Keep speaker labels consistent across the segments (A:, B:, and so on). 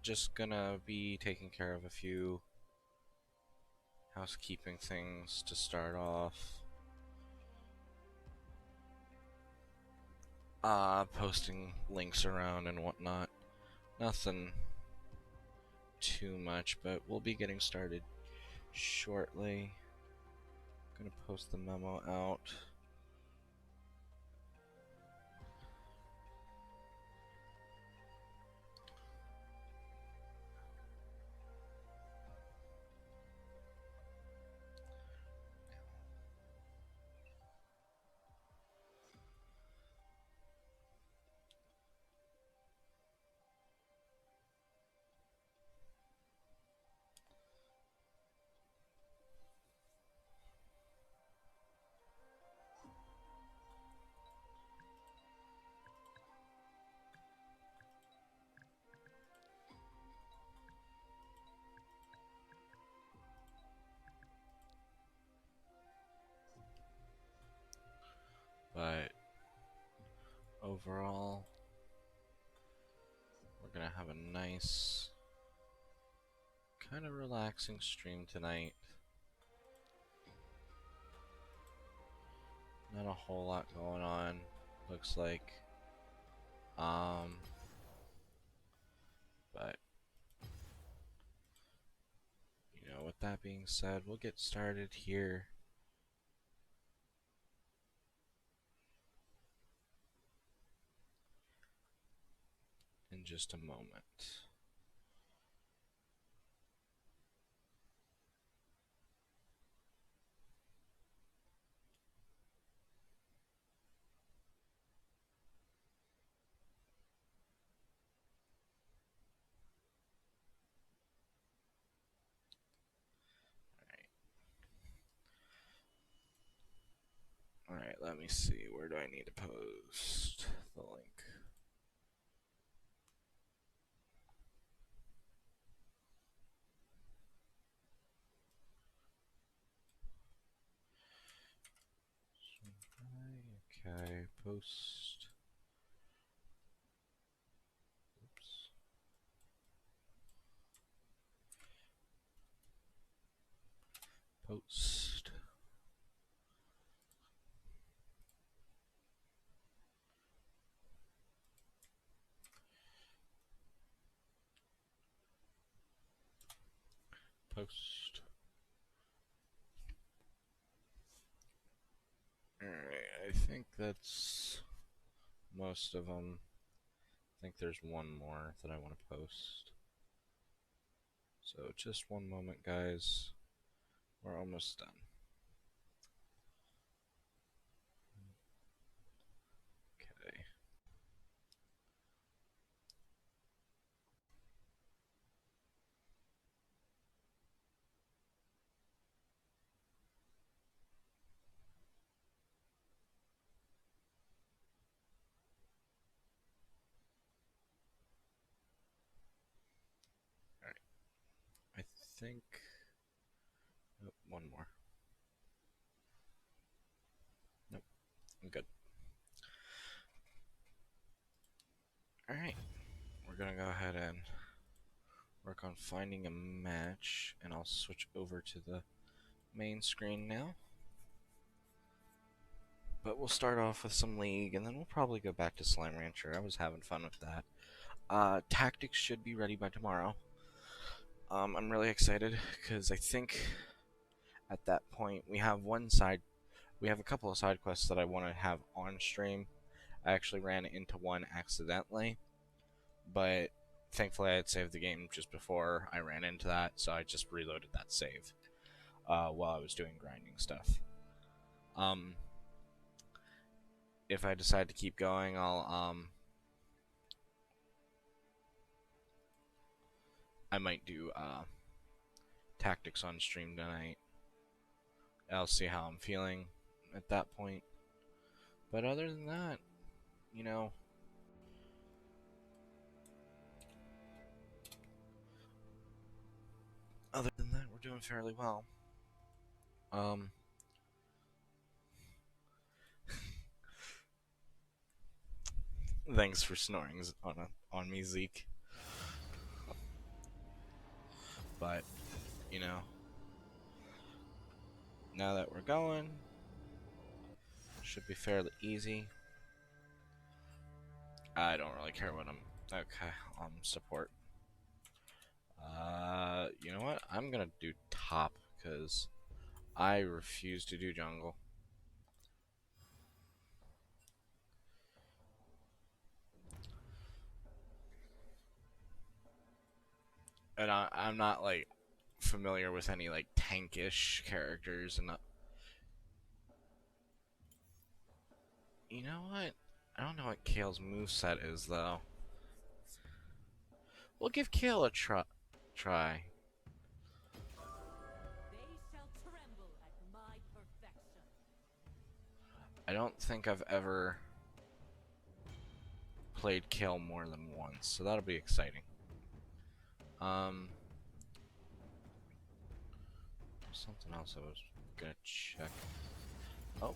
A: Just gonna be taking care of a few housekeeping things to start off. Posting links around and whatnot. Nothing too much, but we'll be getting started shortly. Gonna post the memo out. But overall, we're gonna have a nice, kind of relaxing stream tonight. Not a whole lot going on, looks like. But with that being said, we'll get started here. In just a moment. Alright, let me see. Where do I need to post the link? Okay, post. Oops. Post. Post. Alright, I think that's most of them. I think there's one more that I want to post. So just one moment, guys. We're almost done. Okay. Alright. I think... Oh, one more. Nope. I'm good. Alright. We're gonna go ahead and work on finding a match, and I'll switch over to the main screen now. But we'll start off with some League, and then we'll probably go back to Slime Rancher. I was having fun with that. Tactics should be ready by tomorrow. I'm really excited, because I think at that point we have a couple of side quests that I want to have on stream. I actually ran into one accidentally, but thankfully I had saved the game just before I ran into that, so I just reloaded that save while I was doing grinding stuff. If I decide to keep going, I might do tactics on stream tonight. I'll see how I'm feeling at that point. But other than that, we're doing fairly well. Thanks for snoring on me, Zeke. But, you know, now that we're going, should be fairly easy. I don't really care what I'm... Okay, support. You know what? I'm gonna do top, because I refuse to do jungle. And I'm not, like, familiar with any, like, tankish characters, and you know what? I don't know what Kale's moveset is, though. We'll give Kale a try.
B: They shall tremble at my perfection.
A: I don't think I've ever played Kale more than once, so that'll be exciting. Something else I was gonna check. Oh,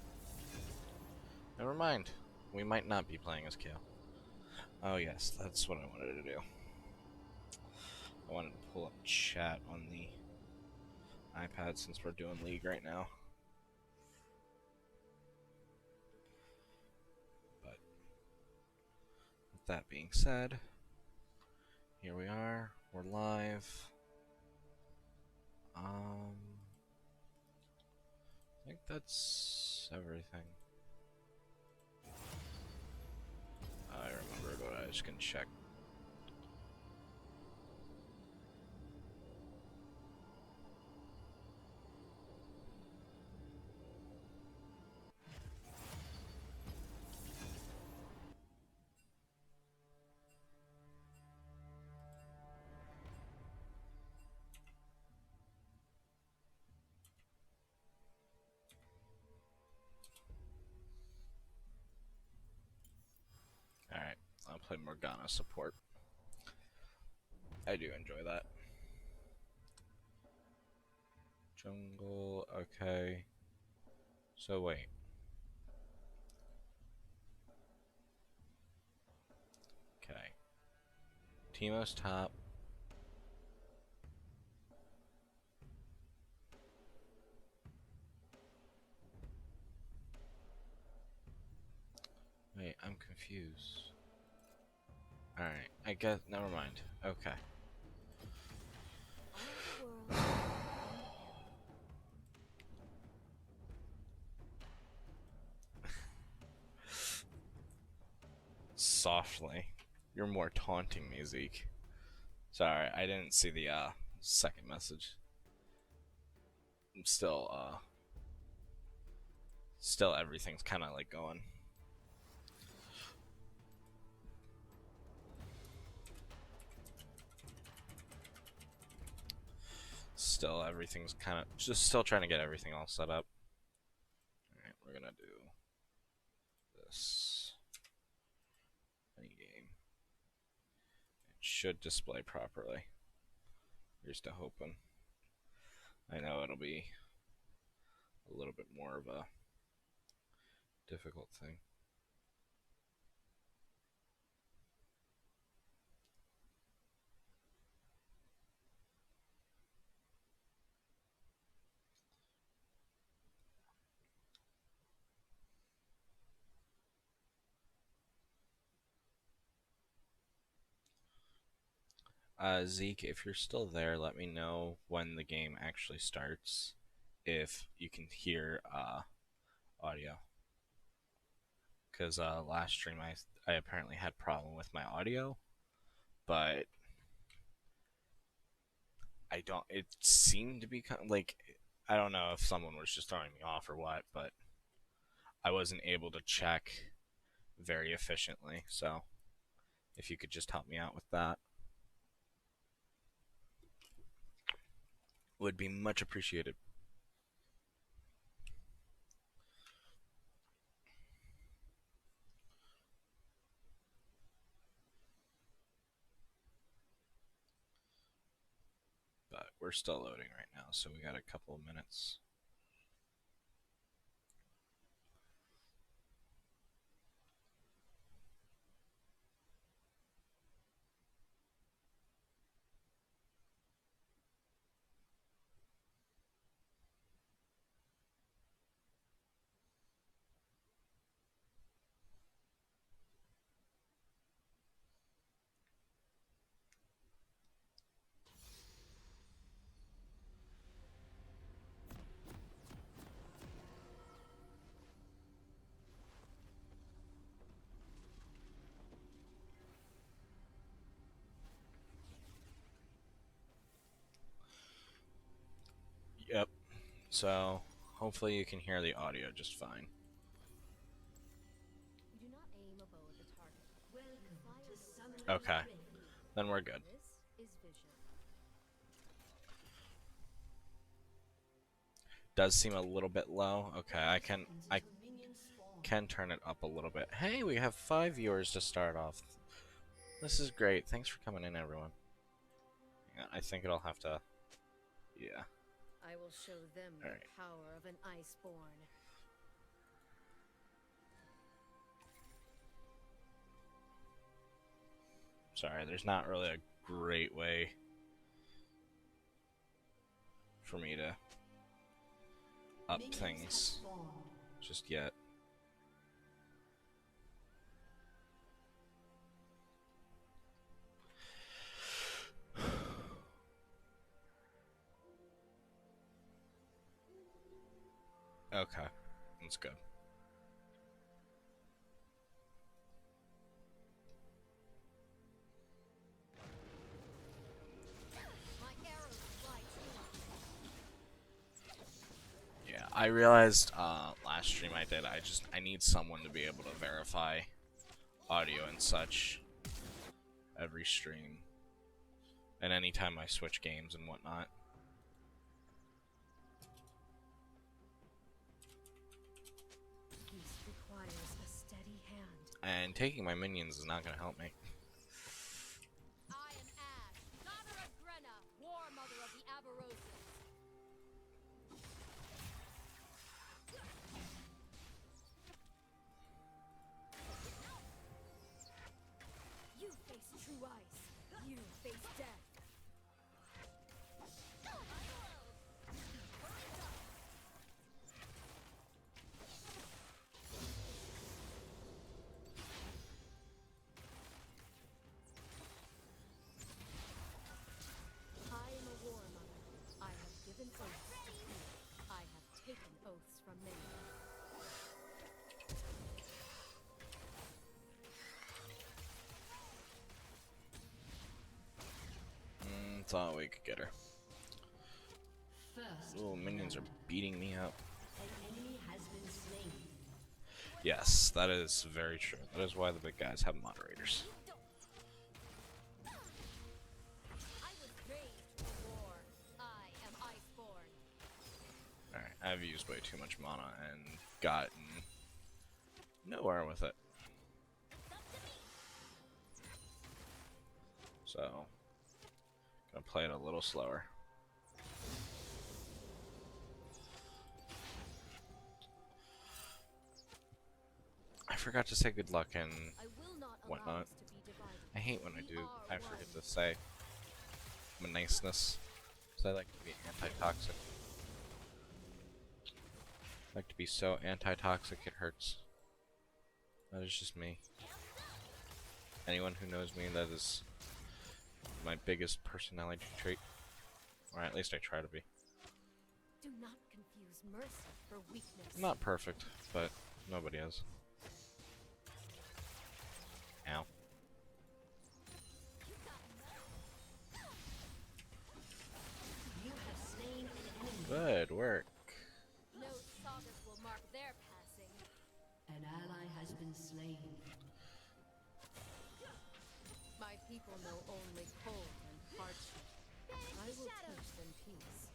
A: never mind. We might not be playing as Kale. Oh yes, that's what I wanted to do. I wanted to pull up chat on the iPad since we're doing League right now. But with that being said, here we are. We're live. I think that's everything. I remember, but I just can check. Alright, I'll play Morgana support. I do enjoy that. Jungle, okay. So wait. Okay. Teemo's top. Wait, I'm confused. Alright, I guess, never mind. Okay. Softly. You're more taunting me, Zeke. Sorry, I didn't see the second message. I'm still everything's kind of like going. Still everything's kind of just still trying to get everything all set up. Alright, we're gonna do this. Any game. It should display properly. Here's to hoping. I know it'll be a little bit more of a difficult thing. Zeke, if you're still there, let me know when the game actually starts, if you can hear audio. Because last stream I apparently had problem with my audio, but I don't. It seemed to be kind of like, I don't know if someone was just throwing me off or what, but I wasn't able to check very efficiently. So if you could just help me out with that, would be much appreciated. But we're still loading right now, so we got a couple of minutes. So hopefully you can hear the audio just fine.
B: You do not aim a bow at the target. Fire
A: Okay, then we're good.
B: this is vision.
A: Does seem a little bit low. Okay, I can turn it up a little bit. Hey, we have 5 viewers to start off. This is great. Thanks for coming in, everyone. Yeah, I think it'll have to. Yeah.
B: I will show them
A: All
B: the
A: right.
B: power of an iceborn.
A: Sorry, there's not really a great way for me to up things just yet. Okay, that's good.
B: My arrows fly true.
A: Yeah, I realized last stream I need someone to be able to verify audio and such every stream and anytime I switch games and whatnot.
B: Peace requires a steady hand.
A: And taking my minions is not going to help me.
B: I am Ash, daughter of Grenna, war mother of the Avaroses. You face true ice. You face death. I am a war mother. I have given oaths to few. I have taken oaths from many.
A: Thought we could get her. Ooh, minions are beating me up. Yes, that is very true. That is why the big guys have moderators.
B: I was raised for war. I am iceborn.
A: Alright, I've used way too much mana and gotten nowhere with it. So, gonna play it a little slower. I forgot to say good luck and
B: I will not allow
A: whatnot.
B: us to be divided.
A: I hate when I
B: We
A: do.
B: are
A: I forget
B: one.
A: to say my niceness. So I like to be anti-toxic. I like to be so anti-toxic it hurts. That is just me. Anyone who knows me, that is my biggest personality trait. Or at least I try to be.
B: Do not confuse mercy for weakness.
A: I'm not perfect, but nobody is. Ow. Good work.
B: No sagas will mark their passing.
C: An ally has been slain.
B: My people know only cold and hardship. I will teach them peace.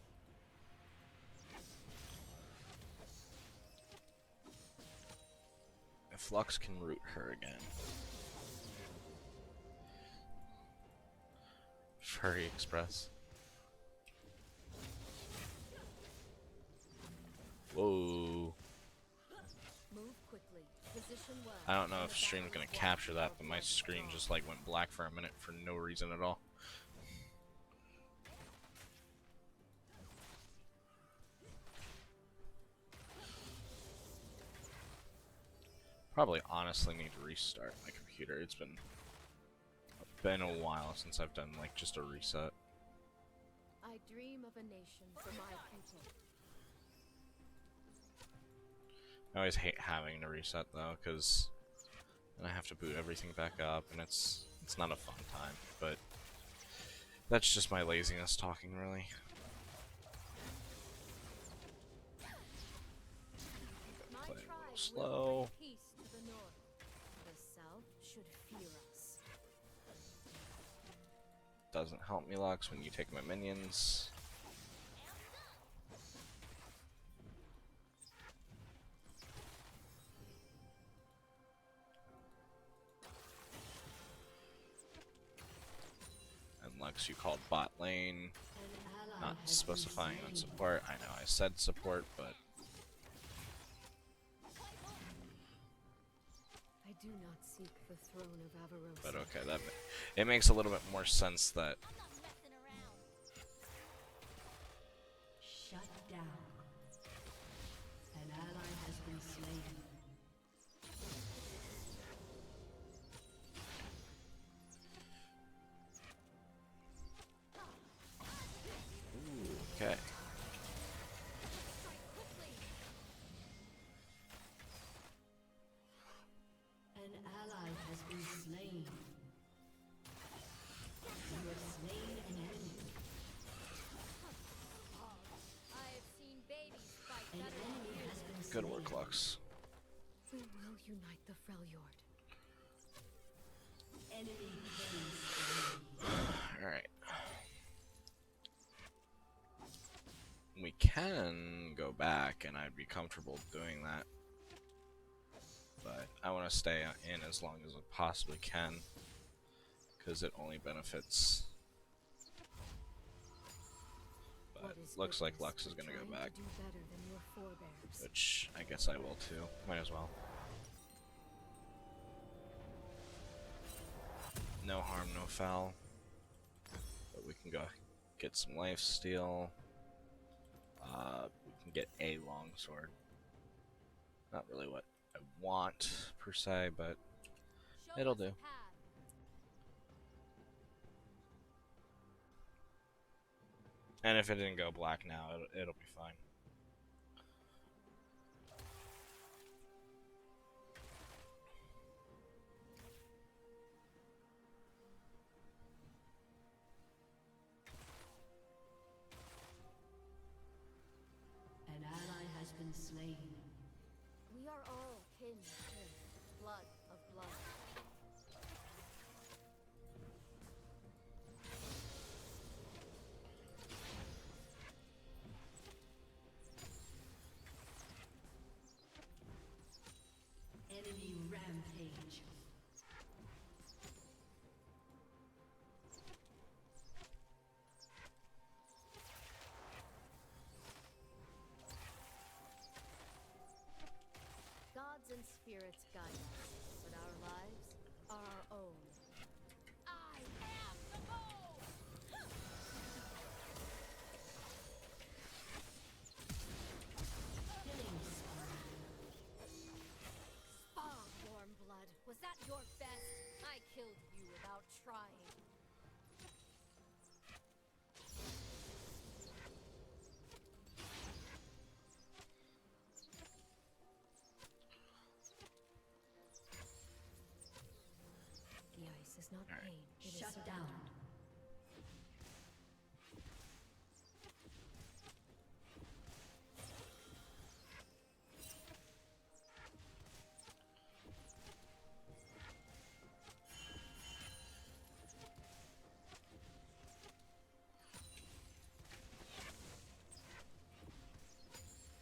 A: If Lux can root her again. Furry Express. Whoa.
B: Move quickly. Position well.
A: I don't know
B: The
A: if stream's
B: battle
A: gonna
B: is
A: capture
B: won
A: that, but my
B: before
A: screen
B: dawn.
A: just like went black for a minute for no reason at all. Probably honestly need to restart my computer. It's been a while since I've done like just a reset.
B: I dream of a nation for my people.
A: I always hate having to reset though, because then I have to boot everything back up, and it's not a fun time. But that's just my laziness talking, really. slow.
B: Peace to the north. The south should fear us.
A: Doesn't help me, Lux, when you take my minions. And Lux, you called bot lane, not specifying on support. I know I said support, but
B: I do not seek the throne of Avarosa.
A: okay, it makes a little bit more sense that
C: Shut down. An ally has been slain.
A: okay.
C: An ally has been slain. You have slain an enemy.
B: I have seen babies fight
C: An
B: better than
C: enemy
B: you.
C: has been
A: Good
C: slain.
A: work, Lux.
B: We will unite the Freljord.
C: Enemy killing spree.
A: Alright. We can go back, and I'd be comfortable doing that. But I want to stay in as long as I possibly can, because it only benefits. But
B: What is
A: looks like
B: goodness
A: Lux is
B: but
A: going to go
B: trying
A: back,
B: do better than your forebears?
A: which I guess I will too. Might as well. No harm, no foul. But we can go get some life steal. We can get a longsword. Not really what I want per se, but
B: Show
A: it'll
B: us
A: do.
B: a path.
A: And if it didn't go black now, it'll be fine.
C: An ally has been slain.
B: We are all kin to kin, blood of blood.
C: Enemy rampage.
B: Gods and spirits guide us, but our lives are our own. I am the bow!
C: Killing spree.
B: Ah, warm blood, was that your best? I killed you without trying. The ice is not
A: Alright.
B: pain, it is
C: Shut
B: surrender.
C: down.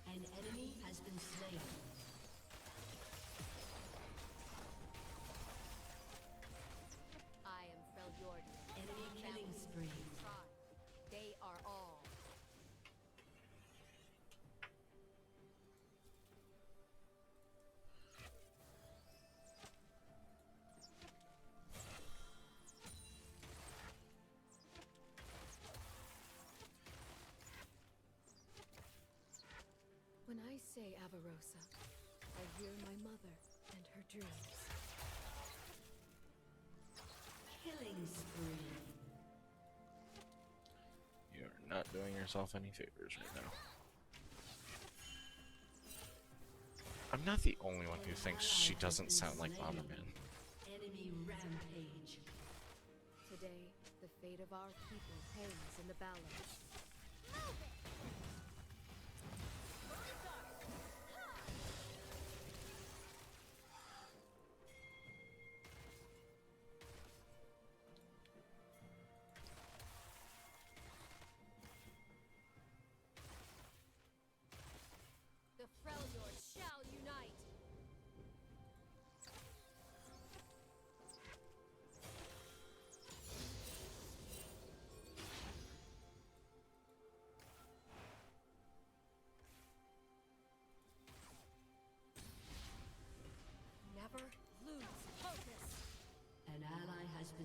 C: An enemy has been slain.
B: I am Freljordian.
C: Enemy killing spree.
B: Try. They are all. When I say Avarosa, I hear my mother and her dreams.
C: Killing spree.
A: You're not doing yourself any favors right now. I'm not the only one who thinks she doesn't sound like Bomberman.
C: Enemy rampage.
B: Today, the fate of our people hangs in the balance.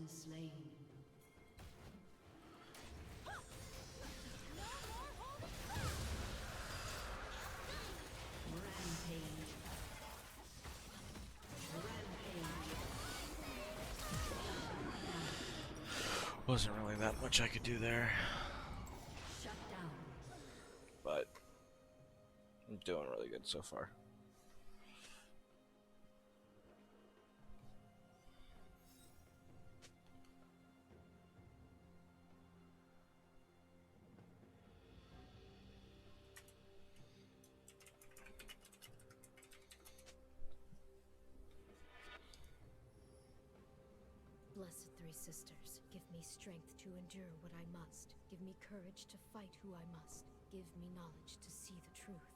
C: been slain. Rampage.
A: Wasn't really that much I could do there,
C: Shut down.
A: but I'm doing really good so far.
B: Blessed Three Sisters, give me strength to endure what I must. Give me courage to fight who I must. Give me knowledge to see the truth.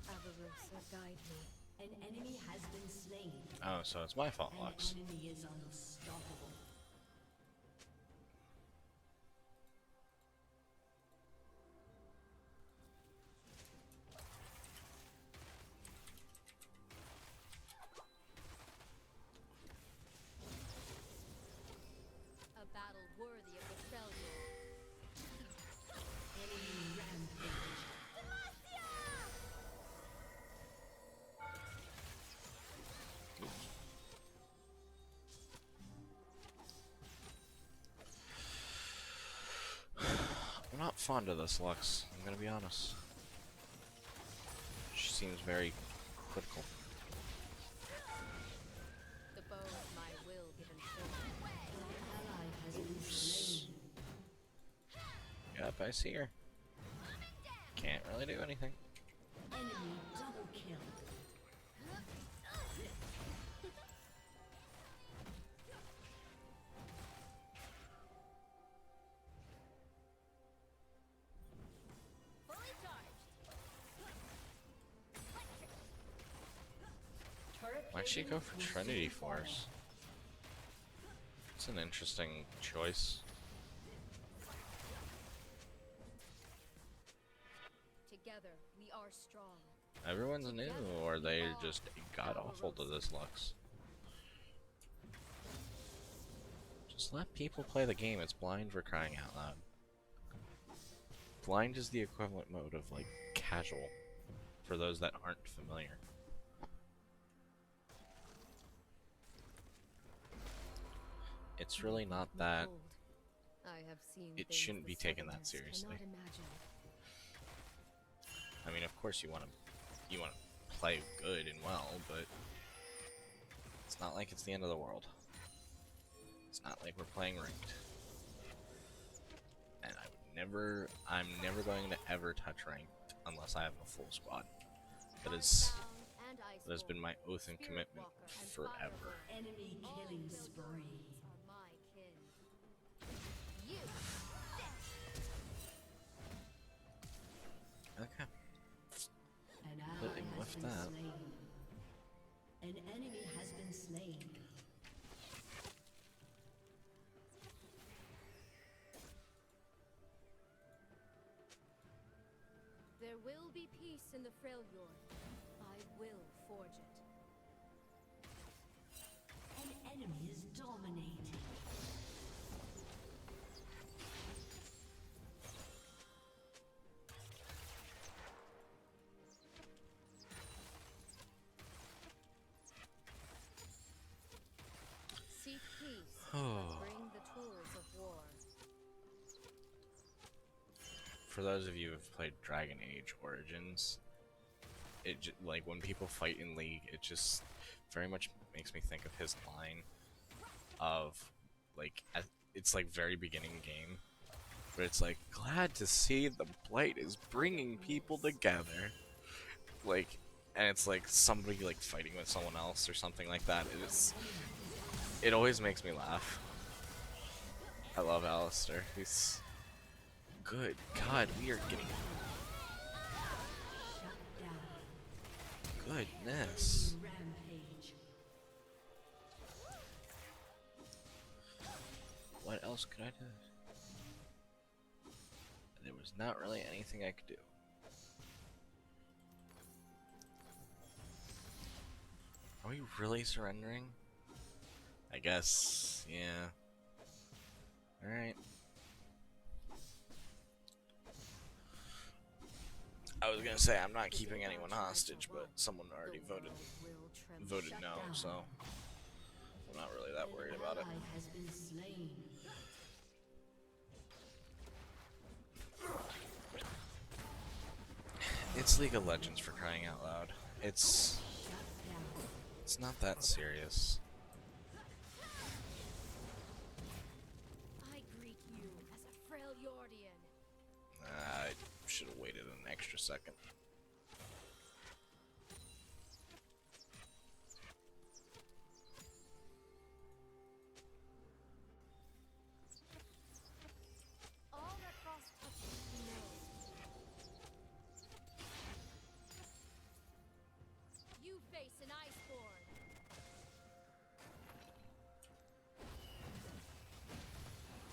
B: Avarosa, guide me.
C: An enemy has been slain.
A: Oh, so it's my fault,
C: An
A: Lux.
C: enemy is unstoppable.
B: A battle worthy of the Freljord.
C: Enemy rampage.
A: I'm not fond of this Lux, I'm gonna be honest. She seems very critical.
B: The bow of my will given forth.
C: An ally has been slain.
A: Yep, I see her. Can't really do anything.
C: Enemy double kill.
B: Fully charged.
C: Turret
A: Why'd she go for
C: plating will
A: Trinity
C: soon fall.
A: Force? It's an interesting choice.
B: Together, we are strong.
A: Everyone's new, or they're just god awful to this Lux. Just let people play the game, it's blind for crying out loud. Blind is the equivalent mode of, like, casual, for those that aren't familiar. It's really not that.
B: Behold, I have seen
A: It
B: things
A: shouldn't
B: the
A: be taken that
B: Southerners
A: seriously.
B: cannot imagine.
A: I mean, of course you want to play good and well, but it's not like it's the end of the world. It's not like we're playing ranked. And I'm never going to ever touch ranked unless I have a full squad. That has been my oath and commitment forever.
C: Enemy killing spree.
B: Are my kin. You
A: Okay.
C: An ally
A: Living
C: has
A: with
C: been
A: that.
C: slain. An enemy has been slain.
B: There will be peace in the Freljord. I will forge it.
C: An enemy is dominating.
B: Seek peace.
A: Oh.
B: Bring the tools of war.
A: For those of you who've played Dragon Age Origins, like when people fight in League, it just very much makes me think of his line of like it's like very beginning game, but it's like glad to see the Blight is bringing people together, like, and it's like somebody like fighting with someone else or something like that. It always makes me laugh. I love Alistair. He's good. God, we are getting
C: Shut
A: Goodness.
C: Rampage.
A: What else could I do? There was not really anything I could do. Are we really surrendering? I guess, yeah. Alright. I was gonna say I'm not keeping anyone hostage, but someone already voted no, so I'm not really that worried about it.
C: Ally has been slain.
A: It's League of Legends, for crying out loud. It's not that serious.
B: I greet you as a frail Yordian.
A: I should have waited an extra second.
B: All that frost touches he knows. You face an iceborn.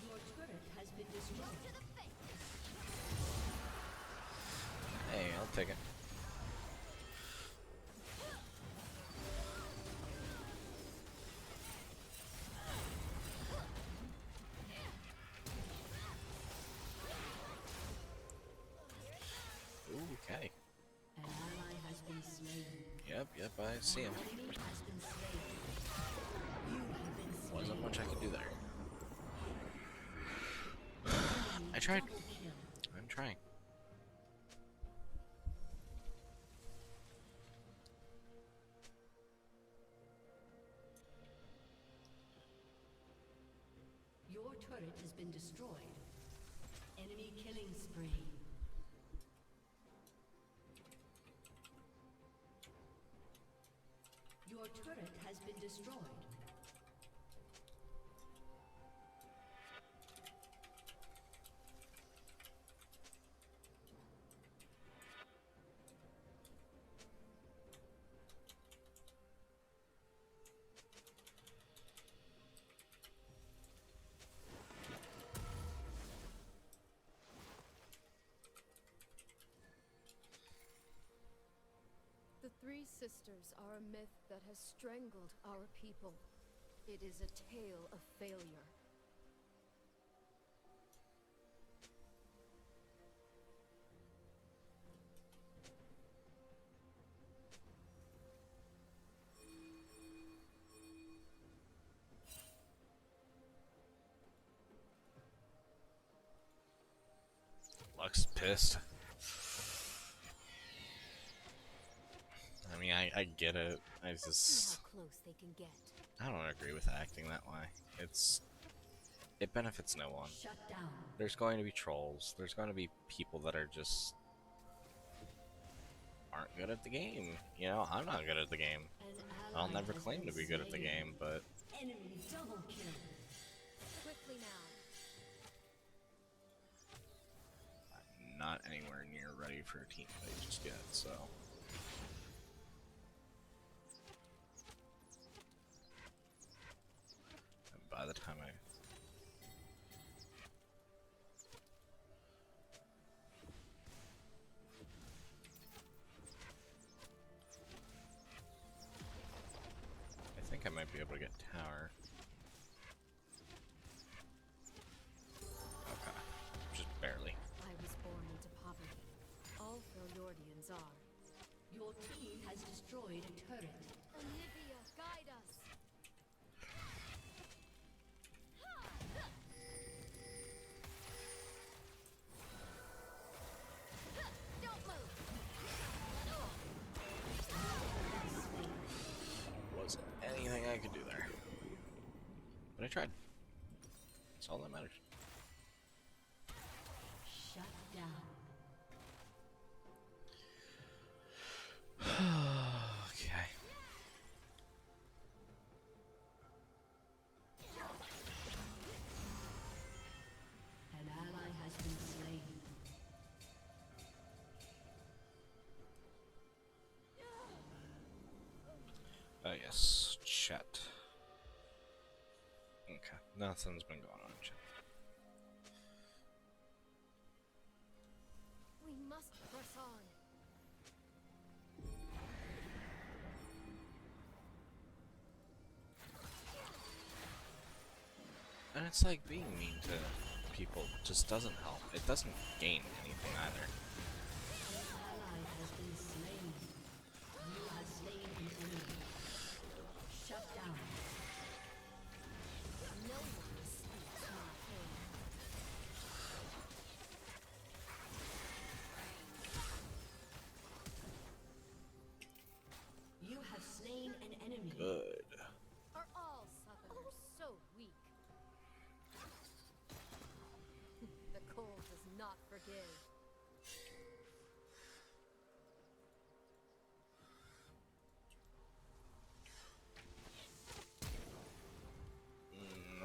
C: Your turret has been destroyed.
B: To the face.
A: Hey, I'll take it. Ooh, okay.
C: An ally has been slain.
A: Yep, I see him.
C: Enemy has been slain. You have been slain.
A: Wasn't much I could do there. I tried.
C: Double kill.
A: I'm trying.
C: Your turret has been destroyed. Enemy killing spree. Your turret has been destroyed.
B: The Three Sisters are a myth that has strangled our people. It is a tale of failure.
A: Lux is pissed. I mean, I get it. I
B: See
A: just...
B: how close they can get.
A: I don't agree with acting that way. It benefits no one.
C: Shut down.
A: There's going to be trolls. There's going to be people that are just... aren't good at the game. You know, I'm not good at the game.
C: An
A: I'll
C: ally
A: never
C: has
A: claim
C: been
A: to be good at the
C: slain.
A: game, but...
C: Enemy double kill.
B: Quickly now.
A: I'm not anywhere near ready for a team fight just yet, so... And by the time I... I think I might be able to get tower. Okay. Just barely.
B: I was born into poverty. All Freljordians are.
C: Your team has destroyed a turret.
B: Olivia, guide us. Don't move.
A: Wasn't anything I could do there. But I tried. That's all that matters.
C: Shut down.
A: Okay.
C: An ally has been slain.
A: Yes, chat. Okay, nothing's been going on, chat.
B: We must press on.
A: And it's like being mean to people just doesn't help. It doesn't gain anything either.
C: An ally has been slain. You have slain an enemy. Shut down.
B: No one escapes my aim.
C: You have slain an enemy.
A: Good.
B: Are all southerners so weak? The cold does not forgive.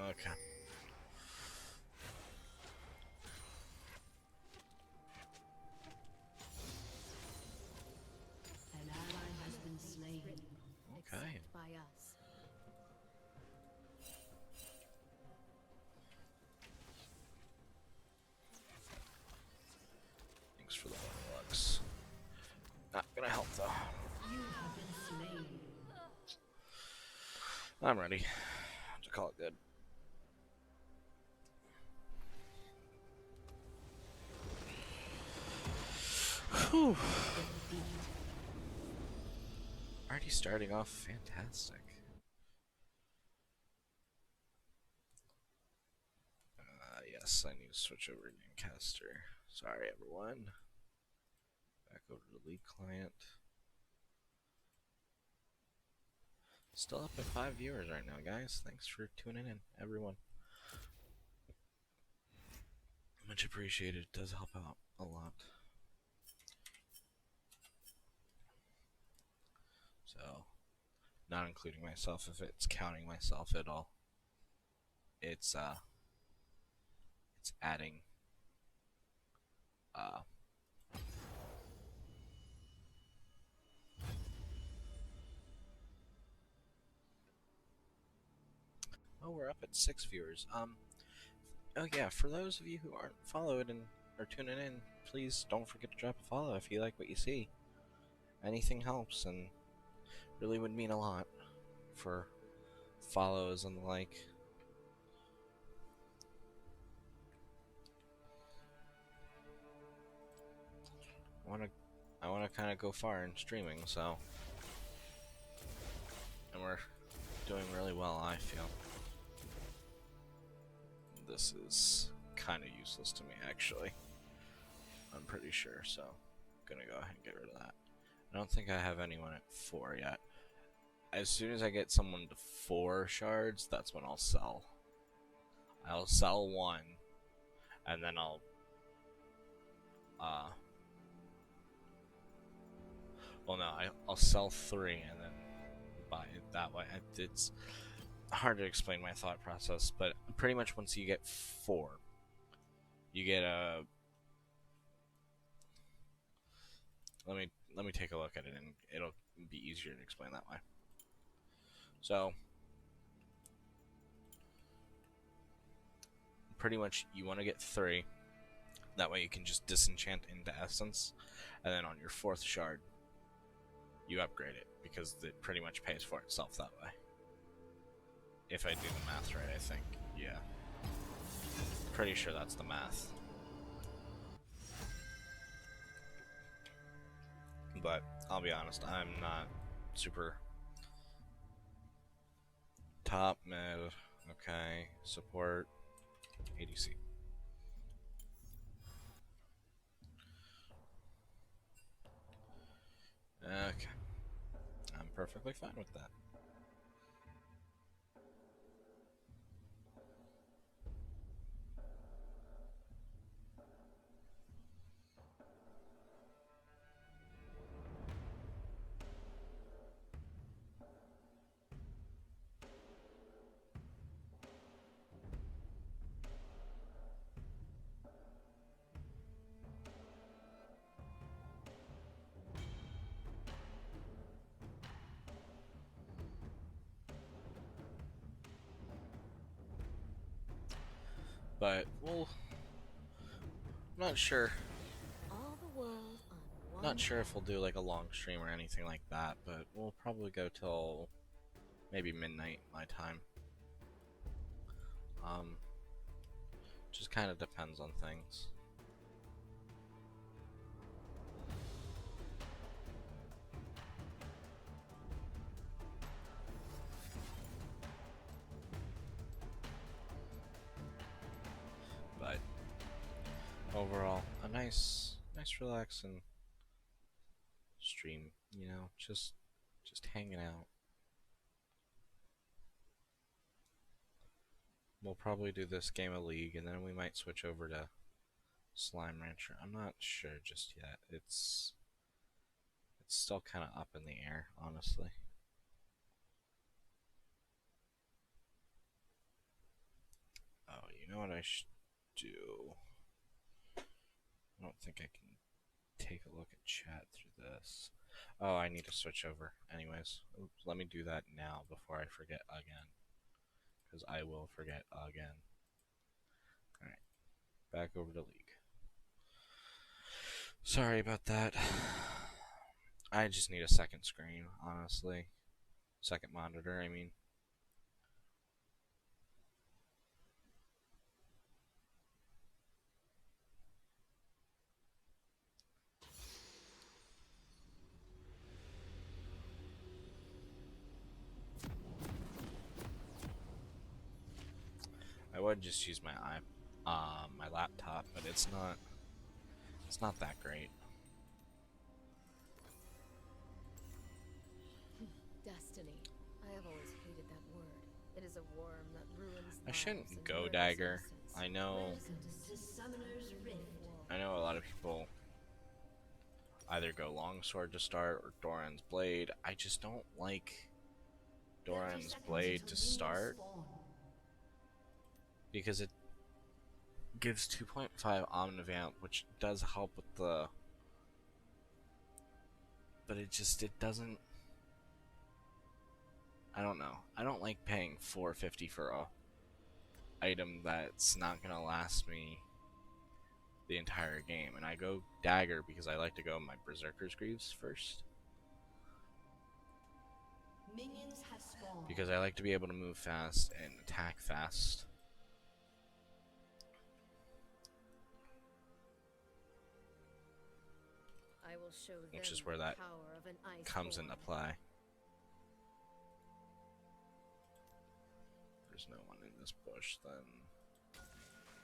A: Okay.
C: An ally has been slain.
A: Okay.
B: Except by us.
A: Thanks for the lux. Not gonna help though.
C: You have been slain.
A: I'm ready to call it good. Whew. Already starting off fantastic. Yes, I need to switch over to Gamecaster. Sorry, everyone. Back over to the League client. Still up at 5 viewers right now, guys. Thanks for tuning in, everyone. Much appreciated. It does help out a lot. So, not including myself. If it's counting myself at all, it's adding oh, we're up at 6 viewers. Oh yeah, for those of you who aren't followed and are tuning in, please don't forget to drop a follow if you like what you see. Anything helps and really would mean a lot for follows and the like. I wanna kind of go far in streaming, so, and we're doing really well. I feel this is kind of useless to me, actually. I'm pretty sure, so I'm gonna go ahead and get rid of that. I don't think I have anyone at 4 yet. As soon as I get someone to 4 shards, that's when I'll sell. I'll sell 1, and then I'll well, no, I'll sell 3 and then buy it that way. It's hard to explain my thought process, but pretty much once you get 4, you get a. Let me take a look at it, and it'll be easier to explain that way. So, pretty much you want to get 3. That way you can just disenchant into essence, and then on your 4th shard, you upgrade it, because it pretty much pays for itself that way. If I do the math right, I think. Yeah. Pretty sure that's the math. But I'll be honest, I'm not super top mid. Okay, support ADC. Okay, I'm perfectly fine with that. But we'll. Not sure.
B: All the world on
A: Not
B: one
A: sure if
B: path.
A: we'll do like a long stream or anything like that, but we'll probably go till maybe midnight my time. Um, just kind of depends on things. But overall, a nice relaxing stream. You know, just hanging out. We'll probably do this game of League, and then we might switch over to Slime Rancher. I'm not sure just yet. It's still kind of up in the air, honestly. Oh, you know what I should do? I don't think I can take a look at chat through this. Oh, I need to switch over. Anyways, oops, let me do that now before I forget again. Because I will forget again. Alright, back over to League. Sorry about that. I just need a second screen, honestly. Second monitor, I mean. I would just use my laptop, but it's not that great.
B: Destiny. I have always hated that word. It is a worm that ruins
A: I
B: lives
A: shouldn't
B: and
A: go
B: murders
A: dagger.
B: innocents.
A: I know
C: Welcome to Summoner's Rift.
A: I know a lot of people either go longsword to start or Doran's blade. I just don't like
C: 30
A: Doran's
C: seconds
A: blade
C: until
A: to
C: minions
A: start
C: spawn.
A: because it gives 2.5 omnivamp, which does help with the, but it doesn't. I don't know. I don't like paying $4.50 for a item that's not gonna last me the entire game, and I go dagger because I like to go my berserker's greaves first.
C: Minions have spawned.
A: Because I like to be able to move fast and attack fast.
B: I will show them
A: Which is where
B: the
A: that
B: power of an ice
A: comes into play. There's no one in this bush, then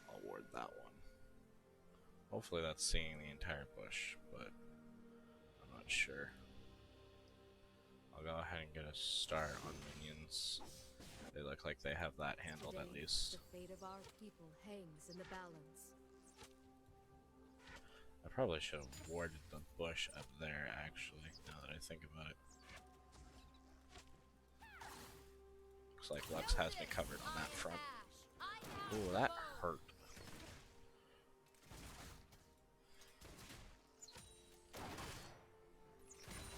A: I'll ward that one. Hopefully that's seeing the entire bush, but I'm not sure. I'll go ahead and get a start on minions. They look like they have that handled at
B: Today,
A: least.
B: the fate of our people hangs in the balance.
A: I probably should have warded the bush up there, actually, now that I think about it. Looks like Lux has me covered on that front. Ooh, that hurt.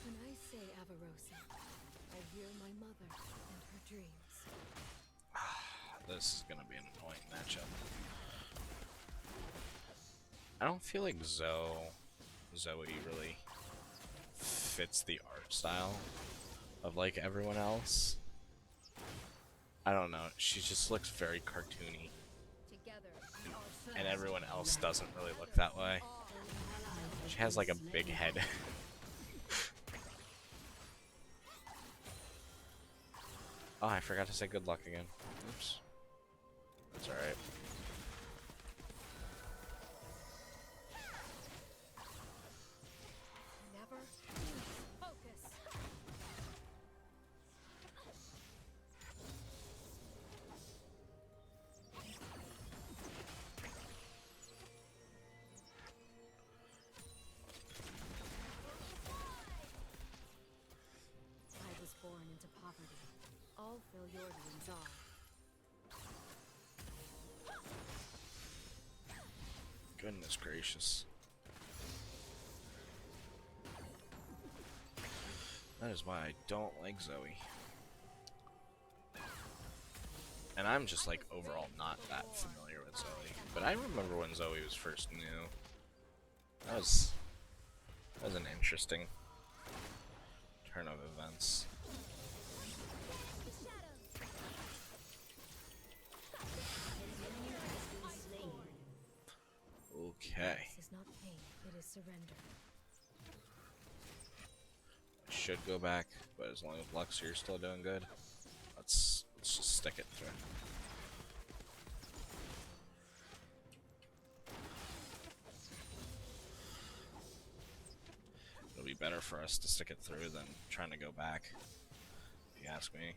B: When I say Avarosa, I hear my mother and her dreams.
A: This is gonna be an annoying matchup. I don't feel like Zoe really fits the art style of like everyone else. I don't know, she just looks very cartoony,
B: Together,
A: and everyone else doesn't really look that way. She has like a big head. Oh, I forgot to say good luck again. Oops. That's alright.
B: never focus. I was born into poverty. All Philiordians are.
A: Goodness gracious. That is why I don't like Zoe. And I'm just like overall not that familiar with Zoe, but I remember when Zoe was first new. That was an interesting turn of events. Okay.
B: This is not pain, it is surrender.
A: I should go back, but as long as Luxier's still doing good, let's just stick it through. It'll be better for us to stick it through than trying to go back, if you ask me.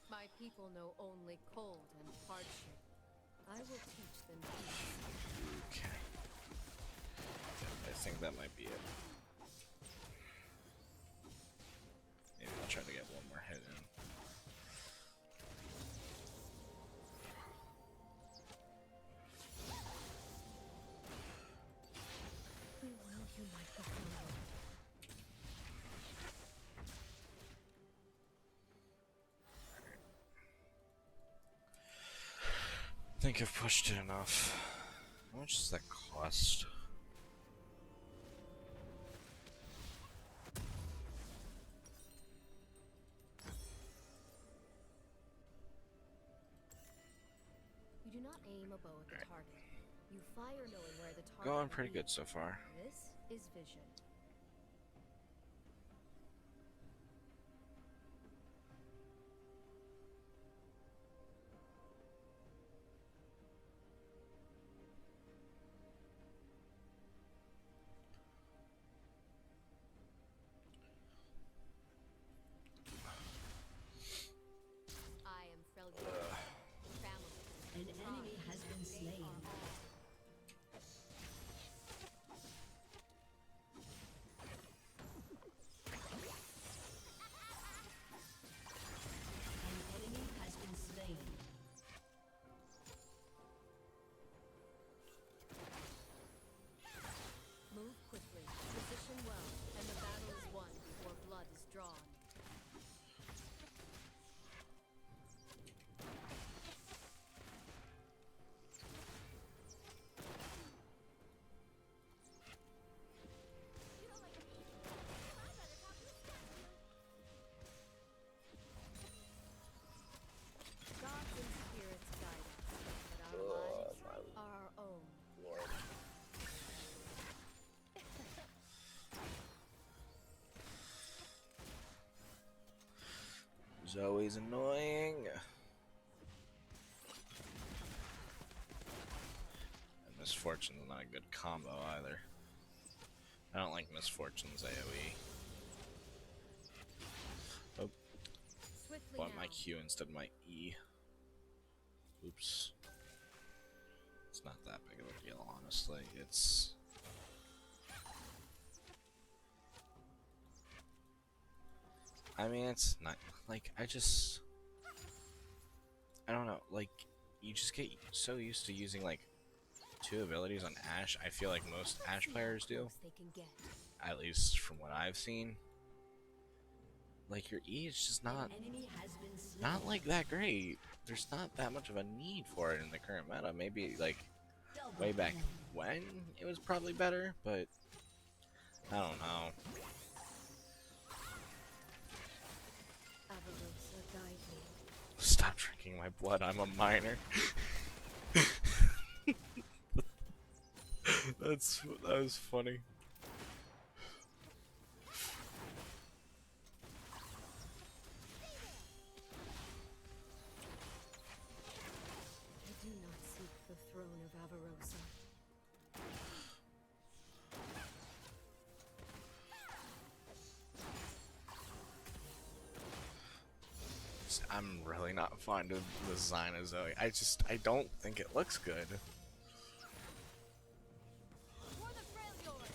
B: My people know only cold and hardship. I will teach them peace.
A: Okay. I think that might be it. Maybe I'll try to get one more hit in.
B: We will unite the world.
A: I think I've pushed it enough. How much does that cost?
B: You do not aim a bow at the target. You fire knowing where the target
A: Going
B: will
A: pretty
B: be.
A: good so far.
B: This is vision. I am Freljord. Family.
C: An enemy has been slain. An enemy has been slain.
B: Move quickly, position well, and the battle is won before blood is drawn. Gods and spirits guide us, but our lives are our own.
A: Lord. Zoe's annoying. And Misfortune's not a good combo either. I don't like Misfortune's AoE. Oh,
B: Swiftly
A: bought
B: now.
A: my Q instead of my E. Oops. It's not that big of a deal, honestly. It's... I mean, it's not... Like, I don't know, like, you just get so used to using, like, 2 abilities on Ashe. I feel like most Ashe
B: See how
A: players do.
B: close they can get.
A: At least from what I've seen. Like, your E is just not...
C: Enemy has been slain.
A: Not, like, that great. There's not that much of a need for it in the current meta. Maybe, like,
C: Double
A: way back
C: kill.
A: when it was probably better, but... I don't know.
B: Avarosa, guide me.
A: Stop drinking my blood, I'm a minor. That was funny.
B: I do not seek the throne of Avarosa.
A: I'm really not fond of the design of Zoe. I don't think it looks good.
B: For the Freljord!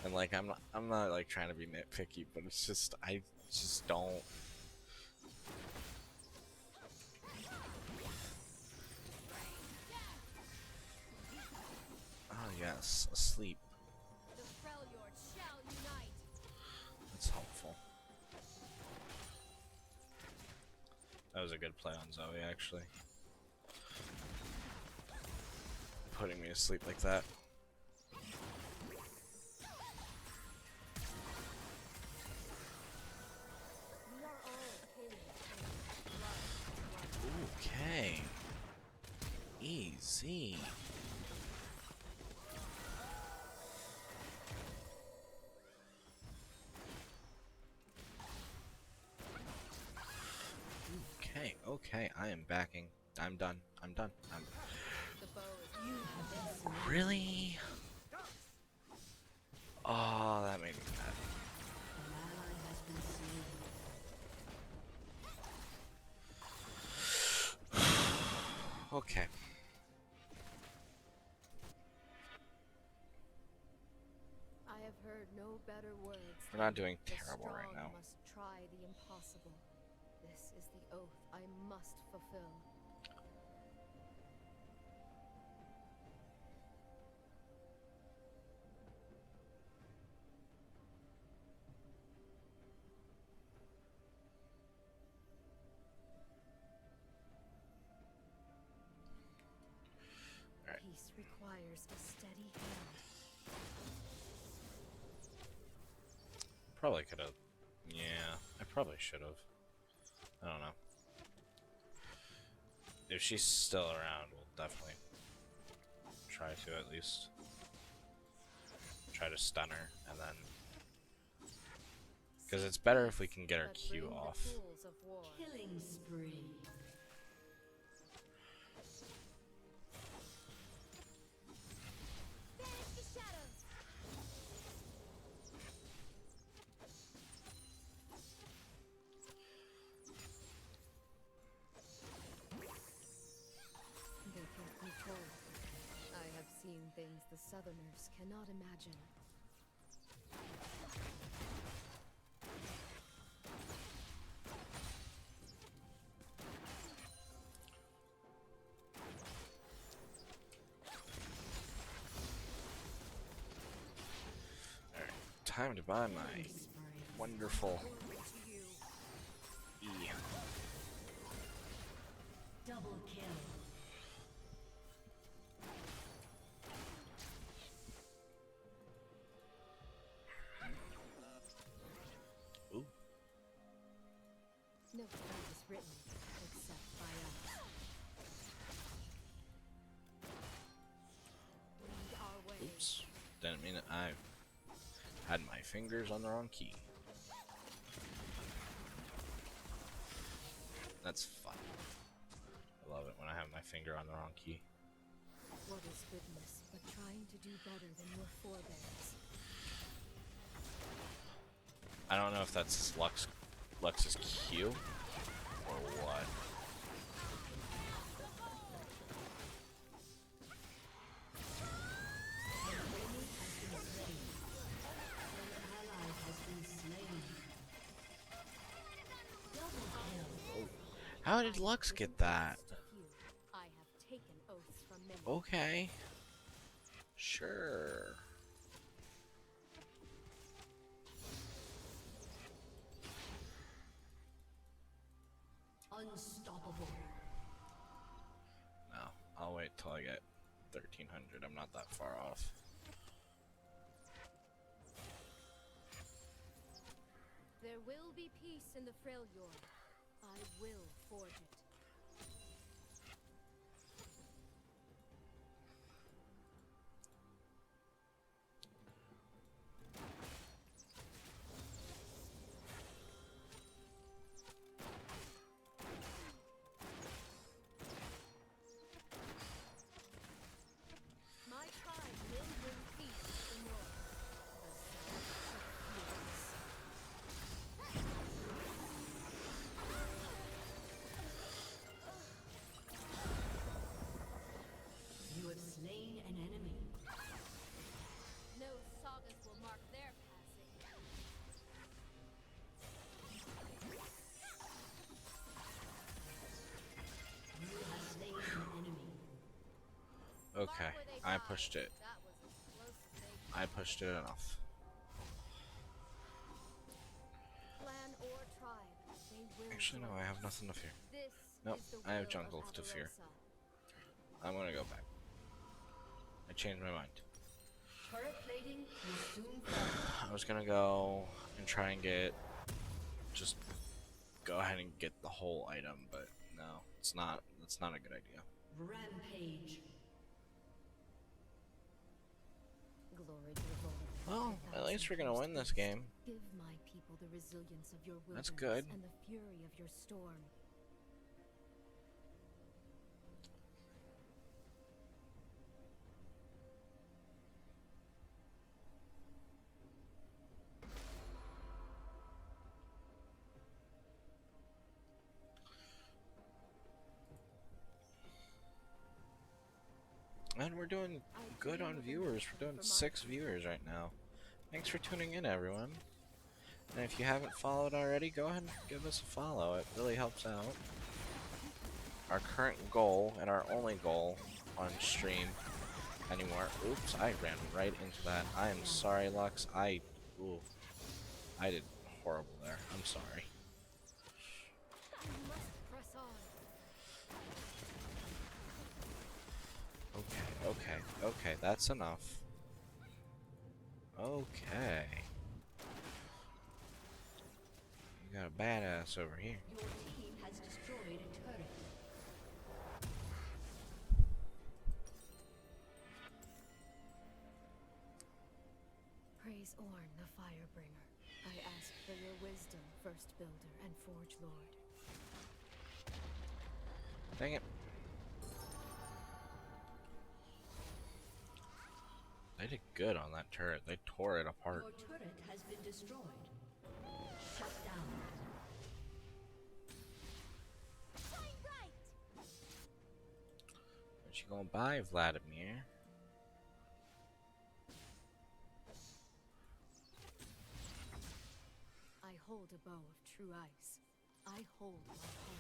A: And like I'm not like trying to be nitpicky, but it's just I just don't. Oh yes, asleep.
B: The Freljord shall unite!
A: That's helpful. That was a good play on Zoe, actually. Putting me to sleep like that.
B: We are all kin and blood.
A: Okay. Easy. Okay, okay, I am backing. I'm done. I'm done.
B: The bow is
A: Really? Oh, that made me mad.
C: An ally has been slain.
A: Okay.
B: I have heard no better words.
A: We're not doing
B: The
A: terrible right
B: strong
A: now.
B: must try the impossible. This is the oath I must fulfill.
A: Alright.
B: Peace requires a steady hand.
A: Probably could have. Yeah, I probably should have. I don't know. If she's still around, we'll definitely try to at least try to stun her, and then because it's better if we can get her
B: But
A: Q
B: bring the
A: off.
B: tools of war.
C: Killing spree.
B: Banish the shadows. They kept me told. I have seen things the Southerners cannot imagine.
A: Alright, time to buy my
C: Killing spree.
A: wonderful
B: Glory to you.
A: E.
C: Double kill.
A: Ooh.
B: No fate is written except by us. Lead our way.
A: Oops. Didn't mean it. I had my fingers on the wrong key. That's fun. I love it when I have my finger on the wrong key.
B: What is goodness but trying to do better than your forebears?
A: I don't know if that's Lux's Q or what.
C: An ally has been slain. Double kill.
A: How did Lux get that?
B: To few, I have taken oaths from many.
A: Okay. Sure.
C: Unstoppable.
A: No, I'll wait till I get 1300. I'm not that far off.
B: There will be peace in the Freljord. I will forge it. My tribe will bring peace to the north. The south shall feel us.
C: You have slain an enemy.
B: No sagas will mark their passing.
C: You have slain an enemy.
A: Okay,
B: Mark where they
A: I
B: died.
A: pushed it.
B: That was as close as they
A: I pushed it enough.
B: clan or tribe. They will
A: Actually, no,
B: join
A: I have
B: us.
A: nothing to fear.
B: This
A: Nope,
B: is the
A: I have
B: will
A: jungle
B: of
A: to fear.
B: Avarosa.
A: I'm gonna go back. I changed my mind.
C: Turret plating will soon fall.
A: I was gonna go and try and get, just go ahead and get the whole item, but no, it's not. That's not a good idea.
C: Rampage.
B: Glory to the Lord.
A: Well, at least we're gonna win this game.
B: Give my people the resilience of your
A: That's
B: wilderness
A: good.
B: and the fury of your storm.
A: And we're doing good on viewers. We're doing 6 viewers right now. Thanks for tuning in, everyone. And if you haven't followed already, go ahead and give us a follow. It really helps out. Our current goal, and our only goal on stream anymore. Oops, I ran right into that. I am sorry, Lux. Ooh, I did horrible there. I'm sorry.
B: You must press on.
A: Okay, that's enough. Okay. You got a badass over here.
C: Your team has destroyed a turret.
B: Praise Orn, the Firebringer. I ask for your wisdom, First Builder and Forge Lord.
A: Dang it. They did good on that turret. They tore it apart.
C: Your turret has been destroyed. Shut down.
B: Shine bright!
A: What you gonna buy, Vladimir?
B: I hold a bow of true ice. I hold my heart.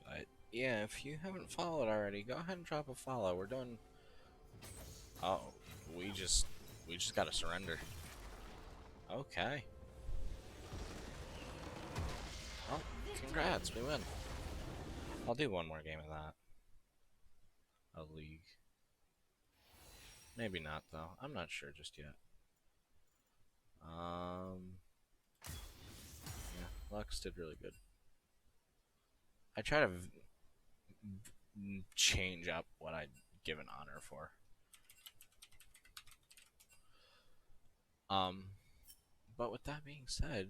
A: But yeah, if you haven't followed already, go ahead and drop a follow. We're doing. Oh, we just gotta surrender. Okay. Well, congrats, we win. I'll do one more game of that. A league. Maybe not though. I'm not sure just yet. Yeah, Lux did really good. I try to change up what I'd give an honor for. But with that being said,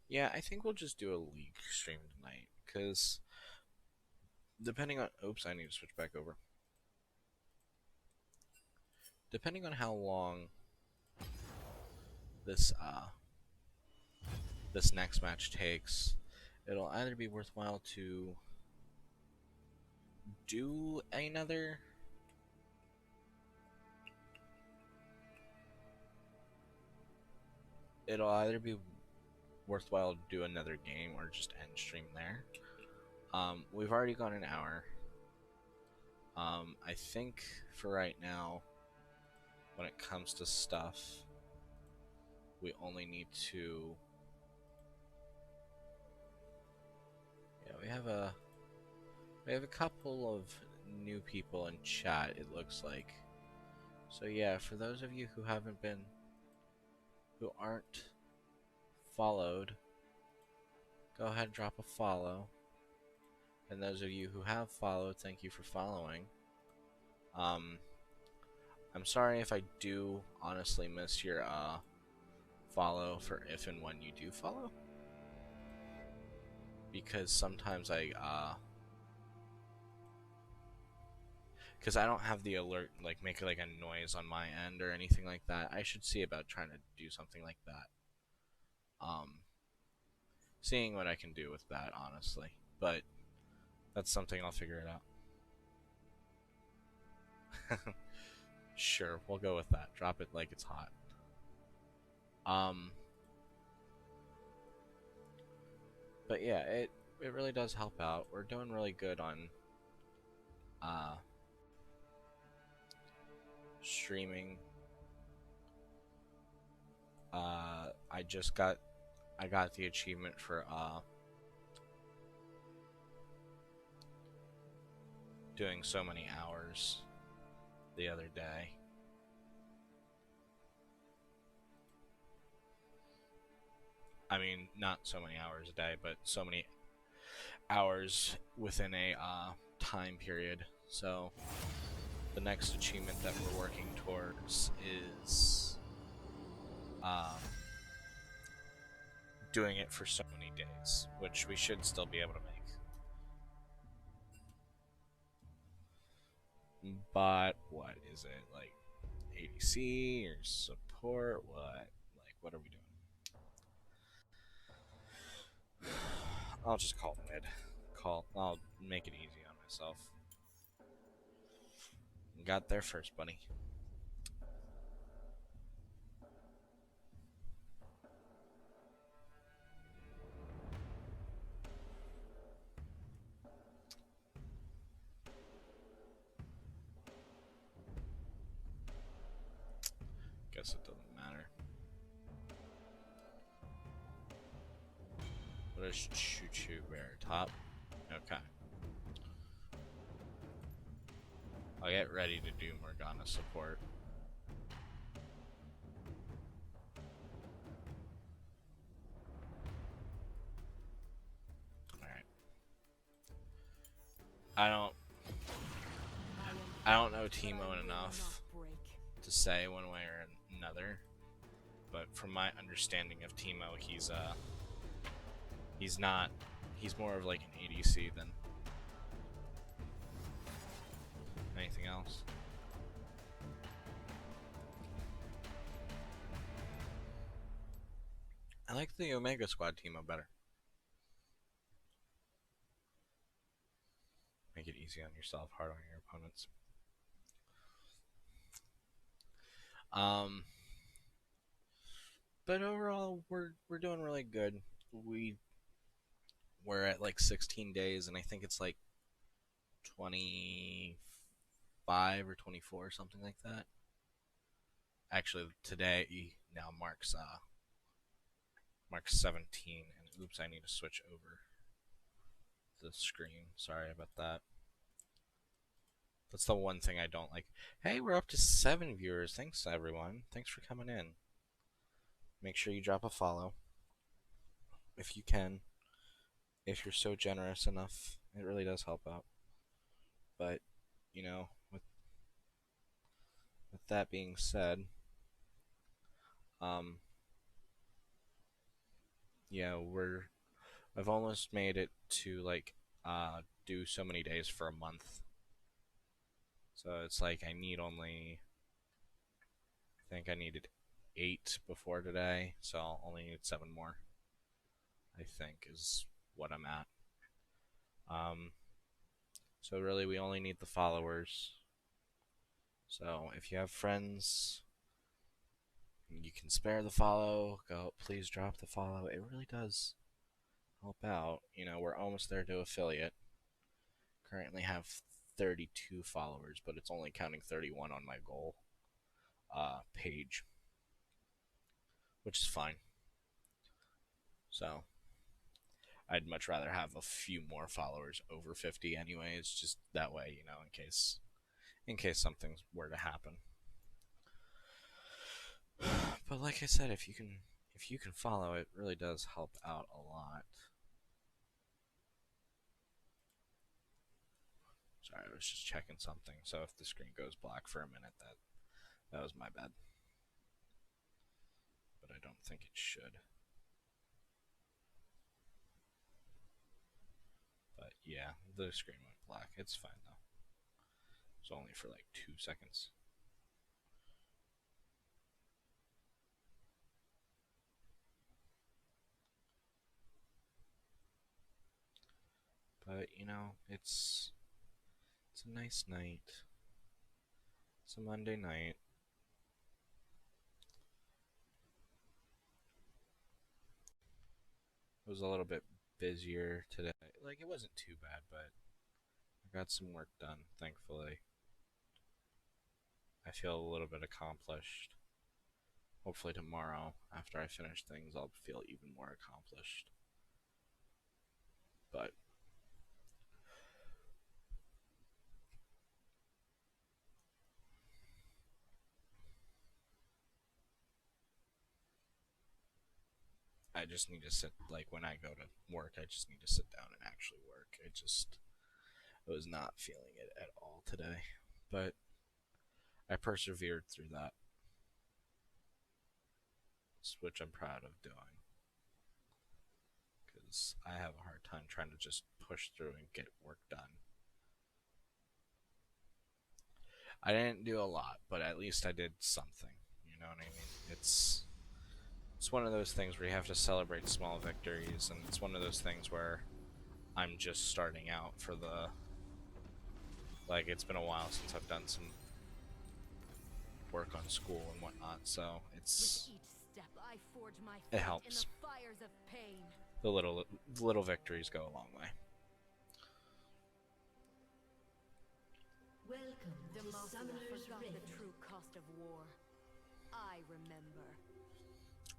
A: yeah, I think we'll just do a league stream tonight, because depending on, oops, I need to switch back over. Depending on how long this, this next match takes, it'll either be worthwhile to do another it'll either be worthwhile to do another game or just end stream there. We've already gone an hour. I think for right now, when it comes to stuff, we only need to, yeah, we have a couple of new people in chat, it looks like. So yeah, for those of you who aren't followed, go ahead and drop a follow. And those of you who have followed, thank you for following. I'm sorry if I do honestly miss your follow for if and when you do follow, because sometimes because I don't have the alert, like make like a noise on my end or anything like that. I should see about trying to do something like that. Seeing what I can do with that, honestly, but that's something I'll figure it out. Sure, we'll go with that. Drop it like it's hot. But yeah, it really does help out. We're doing really good on uh, streaming. I just got I got the achievement for doing so many hours the other day. I mean, not so many hours a day, but so many hours within a time period. So the next achievement that we're working towards is um, doing it for so many days, which we should still be able to make. But what is it like? ADC or support? What? Like, what are we doing? I'll just call mid. I'll make it easy on myself. Got there first, buddy. Guess it doesn't matter. What is Choo Choo Bear? Top? Okay. I'll get ready to do Morgana support. Alright. I don't I don't know Teemo enough to say one way or another, but from my understanding of Teemo, he's not he's more of like an ADC than anything else. I like the Omega Squad Teemo better. Make it easy on yourself, hard on your opponents. Um, but overall, we're doing really good. We're at like 16 days, and I think it's like 25 or 24, something like that. Actually, today now marks 17, and oops, I need to switch over the screen. Sorry about that. That's the one thing I don't like. Hey, we're up to 7 viewers. Thanks, everyone. Thanks for coming in. Make sure you drop a follow if you can. If you're so generous enough, it really does help out. But, you know, with that being said, um, yeah, I've almost made it to like do so many days for a month. So it's like I think I needed 8 before today, so I'll only need 7 more. I think is what I'm at. Um, so really, we only need the followers. So if you have friends, you can spare the follow. Go, please drop the follow. It really does help out. You know, we're almost there to affiliate. Currently have 32 followers, but it's only counting 31 on my goal page, which is fine. So I'd much rather have a few more followers over 50 anyways, just that way, you know, in case something were to happen. But like I said, if you can follow, it really does help out a lot. Sorry, I was just checking something. So if the screen goes black for a minute, that was my bad. But I don't think it should. But yeah, the screen went black. It's fine though. It's only for like 2 seconds. But you know, it's a nice night. It's a Monday night. It was a little bit busier today. Like it wasn't too bad, but I got some work done, thankfully. I feel a little bit accomplished. Hopefully tomorrow, after I finish things, I'll feel even more accomplished. But I just need to sit, like when I go to work, I just need to sit down and actually work. I was not feeling it at all today. But I persevered through that, which I'm proud of doing. Because I have a hard time trying to just push through and get work done. I didn't do a lot, but at least I did something. You know what I mean? It's one of those things where you have to celebrate small victories, and it's one of those things where I'm just starting out for the, like, it's been a while since I've done some work on school and whatnot, so
B: With each step, I forge my
A: it
B: fate in
A: helps.
B: the fires of pain.
A: The little victories go a long way.
C: Welcome
B: The
C: to
B: Mafia
C: Summoner's
B: forgot
C: Rift.
B: the true cost of war. I remember.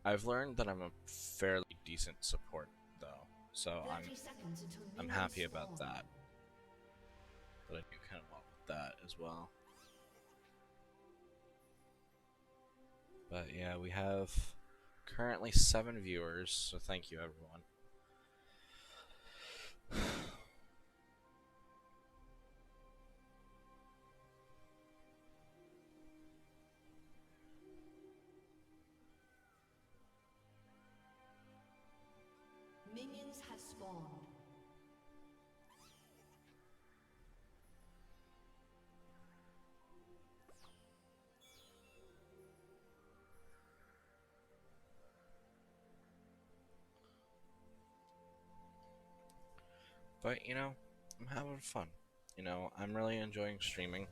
A: I've learned that I'm a fairly decent support, though, so
C: 30 seconds until
A: I'm
C: minions
A: happy about
C: spawn.
A: that. But I do kind of well with that as well. But yeah, we have currently 7 viewers, so thank you everyone.
C: Minions have spawned.
A: But you know, I'm having fun. You know, I'm really enjoying streaming.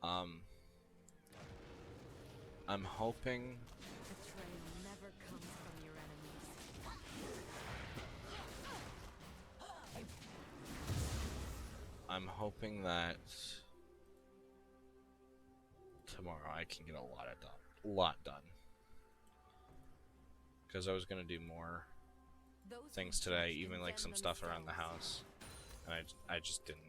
A: Um, I'm hoping
B: Betrayal never comes from your enemies.
A: that tomorrow I can get a lot done. Because I was gonna do more
B: Those who
A: things today,
B: judge
A: even like some
B: condemn
A: stuff around the
B: themselves.
A: house, and I just didn't.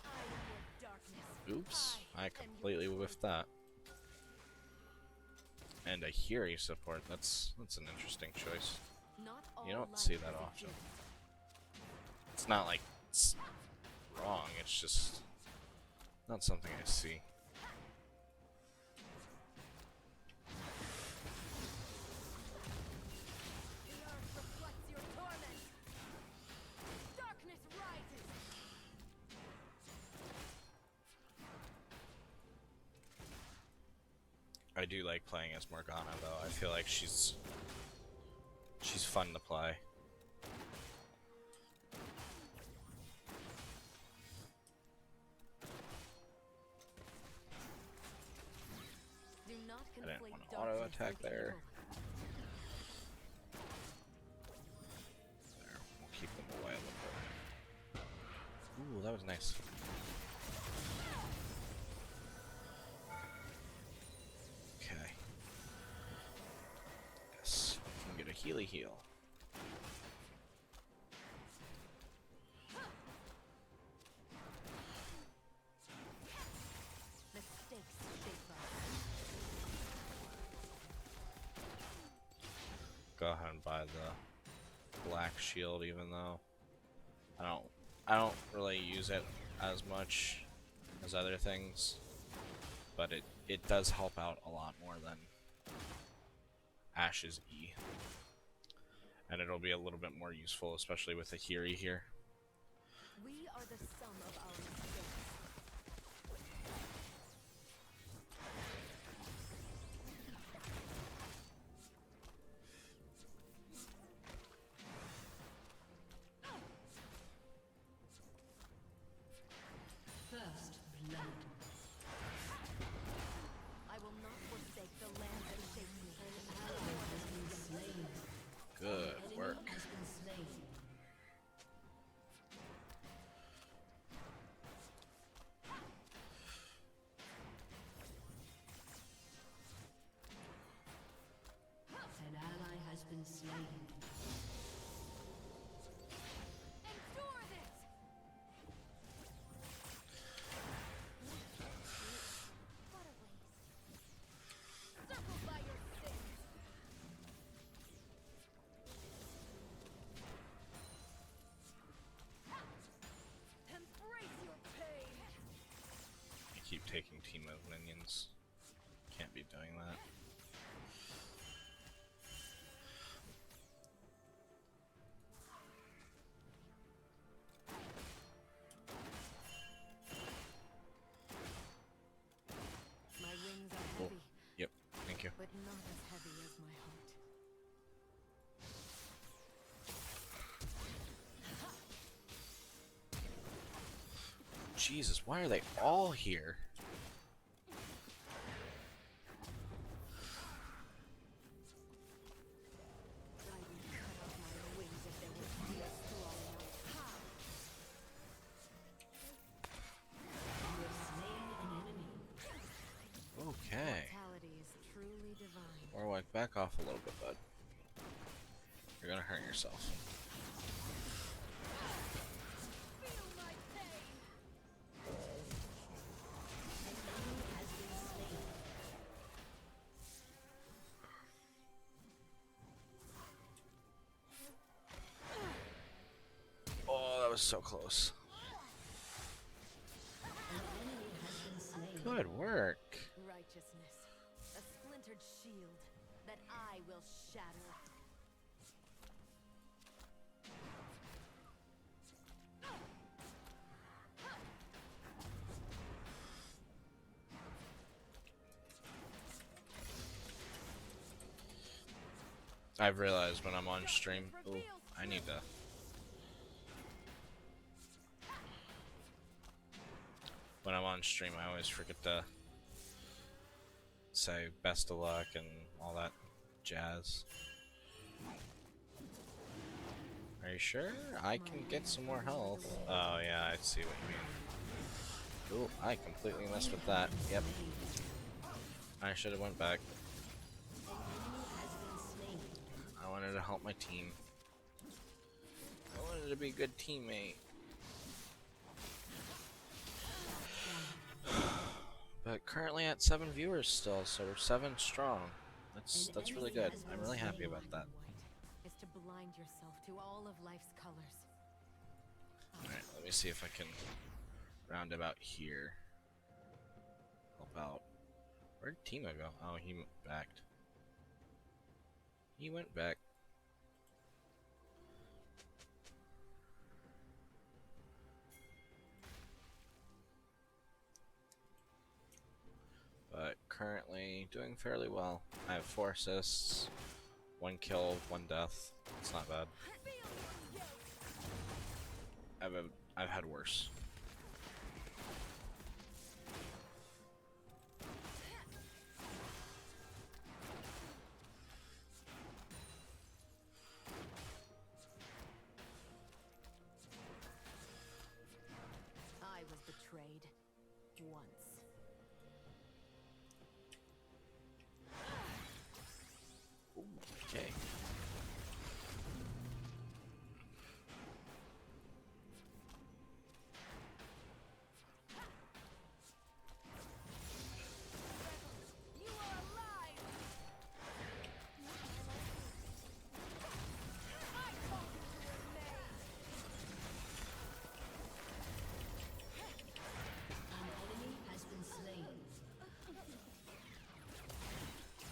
B: I am your darkness.
A: Oops, I
B: am
A: completely
B: your
A: whiffed that. And a Hiri support. That's an interesting choice.
B: Not all
A: You don't
B: life
A: see
B: is
A: that
B: a
A: often.
B: gift.
A: It's not like it's wrong. It's just not something I see.
B: The earth reflects your torment. Darkness rises.
A: I do like playing as Morgana though. I feel like she's fun to play.
B: Do not
A: I didn't
B: conflate
A: want to auto
B: darkness
A: attack
B: with
A: there.
B: evil.
A: There, we'll keep them away a little bit. Ooh, that was nice. Okay. Yes, we can get a Healy heal.
B: Mistakes shape us.
A: Go ahead and buy the black shield, even though I don't really use it as much as other things, but it does help out a lot more than Ash's E, and it'll be a little bit more useful, especially with the Hiri here.
B: We are the sum of our mistakes.
C: First blood.
B: I will not forsake the land that shaped me.
C: An ally has been slain.
A: Good
C: Enemy
A: work.
C: has been
A: taking Teemo's minions. Can't be doing that.
B: My wings are
A: Cool.
B: heavy,
A: Yep, thank you.
B: but not as heavy as my heart.
A: Jesus, why are they all here?
B: I would cut off my wings if there was fear strong enough.
C: You have slain an enemy.
A: Okay.
B: Mortality is truly divine.
A: Warwick, back off a little bit, bud. You're gonna hurt yourself.
B: Feel my pain!
C: An enemy has been slain.
A: Oh, that was so close.
C: An enemy has been slain.
A: Good work.
B: Righteousness, a splintered shield that I will shatter.
A: I've realized when I'm on stream, ooh, I need to. When I'm on stream, I always forget to say best of luck and all that jazz. Are you sure? I can get some more health. Oh yeah, I see what you mean. Ooh, I completely messed with that. Yep. I should have went back.
C: An enemy has been slain.
A: I wanted to help my team. I wanted to be a good teammate. But currently at 7 viewers still, so we're 7 strong. That's really good. I'm really happy about that.
B: White is to blind yourself to all of life's colors.
A: Alright, let me see if I can round about here. Help out. Where'd Timo go? Oh, he backed. He went back. But currently doing fairly well. I have 4 assists, 1 kill, 1 death. It's not bad. I've had worse.
B: I was betrayed once.
A: Okay.
B: You are alive! I conquered your name!
C: An enemy has been slain.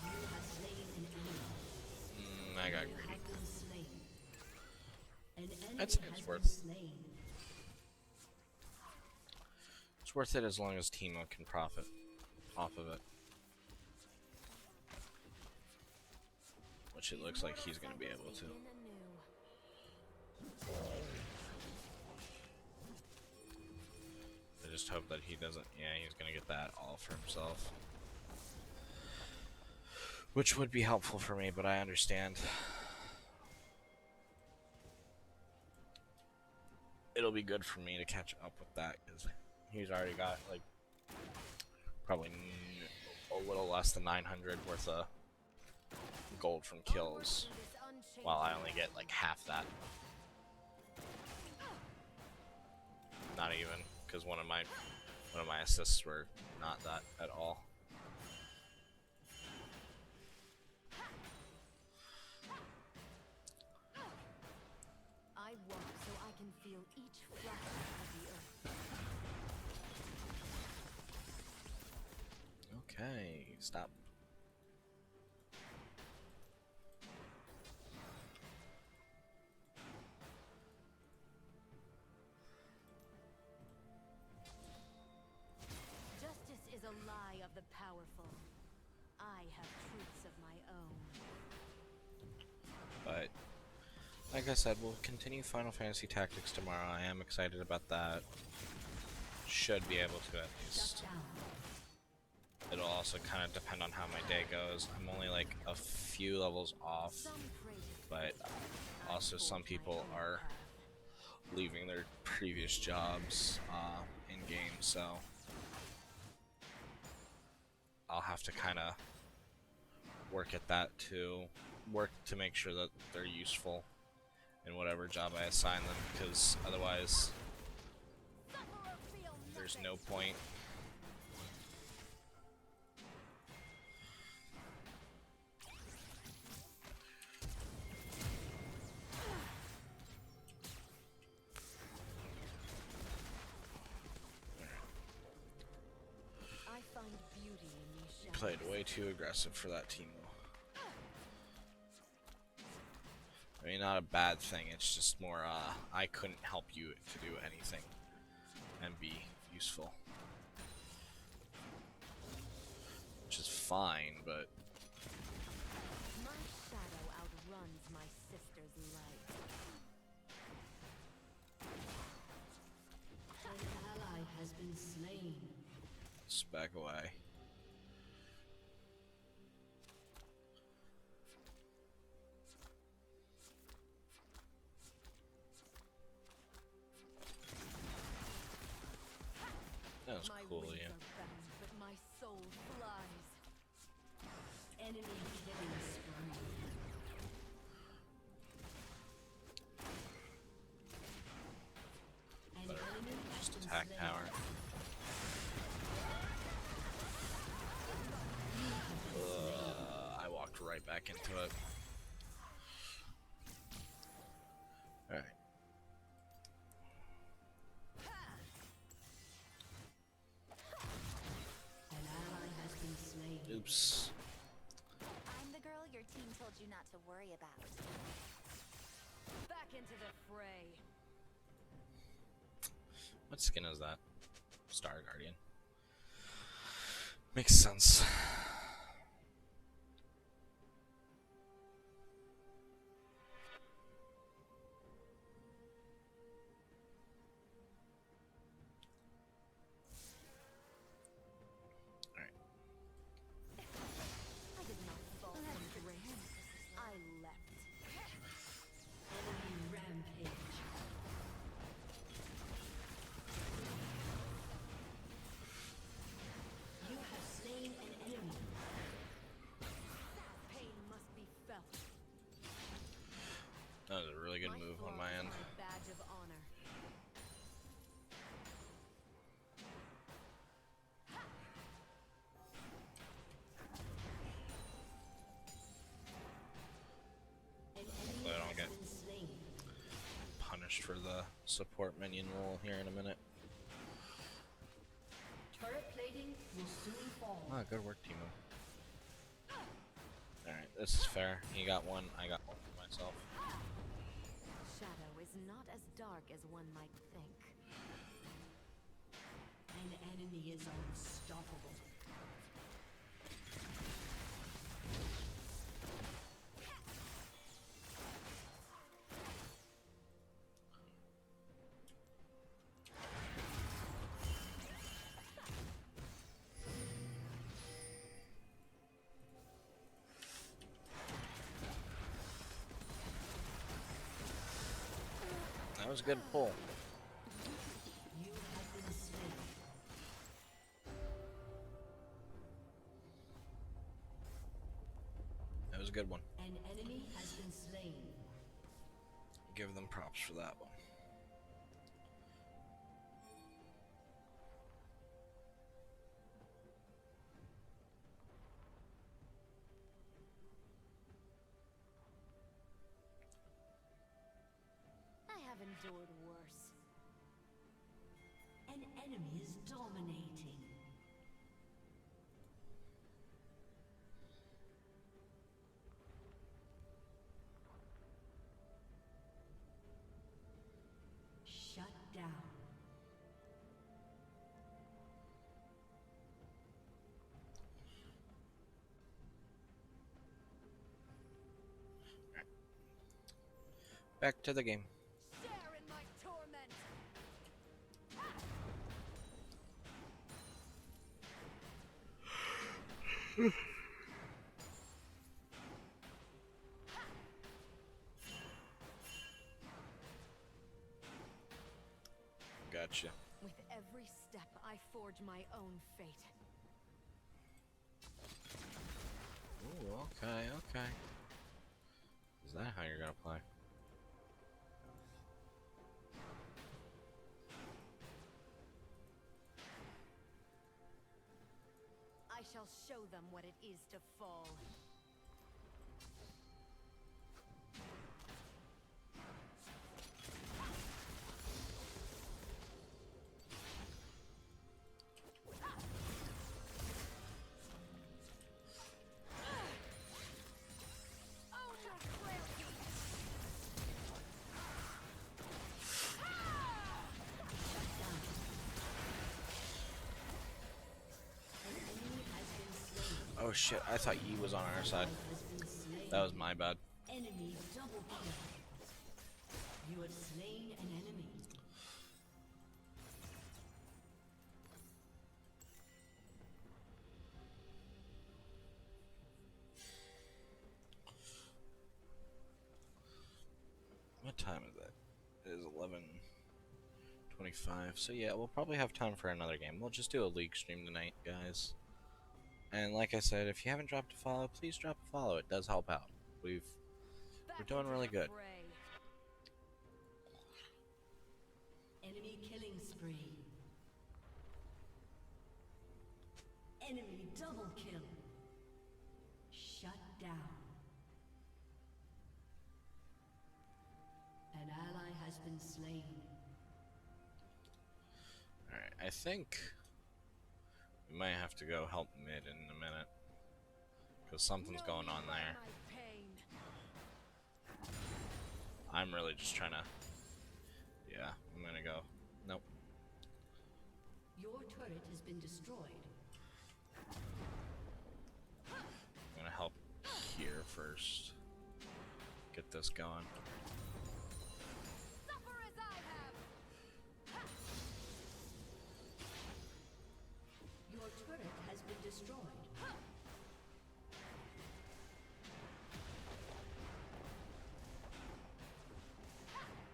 C: You have slain an enemy.
A: I got
C: You
A: greedy.
C: have been slain. An enemy
A: I'd say
C: has
A: it's
C: been
A: worth.
C: slain.
A: It's worth it as long as Timo can profit off of it. Which it looks like he's going to be able to.
B: Begin anew.
A: I just hope that he doesn't. Yeah, he's going to get that all for himself. Which would be helpful for me, but I understand. It'll be good for me to catch up with that because he's already got like probably a little less than 900 worth of gold from kills, while I only get like half that. Not even, because one of my assists were not that at all.
B: I walk so I can feel each fraction of the earth.
A: Hey, stop.
B: Justice is a lie of the powerful. I have truths of my own.
A: But like I said, we'll continue Final Fantasy Tactics tomorrow. I am excited about that. Should be able to at least. It'll also kind of depend on how my day goes. I'm only like a few levels off, but also some people are leaving their previous jobs in game, so I'll have to kind of work at that to work to make sure that they're useful in whatever job I assign them, because otherwise there's no point.
B: I find beauty in these shadows.
A: Played way too aggressive for that team. I mean, not a bad thing, it's just more, I couldn't help you to do anything and be useful. Which is fine, but...
B: My shadow outruns my sister's light.
C: An ally has been slain.
A: Let's back away. That was
B: My
A: cool,
B: wings
A: yeah.
B: are bound, but my soul flies.
C: Enemy killing spree. An
A: Better
C: enemy has
A: just
C: been
A: attack
C: slain.
A: tower. I walked right back into it. Alright.
C: An ally has been slain.
A: Oops.
D: I'm the girl your team told you not to worry about.
B: Back into the fray.
A: What skin is that? Star Guardian. Makes sense.
B: I did not fall from grace. I leapt.
C: Enemy rampage. You have slain an enemy.
B: Pain must be felt.
A: That was a really good move on my end.
B: My badge of honor.
C: An
A: Hopefully I
C: enemy
A: don't
C: has
A: get
C: been slain.
A: punished for the support minion rule here in a minute.
C: Turret plating will soon fall.
A: Ah, good work, Timo. Alright, this is fair. You got one, I got one for myself.
B: Shadow is not as dark as one might think.
C: An enemy is unstoppable.
A: That was a good pull.
C: You have been slain.
A: That was a good one.
C: An enemy has been slain.
A: Give them props for that one.
B: I have endured worse.
C: An enemy is dominating.
A: Back to the game.
B: Share in my torment.
A: Gotcha.
B: With every step, I forge my own fate.
A: Ooh, okay, okay. Is that how you're gonna play?
B: I shall show them what it is to fall.
A: Oh shit, I thought Yi was on our side. That was my bad.
C: Enemy double kill. You have slain an enemy.
A: What time is it? It is 11:25. So yeah, we'll probably have time for another game. We'll just do a league stream tonight, guys. And like I said, if you haven't dropped a follow, please drop a follow. It does help out. We're doing really good.
C: Enemy killing spree. Enemy double kill. Shut down. An ally has been slain.
A: Alright, I think we might have to go help mid in a minute. Because something's going on there. I'm really just trying to... Yeah, I'm gonna go. Nope.
C: Your turret has been destroyed.
A: I'm gonna help here first. Get this going.
B: Suffer as I have.
C: Your turret has been destroyed.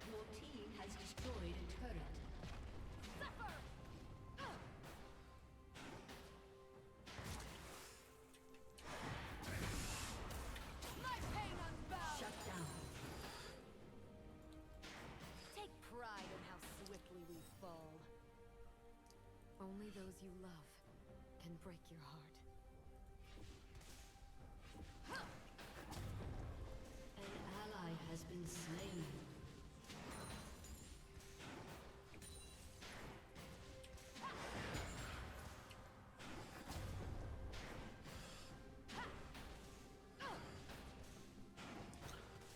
C: Your team has destroyed a turret.
B: Suffer. My pain unbound.
C: Shut down.
B: Take pride in how swiftly we fall. Only those you love can break your heart.
C: An ally has been slain.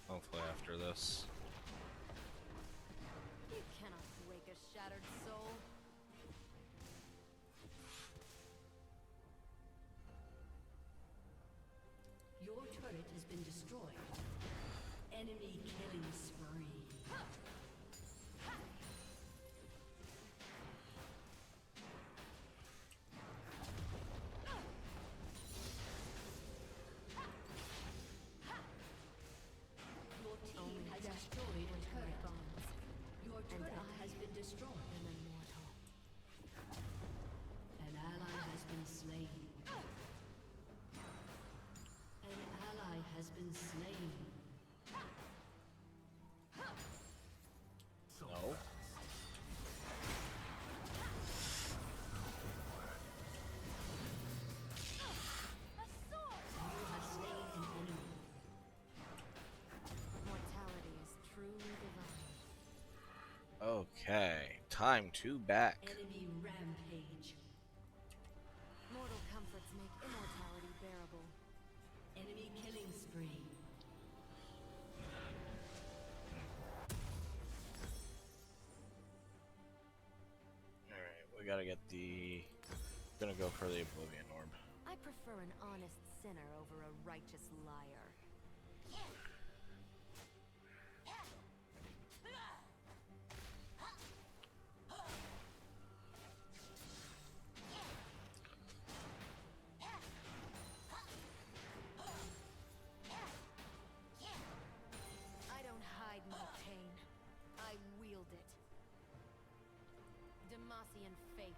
A: Hopefully after this.
B: You cannot break a shattered soul.
C: Your turret has been destroyed. Enemy killing spree. Your team has destroyed a turret. Your turret has been destroyed.
B: An immortal.
C: An ally has been slain. An ally has been slain.
A: No.
C: You have slain an enemy.
B: Mortality is truly divine.
A: Okay, time to back.
C: Enemy rampage.
B: Mortal comforts make immortality bearable.
C: Enemy killing spree.
A: Alright, we gotta get the... Gonna go for the Oblivion Orb.
B: I prefer an honest sinner over a righteous liar.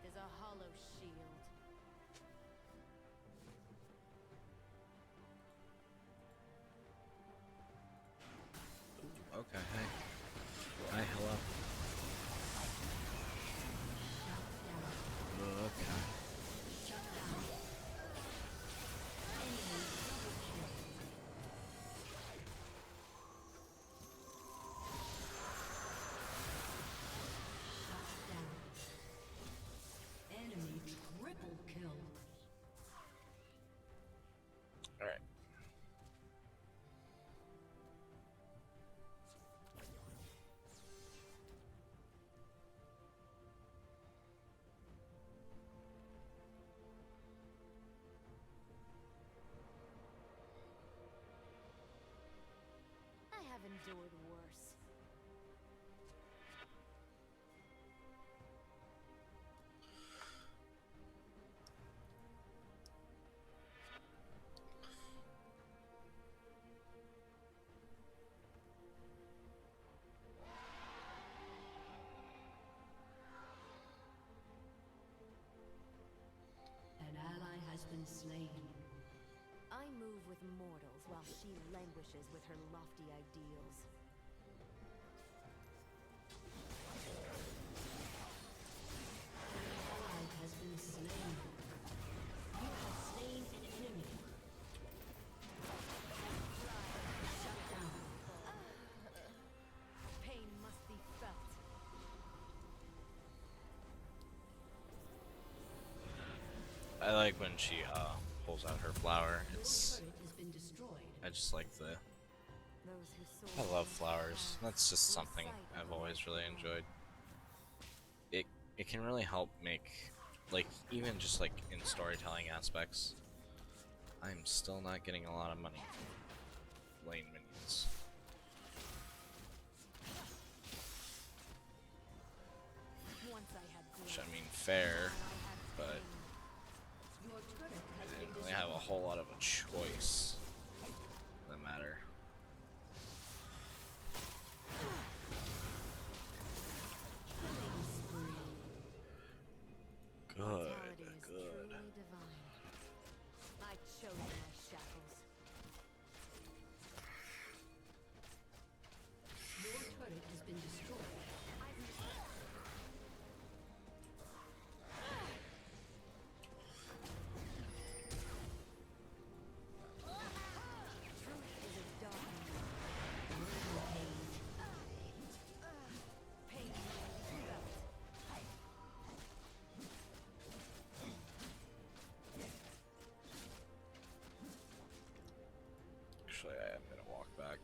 B: is a hollow shield.
A: Okay, hey. Hi, hello. Okay.
C: Enemy triple kill.
A: Alright.
B: I have endured worse.
C: An ally has been slain.
B: I move with mortals while she languishes with her lofty ideals.
C: An ally has been slain. You have slain an enemy. Shut down.
B: Pain must be felt.
A: I like when she pulls out her flower.
C: Your
A: It's
C: turret has been destroyed.
A: I just like the
B: Those who
A: I
B: soar
A: love
B: against the
A: flowers.
B: clouds
A: That's just
B: lose
A: something
B: sight of
A: I've
B: the
A: always really
B: natural
A: enjoyed. It can really help make, like, even just like in storytelling aspects. I'm still not getting a lot of money from lane minions.
B: Once I had
A: Which
B: grace,
A: I mean fair,
B: now I have
A: but
B: pain.
C: Your turret
A: I
C: has been
A: didn't really
C: destroyed.
A: have a whole lot of a choice in the matter. Good,
B: Mortality is
A: good.
B: truly divine. I chose my shackles.
C: Your turret has been destroyed.
B: Truth is a dark pain must be felt.
A: Actually, I am gonna walk back.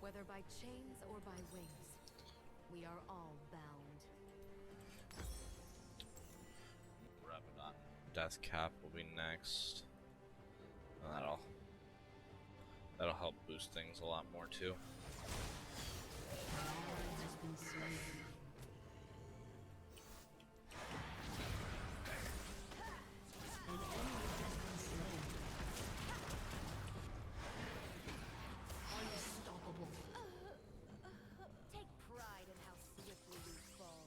B: Whether by chains or by wings, we are all bound.
A: Revenant Death Cap will be next. That'll help boost things a lot more too.
C: An ally has been slain. An enemy has been slain. Unstoppable.
B: Take pride in how swiftly we fall.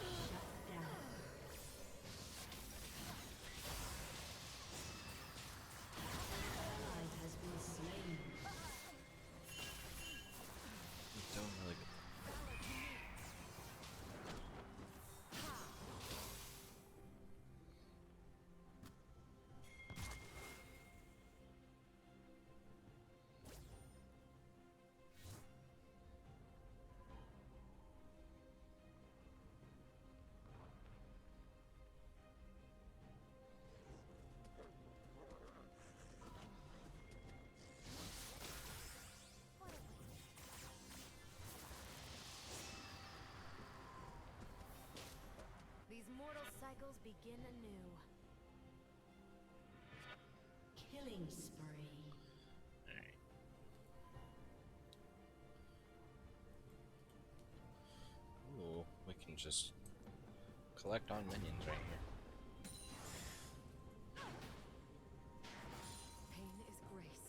C: Shut down. An ally has been slain.
A: He's doing really good.
B: These mortal cycles begin anew.
C: Killing spree.
A: Alright. Ooh, we can just collect on minions right here.
B: Pain is grace.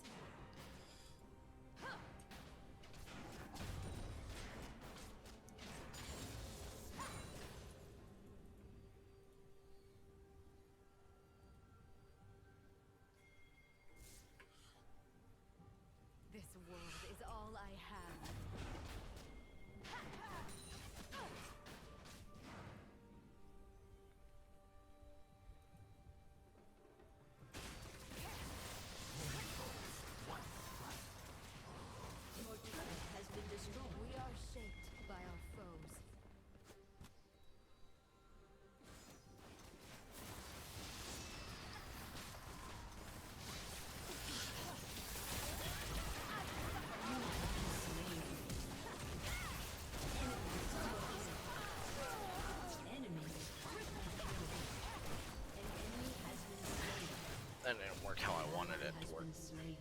A: That didn't work how I
C: An
A: wanted
C: ally
A: it
C: has
A: to work.
C: been slain.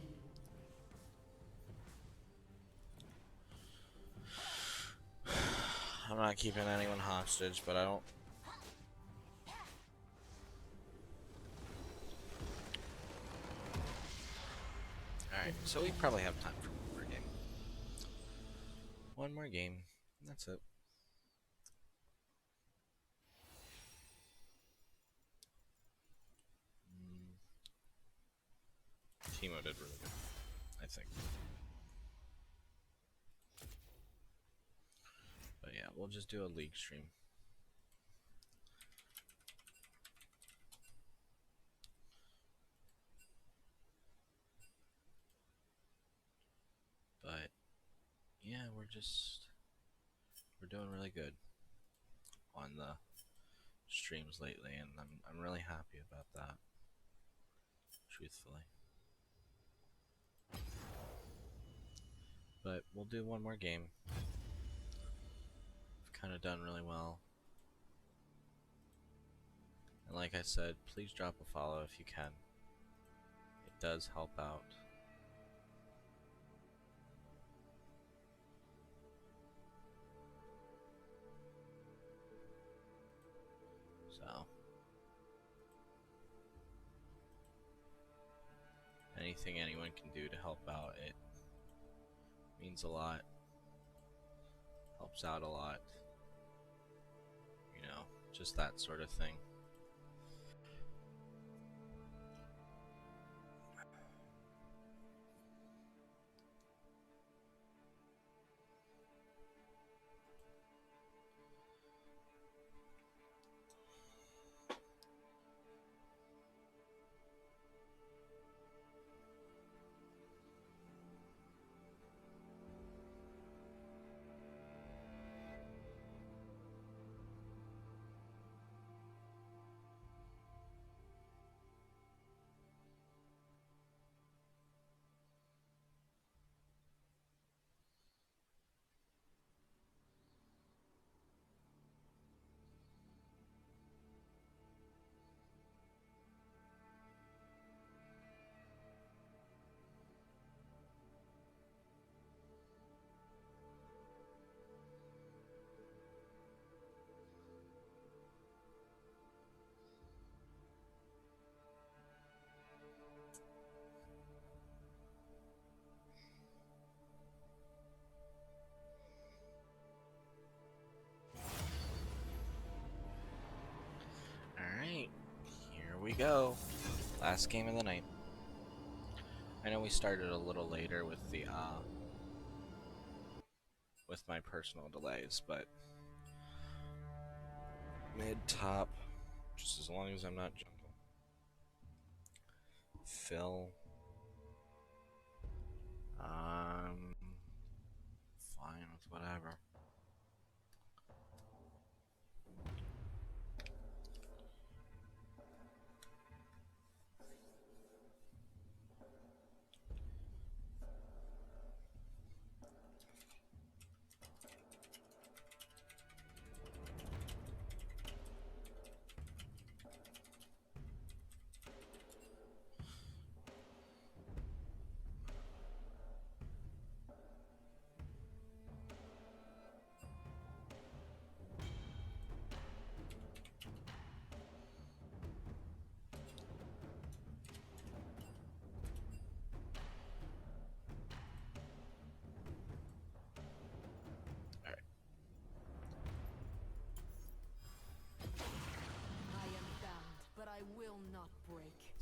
A: I'm not keeping anyone hostage, but I don't. Alright, so we probably have time for one more game. One more game. That's it. Teemo did really good, I think. But yeah, we'll just do a league stream. But yeah, we're doing really good on the streams lately, and I'm really happy about that. Truthfully. But we'll do one more game. We've kind of done really well. And like I said, please drop a follow if you can. It does help out. So, anything anyone can do to help out, it means a lot. Helps out a lot. You know, just that sort of thing. Alright, here we go. Last game of the night. I know we started a little later with the with my personal delays, but mid top, just as long as I'm not jungle. Phil, fine with whatever. Alright.
B: I am bound, but I will not break.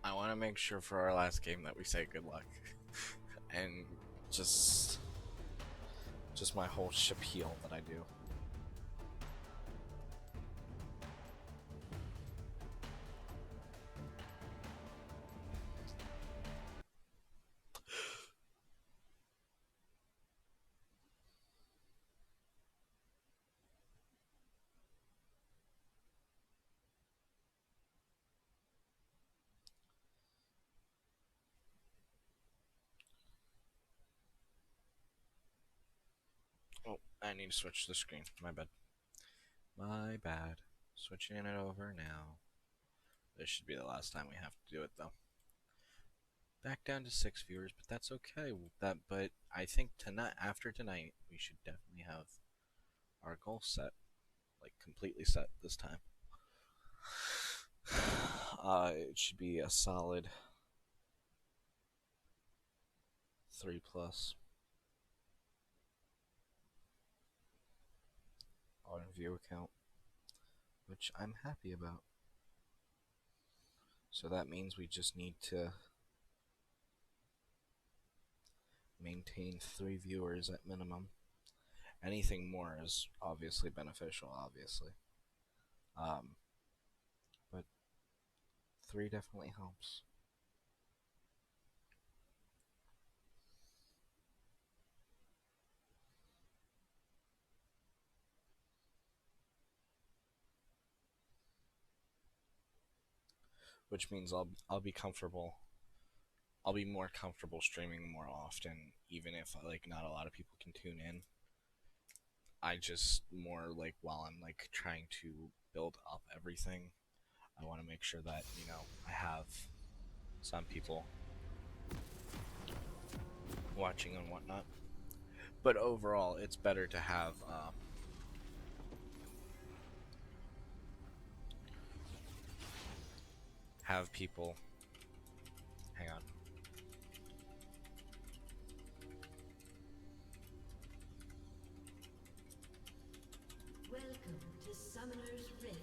A: I want to make sure for our last game that we say good luck. And just my whole spiel that I do. Oh, I need to switch the screen. My bad. My bad. Switching it over now. This should be the last time we have to do it, though. Back down to 6 viewers, but that's okay. But I think tonight, after tonight, we should definitely have our goal set, like completely set this time. It should be a solid 3+ on view account, which I'm happy about. So that means we just need to maintain 3 viewers at minimum. Anything more is obviously beneficial, obviously. But 3 definitely helps. Which means I'll be comfortable. I'll be more comfortable streaming more often, even if like not a lot of people can tune in. I just more like while I'm like trying to build up everything, I want to make sure that I have some people watching and whatnot. But overall, it's better to have people. Hang on.
C: Welcome to Summoner's Rift.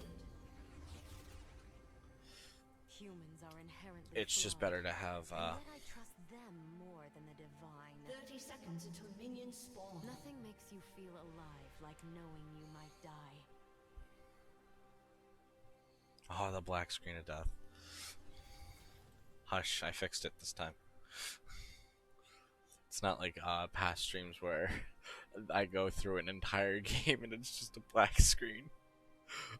B: Humans are inherently
A: It's just
B: flawed,
A: better to have.
B: and yet I trust them more than the divine.
C: 30 seconds until minions spawn.
B: Nothing makes you feel alive like knowing you might die.
A: Oh, the black screen of death. Hush, I fixed it this time. It's not like past streams where I go through an entire game and it's just a black screen.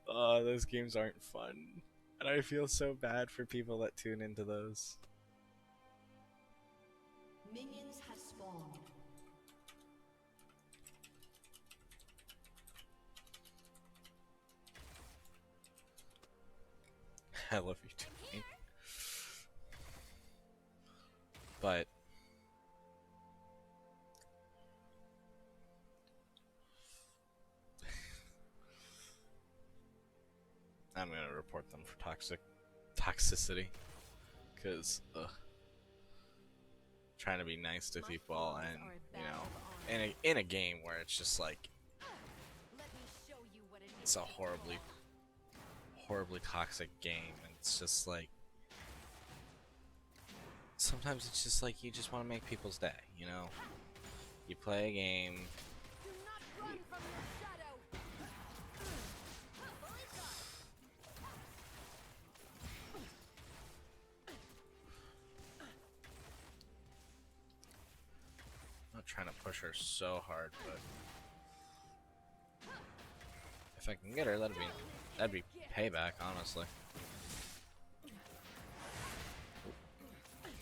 A: Those games aren't fun. And I feel so bad for people that tune into those.
C: Minions have spawned.
A: I love you too, mate. But I'm gonna report them for toxicity, because trying to be nice to people, and in a game where it's just like
B: Let me show you what it
A: it's a
B: means to
A: horribly toxic game, and it's just like sometimes it's just like you just want to make people's day, You play a game.
B: do not run from your shadow.
A: I'm not trying to push her so hard, but if I can get her, that'd be payback, honestly.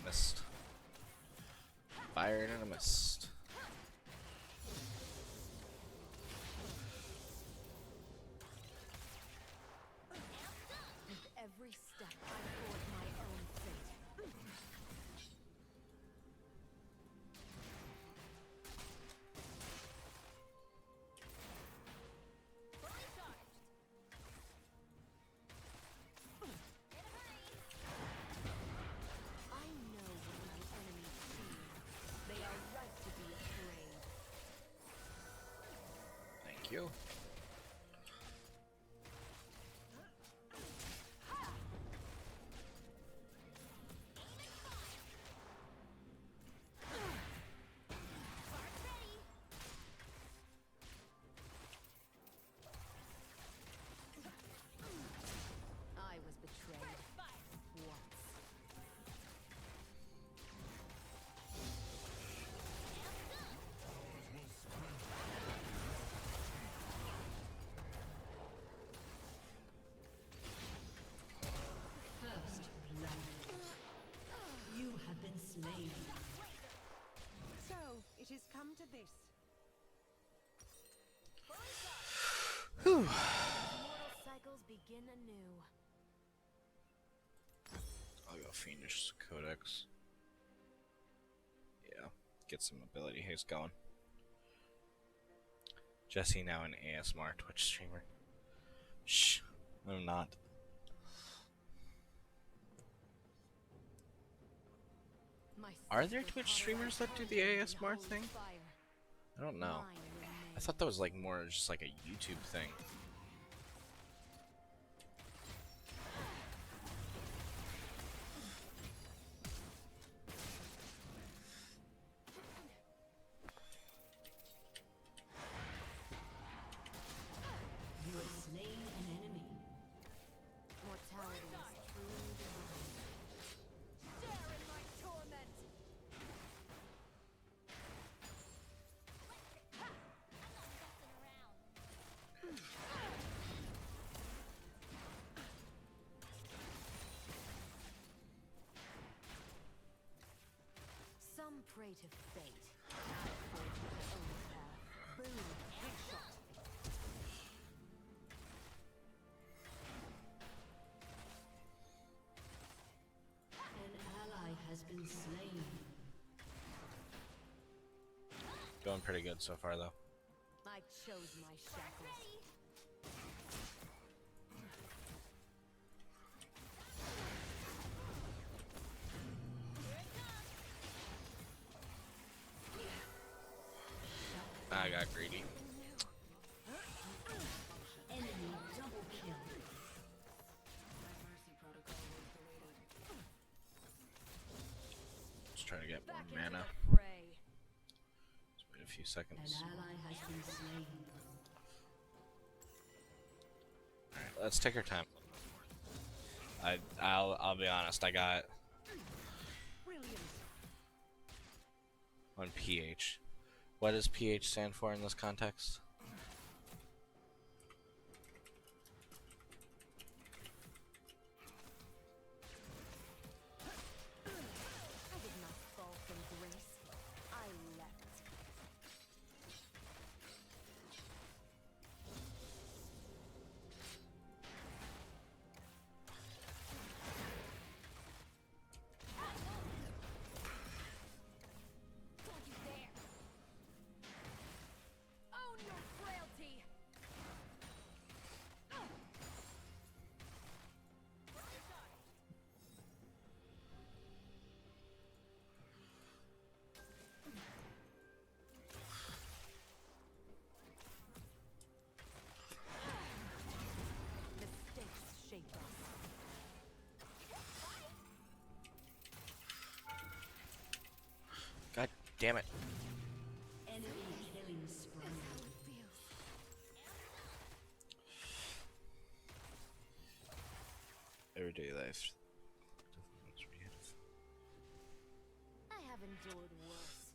A: Missed. Fired and a missed.
B: With every step, I forge my own fate. I know what my enemies feel. They are right to be afraid.
A: Thank you.
B: I was betrayed. Once.
C: First blood. You have been slain.
E: So, it has come to this.
B: Mortal cycles begin begin anew.
A: I'll go Fiendish Codex. Yeah, get some ability haste going. Jesse now an ASMR Twitch streamer. Shh, I'm not.
B: My
A: Are there
B: sister
A: Twitch
B: caught
A: streamers
B: alive
A: that do the
B: in
A: ASMR
B: holy
A: thing?
B: fire.
A: I don't know.
B: Mine
A: I thought that was like more just like a YouTube thing.
C: You have slain an enemy.
B: Mortality is truly divine. Share in my torment! Some pray to fate. I forge my own path. Boom, headshot.
C: An ally has been slain.
A: Going pretty good so far though.
B: I chose my shackles.
A: I got greedy.
C: Enemy double kill.
A: Just trying to get more
B: Back into
A: mana.
B: the fray.
A: Just wait a few
C: An
A: seconds.
C: ally has been slain.
A: Alright, let's take our time. I'll be honest, I got on PH. What does PH stand for in this context?
B: I did not fall from grace. I leapt. Don't you dare! Own your frailty! Mistakes shape us.
A: God damn it.
C: Enemy killing spree.
B: That's how it feels.
A: Everyday life.
B: I have endured worse.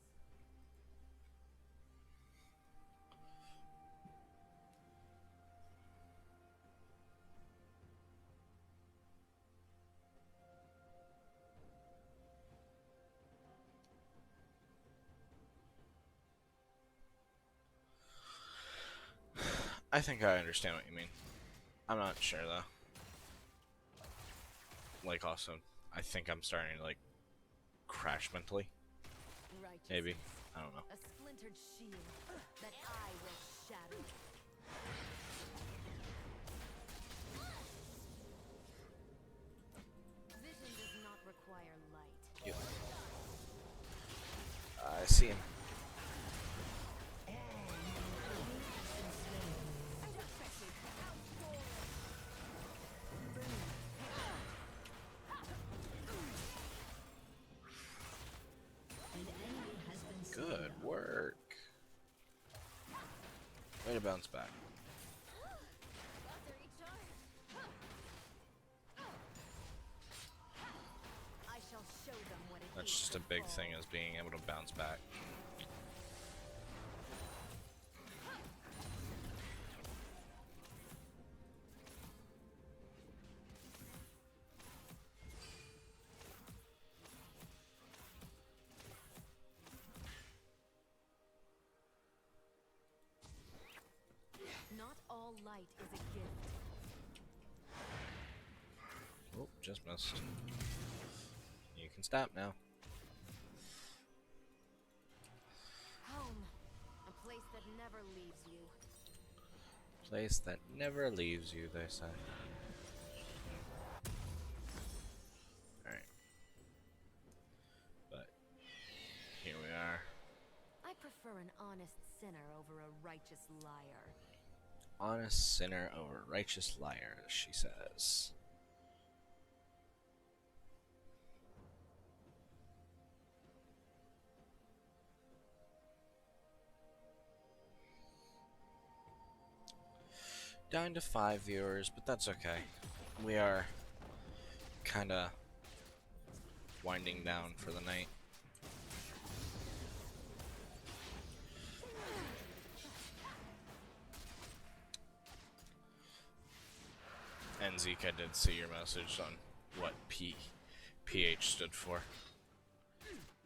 A: I think I understand what you mean. I'm not sure though. Like also, I think I'm starting to like crash mentally. Maybe. I don't know.
B: A splintered shield that I will shatter. Vision does not require light.
A: Yep. I see him.
C: An enemy has been slain.
A: Good work. Way to bounce back.
B: After each charge. I shall show them what it
A: That's
B: is
A: just
B: to
A: a big
B: fall.
A: thing, is being able to bounce back.
B: Not all light is a gift.
A: just missed. You can stop now.
B: Home. A place that never leaves you.
A: Place that never leaves you, they say. Alright. But here we are.
B: I prefer an honest sinner over a righteous liar.
A: Honest sinner over righteous liar, she says. Down to 5 viewers, but that's okay. We are kinda winding down for the night. And Zeke, I did see your message on what PH stood for.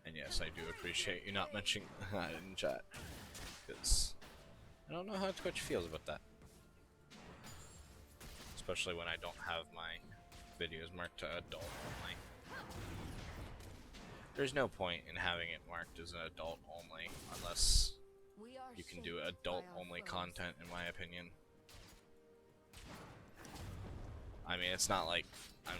A: And yes, I do appreciate you not mentioning that in chat. Because I don't know how Twitch feels about that. Especially when I don't have my videos marked to adult only. There's no point in having it marked as an adult only unless you can do adult only content, in my opinion. I mean, it's not like I'm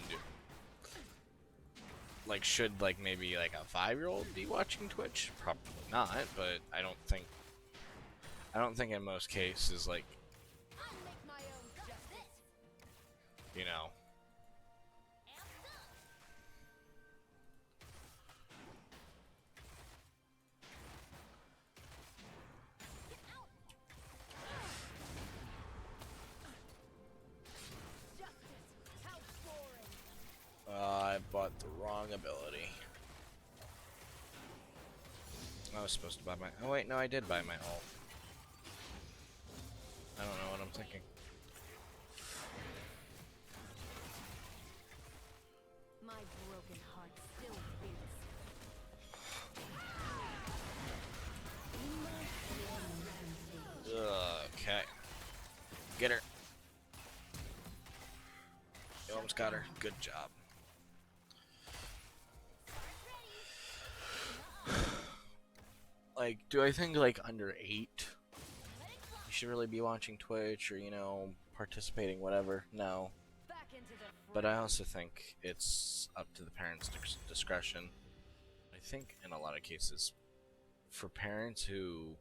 A: like, should like maybe like a 5-year-old be watching Twitch? Probably not, but I don't think in most cases, like, you know, I bought the wrong ability. I was supposed to buy my... Oh wait, no, I did buy my ult. I don't know what I'm thinking.
B: My broken heart still beats.
A: Okay. Get her. You almost got her. Good job. Like, do I think, like, under 8, you should really be watching Twitch or, you know, participating, whatever? No. But I also think it's up to the parents' discretion. I think in a lot of cases, for parents who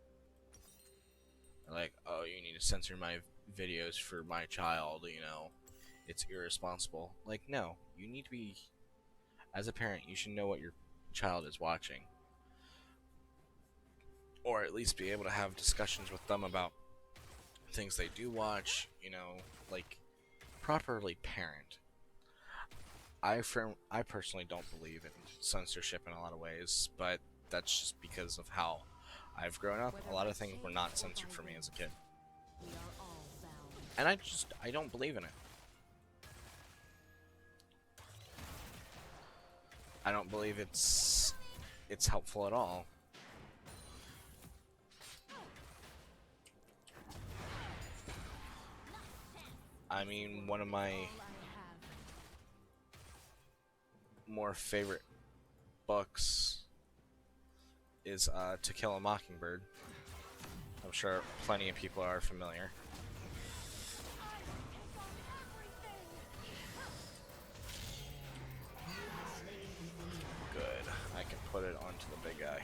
A: are like, oh, you need to censor my videos for my child, you know, it's irresponsible. Like, no, you need to be, as a parent, you should know what your child is watching. Or at least be able to have discussions with them about things they do watch, you know, like, properly parent. I personally don't believe in censorship in a lot of ways, but that's just because of how I've grown up. A lot of things were not censored for me as a kid. And I don't believe in it. I don't believe it's helpful at all. I mean, one of my more favorite books is To Kill a Mockingbird. I'm sure plenty of people are familiar. Good. I can put it onto the big guy.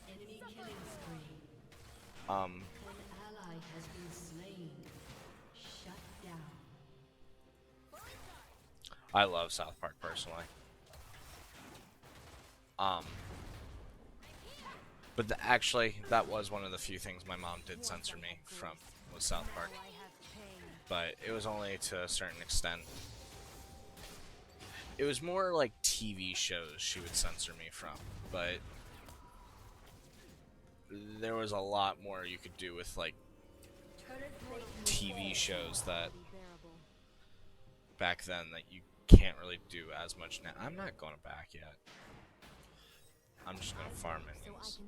C: Enemy killing spree.
A: Um,
C: An ally has been slain. Shut down.
A: I love South Park personally. But actually, that was one of the few things my mom did censor me from, was South Park. But it was only to a certain extent. It was more like TV shows she would censor me from, but there was a lot more you could do with, like, TV shows that back then that you can't really do as much now. I'm not going back yet. I'm just gonna farm minions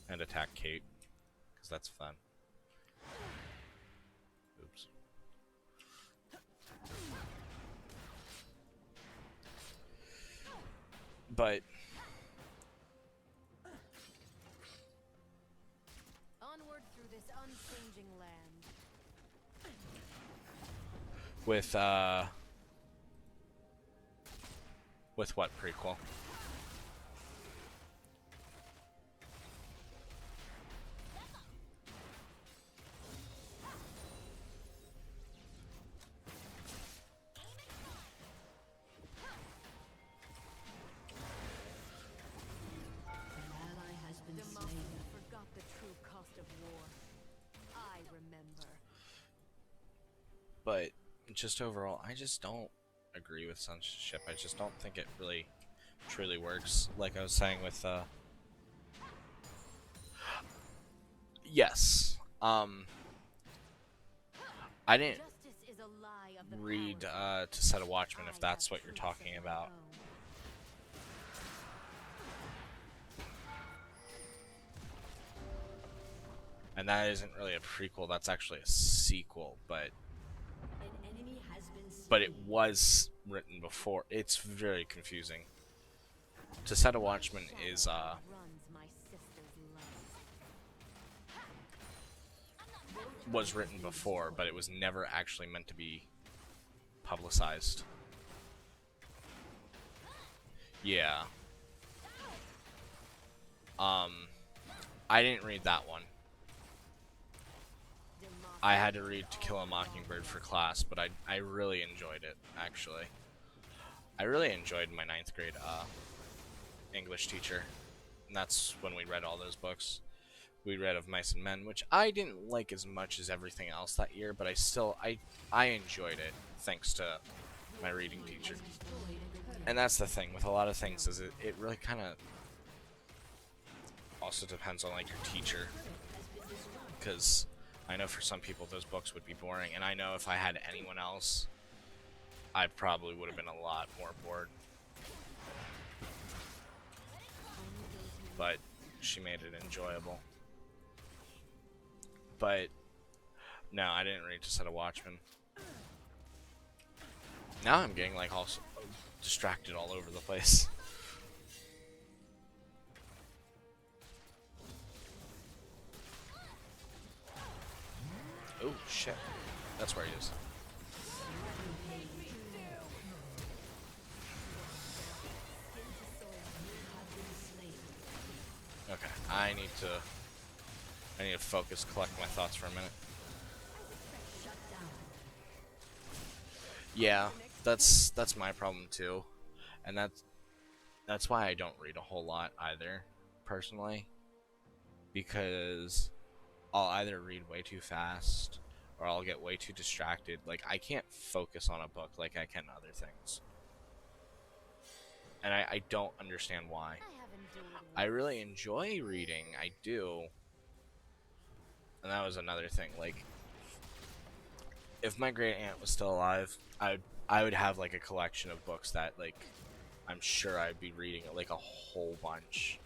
A: and attack Kate. that's fun. Oops. But
B: Onward through this unchanging land.
A: with what prequel?
C: An ally has been slain.
B: Demacia forgot the true cost of war. I remember.
A: But just overall, I just don't agree with censorship. I just don't think it really truly works. Like I was saying with yes. I didn't
B: Justice is a lie of the
A: read
B: powerful.
A: To Set a Watchman, if
B: I
A: that's
B: have
A: what you're
B: truths
A: talking
B: of my
A: about.
B: own.
A: And that isn't really a prequel, that's actually a sequel, but
C: An enemy has been
A: it
C: slain.
A: was written before. It's very confusing. To Set a Watchman is
B: Shadow runs my sister's life.
A: was written before, but it was never actually meant to be publicized. Yeah. I didn't read that one. I had to read To Kill a Mockingbird for class, but I really enjoyed it, actually. I really enjoyed my 9th grade English teacher. And that's when we read all those books. We read Of Mice and Men, which I didn't like as much as everything else that year, but I enjoyed it, thanks to my reading teacher. And that's the thing with a lot of things, is it really kind of also depends on like your teacher, because I know for some people those books would be boring, and I know if I had anyone else, I probably would have been a lot more bored. But she made it enjoyable. But no, I didn't read To Set a Watchman. Now I'm getting like all distracted all over the place. Oh shit, that's where he is. Okay, I need to focus, collect my thoughts for a minute. Yeah, that's my problem too, and that's why I don't read a whole lot either, personally, because I'll either read way too fast or I'll get way too distracted. Like I can't focus on a book like I can other things, and I don't understand why.
B: I have endured
A: I
B: worse.
A: really enjoy reading, I do, and that was another thing. Like, if my great aunt was still alive, I would have like a collection of books that like I'm sure I'd be reading like a whole bunch,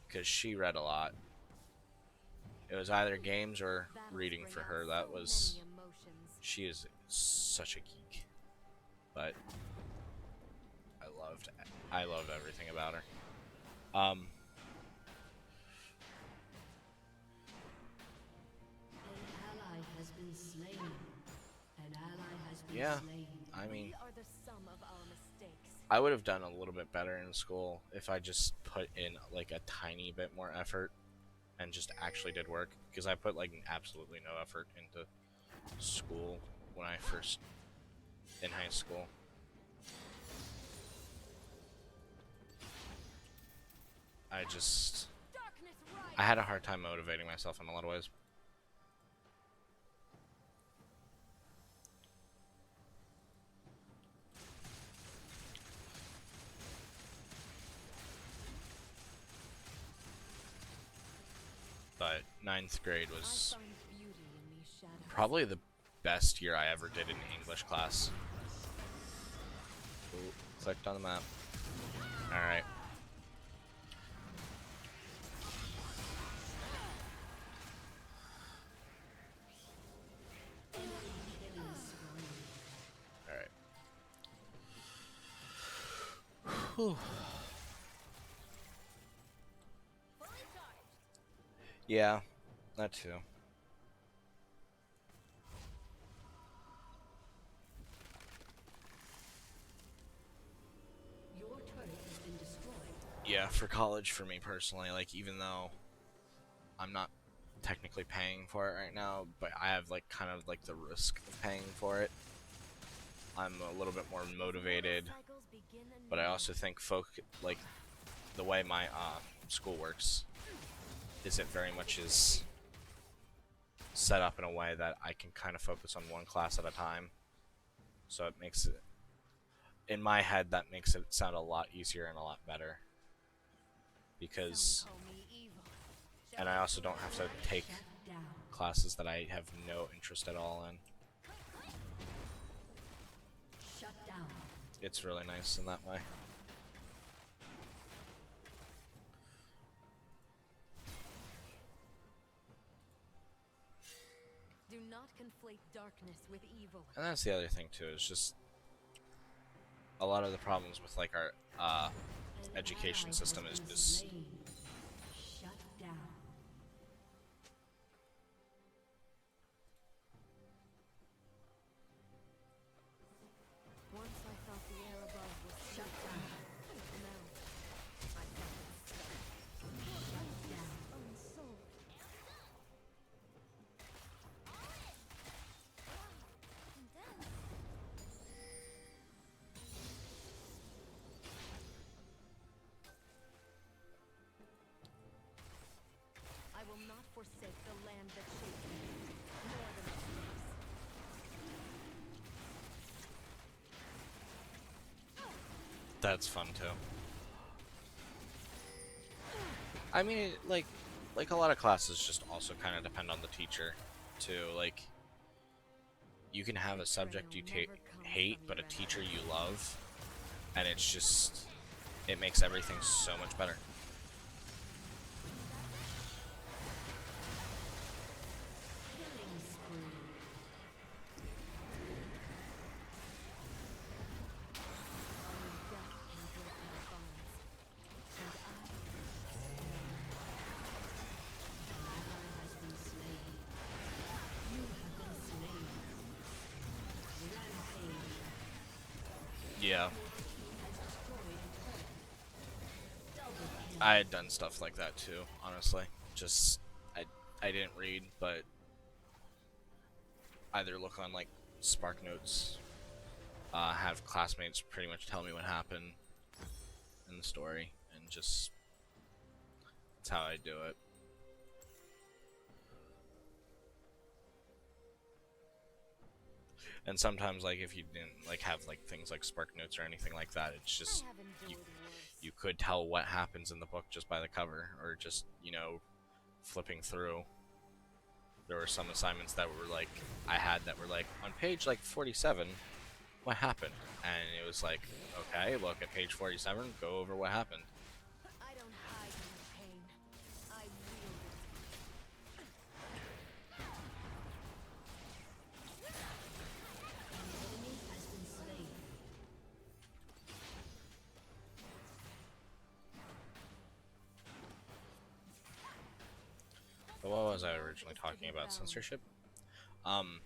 A: because she read a lot. It was either games or
B: Battles
A: reading
B: bring
A: for
B: out
A: her.
B: so
A: That was
B: many emotions.
A: she is such a geek, but I loved everything about her. Um,
C: An ally has been slain. An ally has been
A: yeah,
C: slain.
A: I mean,
B: We are the sum of our mistakes.
A: I would have done a little bit better in school if I just put in like a tiny bit more effort and just actually did work, because I put like absolutely no effort into school when I first in high school.
B: Darkness
A: I had a hard time motivating myself in a lot of ways. But 9th grade
B: I
A: was
B: find beauty in these shadows.
A: probably the best year I ever did in English class. Ooh, clicked on the map. Alright. Whew.
B: Fully charged.
A: Yeah, that too.
C: Your turret has been destroyed.
A: Yeah, for college, for me personally, like, even though I'm not technically paying for it right now, but I have like kind of like the risk of paying for it. I'm a little bit more motivated,
B: Cycles begin
A: but I
B: anew.
A: also think like the way my school works is it very much is set up in a way that I can kind of focus on one class at a time. So it makes it, in my head, that makes it sound a lot easier and a lot better. Because,
B: Some call me evil.
A: and I also don't have to take
C: Shut down.
A: classes that I have no interest at all in.
C: Shut down.
A: It's really nice in that way.
B: Do not conflate darkness with evil.
A: And that's the other thing too, is just a lot of the problems with like our
C: An
A: education
C: ally
A: system
C: has
A: is
C: been
A: just
C: slain. Shut down.
B: Once I thought the air above was
C: Shut down.
B: now I felt it stuck.
C: Shut down.
E: Unsolved.
B: I will not forsake the land that shaped me, nor the mistakes.
A: that's fun too. I mean, like a lot of classes just also kind of depend on the teacher too. Like you can have a subject you hate, but a teacher you love, and it's just it makes everything so much better.
C: Killing spree.
B: Only death can break my bonds. And
C: An ally has been slain. You have been slain. Rampage.
A: Yeah,
C: Has destroyed a turret. Double kill.
A: I had done stuff like that too. Honestly, just I didn't read, but either look on like Spark Notes, have classmates pretty much tell me what happened in the story, and just that's how I do it. And sometimes, like if you didn't like have like things like Spark Notes or anything like that, it's
B: I
A: just
B: have endured worse.
A: you could tell what happens in the book just by the cover, or just flipping through. There were some assignments that were like I had that were like on page like 47, what happened? And it was like, okay, look at page 47, go over what happened.
B: I don't hide in the pain. I wield it.
C: An enemy has been slain.
A: But what was I originally talking about? Censorship? Um,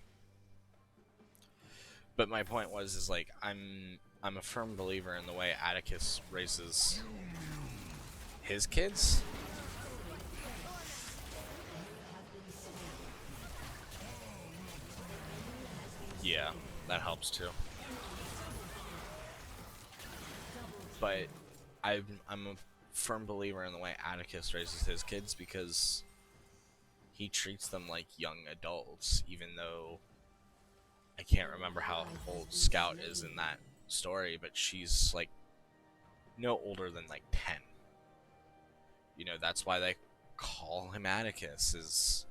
A: but my point was is like I'm a firm believer in the way Atticus raises his kids. Yeah, that helps too. But I'm a firm believer in the way Atticus raises his kids because he treats them like young adults, even though I can't remember how old Scout is in that story, but she's like no older than like 10. That's why they call him Atticus, is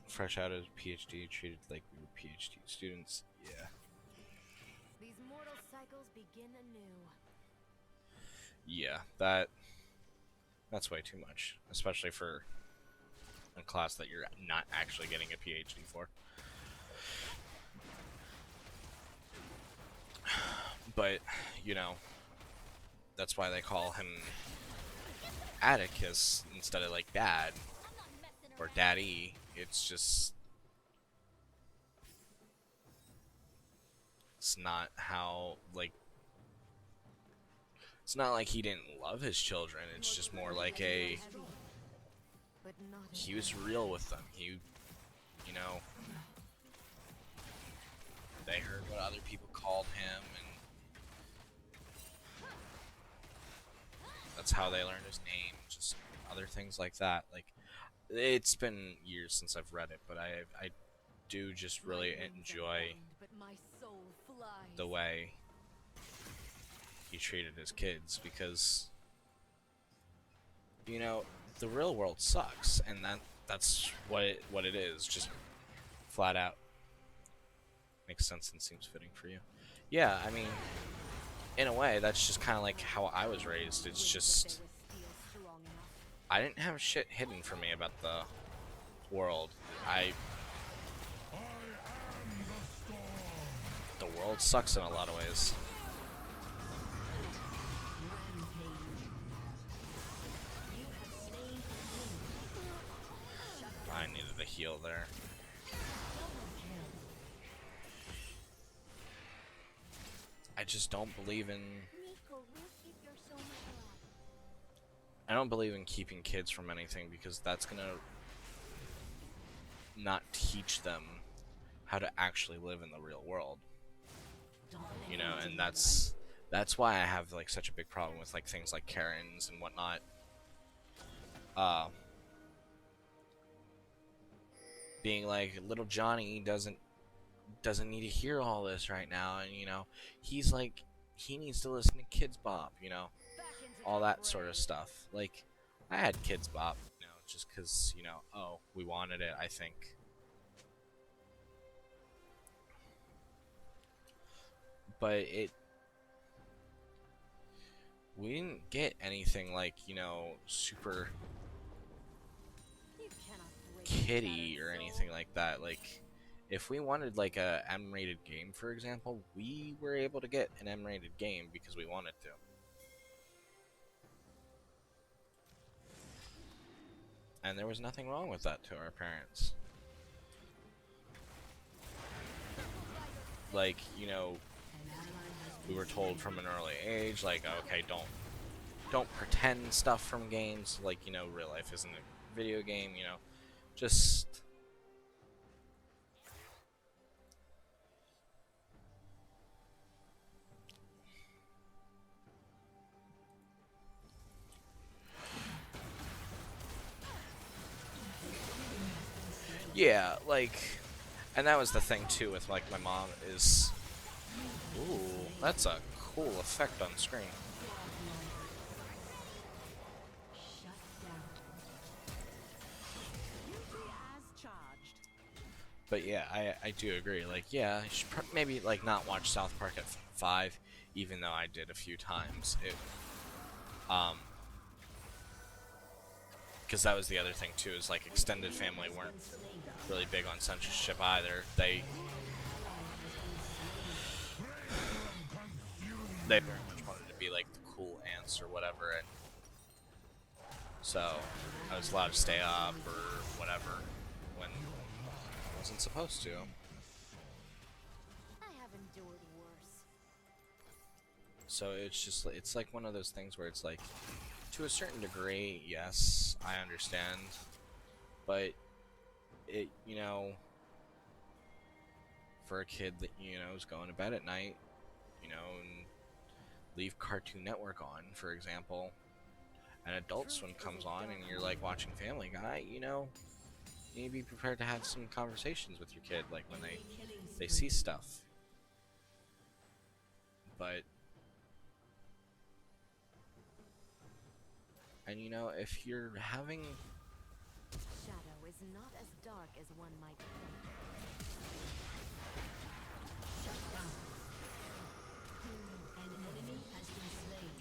A: fresh out of PhD, treated like we were PhD students. Yeah.
B: These mortal cycles begin anew.
A: Yeah, that's way too much, especially for a class that you're not actually getting a PhD for. But, you know, that's why they call him Atticus instead of like Dad or Daddy. It's just, it's not how, like, it's not like he didn't love his children. It's just more like
B: But not
A: he was real with them. You know, they heard what other people called him, and that's how they learned his name. Just other things like that. Like, it's been years since I've read it, but I do just really enjoy
B: but my soul flies.
A: the way he treated his kids, because, you know, the real world sucks, and that's what it is, just flat out. Makes sense and seems fitting for you. Yeah, I mean, in a way, that's just kind of like how I was raised. It's just, I didn't have shit hidden from me about the world. The world sucks in a lot of ways. I needed a heal there. I just don't believe in...
B: Nico, we'll keep your so much alive.
A: I don't believe in keeping kids from anything, because that's gonna not teach them how to actually live in the real world. You know, and that's why I have like such a big problem with like things like Karens and whatnot. Being like, little Johnny doesn't need to hear all this right now, and you know, he's like, he needs to listen to Kids Bop, you know, all that sort of stuff. Like, I had Kids Bop, you know, just because, you know, oh, we wanted it, I think. But we didn't get anything like, you know, super
B: You cannot break
A: kiddie
B: shattered
A: or
B: soul.
A: anything like that. Like, if we wanted like a M-rated game, for example, we were able to get an M-rated game because we wanted to. And there was nothing wrong with that to our parents. Like, you know, we were told from an early age, like, okay, don't pretend stuff from games. Like, you know, real life isn't a video game. You know, just yeah, like, and that was the thing too with like my mom is, ooh, that's a cool effect on screen.
E: As charged.
A: But yeah, I do agree. Like, yeah, I should maybe like not watch South Park at 5, even though I did a few times. Because that was the other thing too, is like extended family weren't really big on censorship either. They very much wanted to be like the cool aunts or whatever, and so I was allowed to stay up or whatever when I wasn't supposed to.
B: I have endured worse.
A: So it's like one of those things where it's like, to a certain degree, yes, I understand, but it, you know, for a kid that, you know, is going to bed at night, you know, and leave Cartoon Network on, for example, and Adult Swim comes on and you're like watching Family Guy, you know, you need to be prepared to have some conversations with your kid, like when they see stuff. But, and you know, if you're having,
B: Shadow is not as dark as one might think.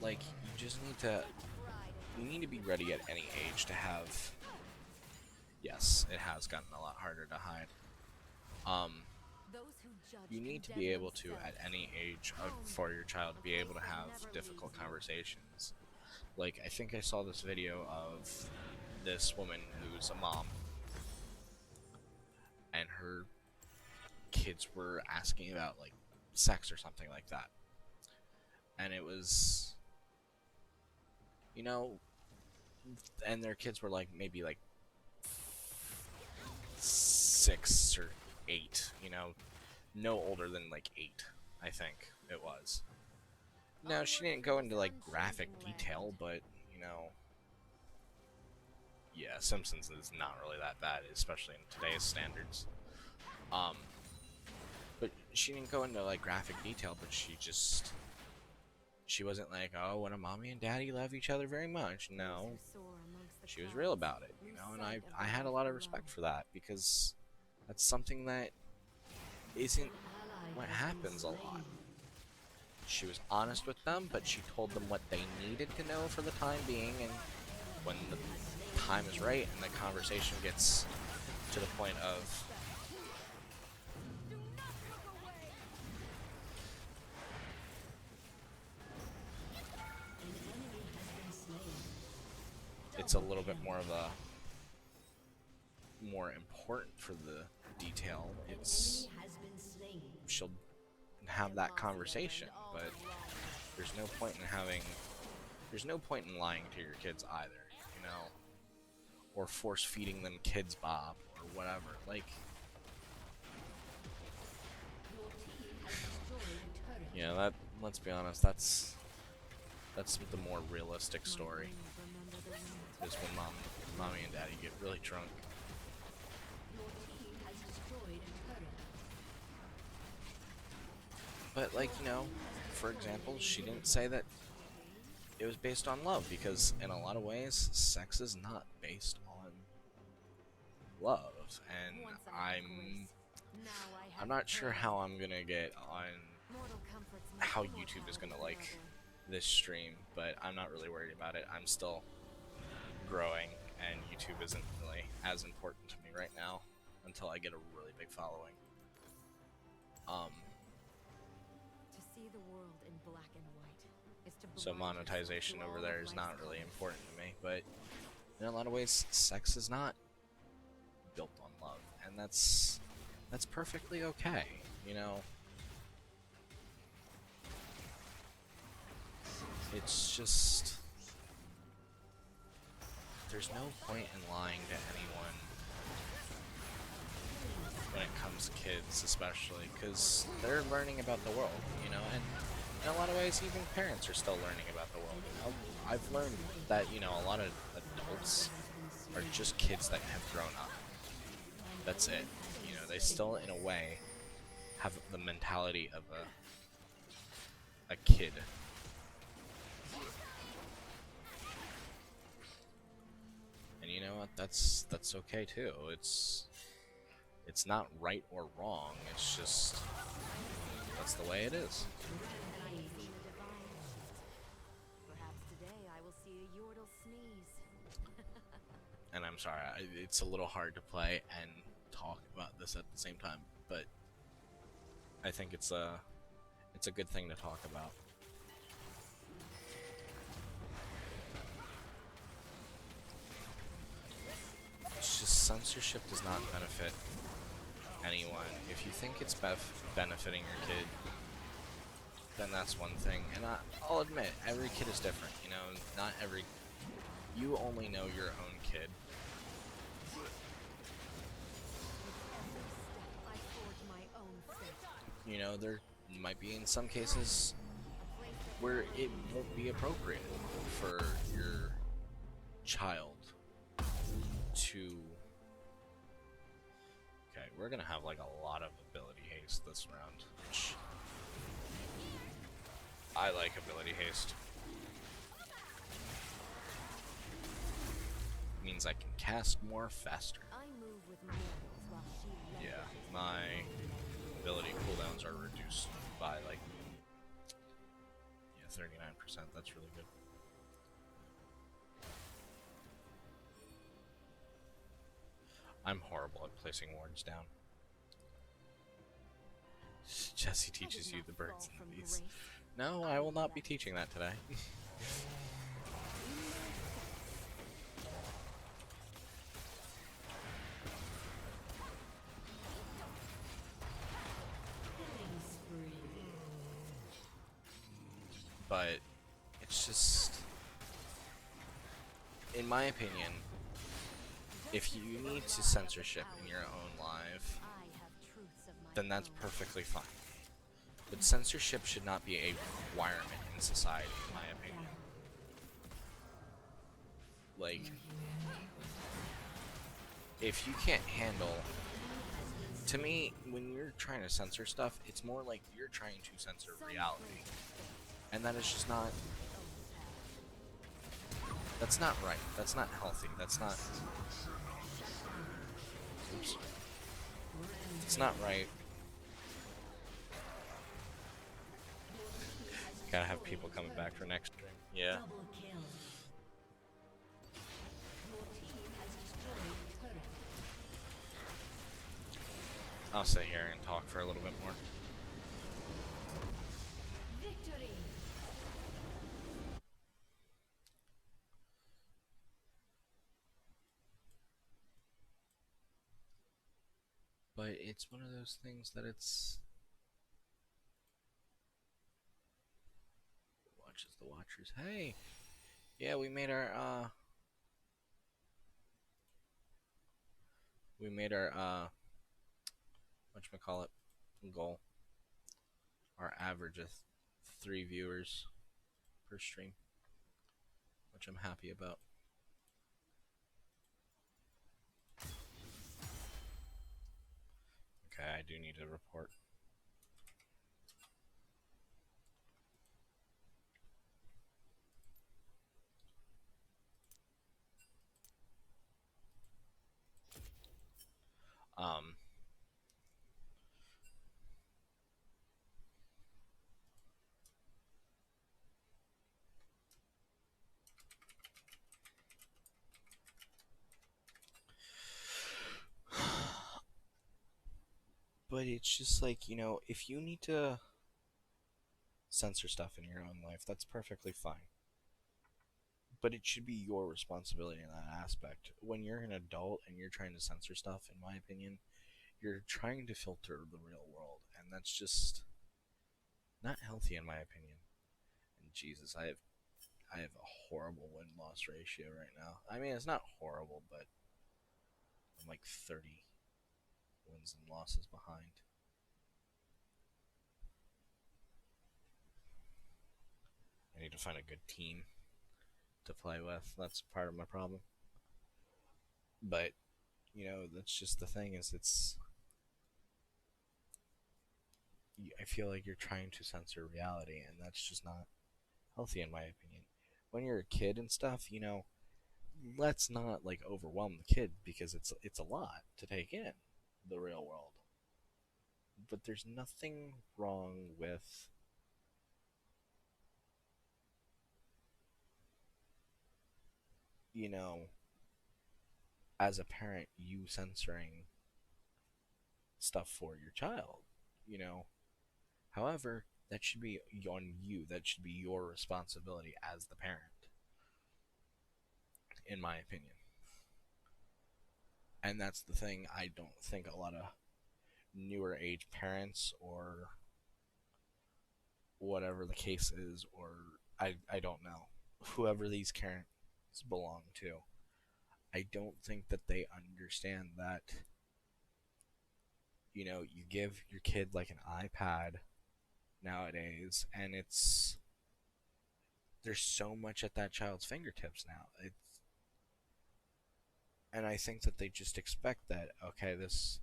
A: like, you just need to, you need to be ready at any age to have, yes, it has gotten a lot harder to hide.
B: Those who judge
A: you need to
B: condemn
A: be able to,
B: themselves.
A: at any age, for your child to be able to have difficult conversations. Like, I think I saw this video of this woman who's a mom, and her kids were asking about, like, sex or something like that. And it was, you know, and their kids were, like, maybe, like, 6 or 8, you know, no older than, like, 8, I think it was. No, she didn't go into, like, graphic detail, but, you know, yeah, Simpsons is not really that bad, especially in today's standards. But she didn't go into, like, graphic detail, but she wasn't like, oh, when a mommy and daddy love each other very much. No, she was real about it, you know, and I had a lot of respect for that, because that's something that isn't what happens a lot. She was honest with them, but she told them what they needed to know for the time being, and when the time is right and the conversation gets to the point of it's a little bit more of a more important for the detail, it's she'll have that conversation, but there's no point in lying to your kids either, you know, or force feeding them Kids Bop or whatever. Like, yeah, that, let's be honest, that's the more realistic story, is when mommy and daddy get really drunk. But, like, you know, for example, she didn't say that it was based on love, because in a lot of ways, sex is not based on love, and I'm not sure how I'm gonna get on how YouTube is gonna like this stream, but I'm not really worried about it. I'm still growing, and YouTube isn't really as important to me right now until I get a really big following. So monetization over there is not really important to me, but in a lot of ways, sex is not built on love, and that's perfectly okay, you know. It's just, there's no point in lying to anyone when it comes to kids, especially, because they're learning about the world, you know, and in a lot of ways, even parents are still learning about the world. You know? I've learned that, you know, a lot of adults are just kids that have grown up. That's it. You know, they still, in a way, have the mentality of a kid. And you know what? That's okay too. It's not right or wrong. It's just, that's the way it is. And I'm sorry, it's a little hard to play and talk about this at the same time, but I think it's a good thing to talk about. It's just, censorship does not benefit anyone. If you think it's benefiting your kid, then that's one thing. And I'll admit, every kid is different, you know, not every... You only know your own kid. You know, there might be in some cases where it won't be appropriate for your child to... Okay, we're gonna have like a lot of ability haste this round, which I like ability haste. Means I can cast more faster. Yeah, my ability cooldowns are reduced by like, yeah, 39%. That's really good. I'm horrible at placing wards down. Jesse
B: I did
A: teaches you
B: not
A: the
B: fall
A: birds and
B: from
A: the bees.
B: grace.
A: No, I will not be teaching that today.
C: Killing spree.
A: But it's just, in my opinion, if you need to censorship in your own life,
B: I have truths of my
A: then that's
B: own.
A: perfectly fine. But censorship should not be a requirement in society, in my opinion. Like, if you can't handle, to me, when you're trying to censor stuff, it's more like you're trying to censor reality. And that is just not, that's not right. That's not healthy. That's not, oops. It's not right. Gotta have people coming back for next stream. Yeah.
C: Double kill. Your team has destroyed a turret.
A: I'll sit here and talk for a little bit more.
C: Victory.
A: But it's one of those things that it's watches the watchers. Hey, yeah, we made our whatchamacallit goal. Our average of 3 viewers per stream, which I'm happy about. Okay, I do need to report. Um, but it's just like, if you need to censor stuff in your own life, that's perfectly fine. But it should be your responsibility in that aspect. When you're an adult and you're trying to censor stuff, in my opinion, you're trying to filter the real world, and that's just not healthy in my opinion. And Jesus, I have a horrible win-loss ratio right now. I mean, it's not horrible, but I'm like 30 wins and losses behind. I need to find a good team to play with. That's part of my problem. But, that's just the thing is I feel like you're trying to censor reality, and that's just not healthy in my opinion. When you're a kid and stuff, let's not like overwhelm the kid because it's a lot to take in the real world. But there's nothing wrong with you know as a parent you censoring stuff for your child. You know, however, that should be on you. That should be your responsibility as the parent, in my opinion. And that's the thing. I don't think a lot of newer age parents or whatever the case is, or I don't know, whoever these parents belong to, I don't think that they understand that, you give your kid like an iPad nowadays, and there's so much at that child's fingertips now. And I think that they just expect that, okay, this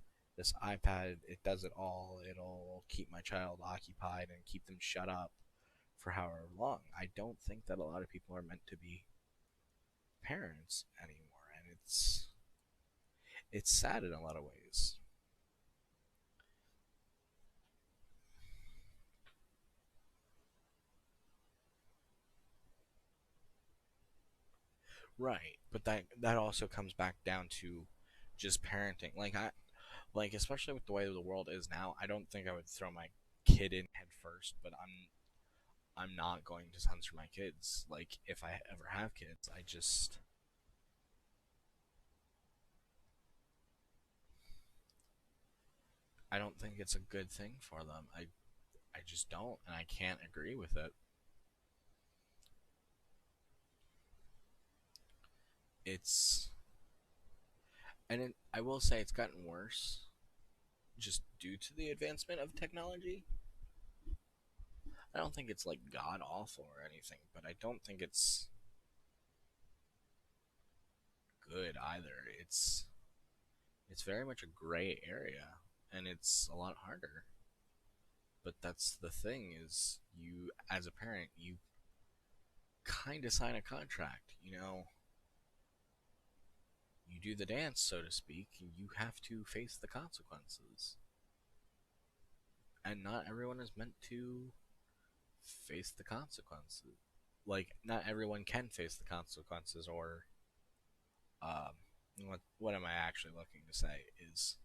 A: iPad, it does it all. It'll keep my child occupied and keep them shut up for however long. I don't think that a lot of people are meant to be parents anymore, and it's sad in a lot of ways. Right, but that also comes back down to just parenting. Like Like, especially with the way the world is now, I don't think I would throw my kid in head first, but I'm not going to censor my kids. Like, if I ever have kids, I don't think it's a good thing for them. I just don't, and I can't agree with it. It's I will say it's gotten worse just due to the advancement of technology. I don't think it's like god awful or anything, but I don't think it's good either. It's very much a gray area, and it's a lot harder. But that's the thing is you as a parent, you kind of sign a contract, you do the dance, so to speak, and you have to face the consequences. And not everyone is meant to face the consequences. Like, not everyone can face the consequences, or um, what am I actually looking to say is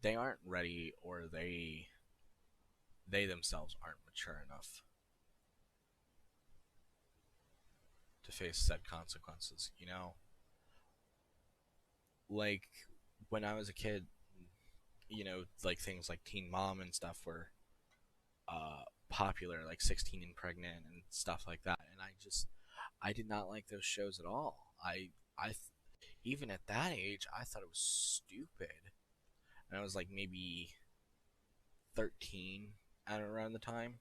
A: they aren't ready, or they themselves aren't mature enough to face said consequences. Like when I was a kid, like things like Teen Mom and stuff were popular, like 16 and Pregnant and stuff like that. And I did not like those shows at all. Even at that age, I thought it was stupid. And I was like maybe 13 at around the time.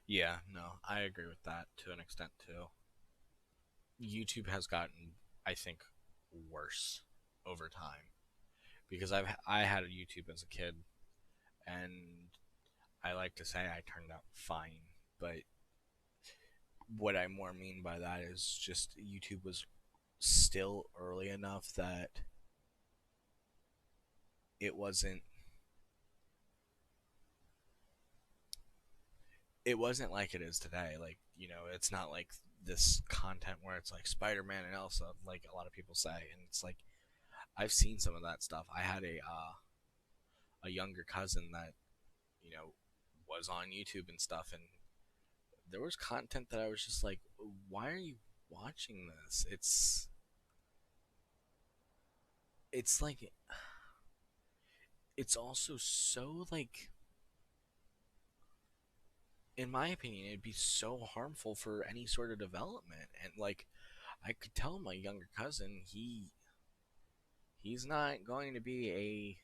A: Yeah, no, I agree with that to an extent too. YouTube has gotten, I think, worse over time because I had a YouTube as a kid, and I like to say I turned out fine. But what I more mean by that is just YouTube was still early enough that it wasn't it wasn't like it is today. Like, it's not like this content where it's like Spider-Man and Elsa, like a lot of people say, and it's like I've seen some of that stuff. I had a younger cousin that you know was on YouTube and stuff, and there was content that I was just like, why are you watching this? It's like it's also so like, in my opinion, it'd be so harmful for any sort of development. And like, I could tell my younger cousin he's not going to be a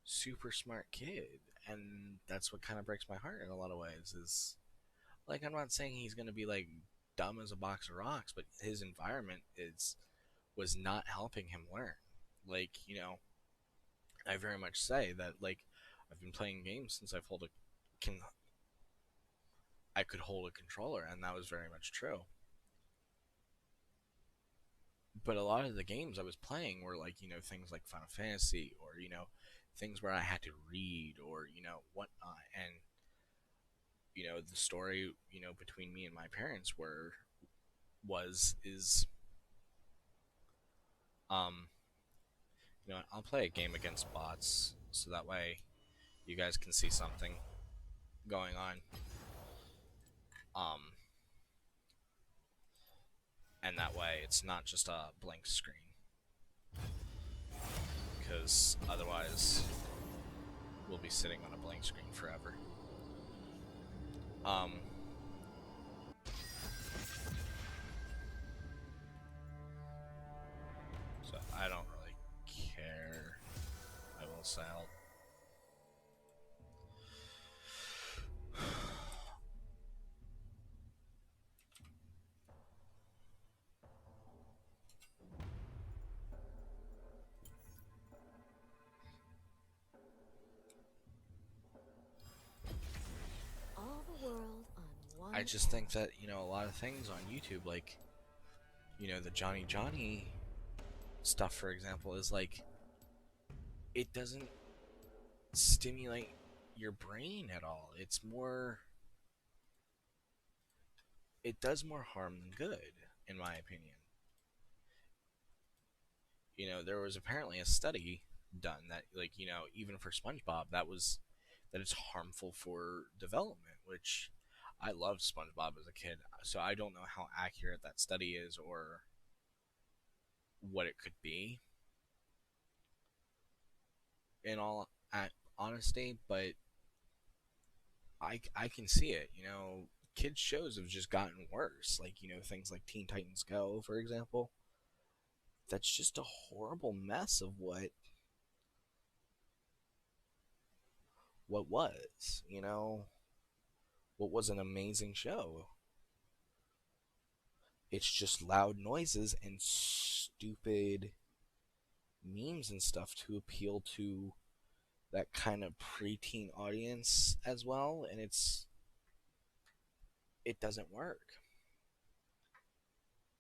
A: super smart kid, and that's what kind of breaks my heart in a lot of ways. Is like, I'm not saying he's going to be like dumb as a box of rocks, but his environment is was not helping him learn. Like, I very much say that, like, I've been playing games since can I could hold a controller, and that was very much true. But a lot of the games I was playing were like, things like Final Fantasy, or things where I had to read, or whatnot. And the story between me and my parents were was is um I'll play a game against bots so that way you guys can see something going on. um and that way it's not just a blank screen, because otherwise we'll be sitting on a blank screen forever. um so I don't really care. I will say
B: All the world on one
A: I just think
B: arrow.
A: that a lot of things on YouTube, like the Johnny Johnny stuff, for example, is like it doesn't stimulate your brain at all. It does more harm than good, in my opinion. There was apparently a study done that, like, even for SpongeBob, that it's harmful for development, which I loved SpongeBob as a kid, so I don't know how accurate that study is or what it could be, in all honesty, but I can see it. Kids shows have just gotten worse. Like, things like Teen Titans Go, for example. That's just a horrible mess of what was, what was an amazing show. It's just loud noises and stupid memes and stuff to appeal to that kind of preteen audience as well, and it doesn't work.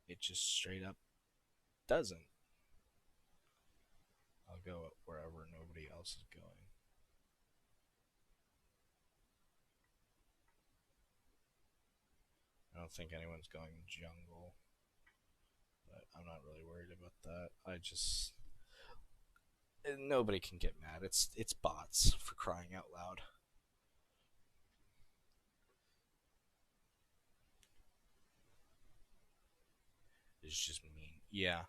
A: It just straight up doesn't. I'll go wherever nobody else is going. I don't think anyone's going jungle, but I'm not really worried about that. Nobody can get mad. It's bots, for crying out loud. It's just mean. Yeah.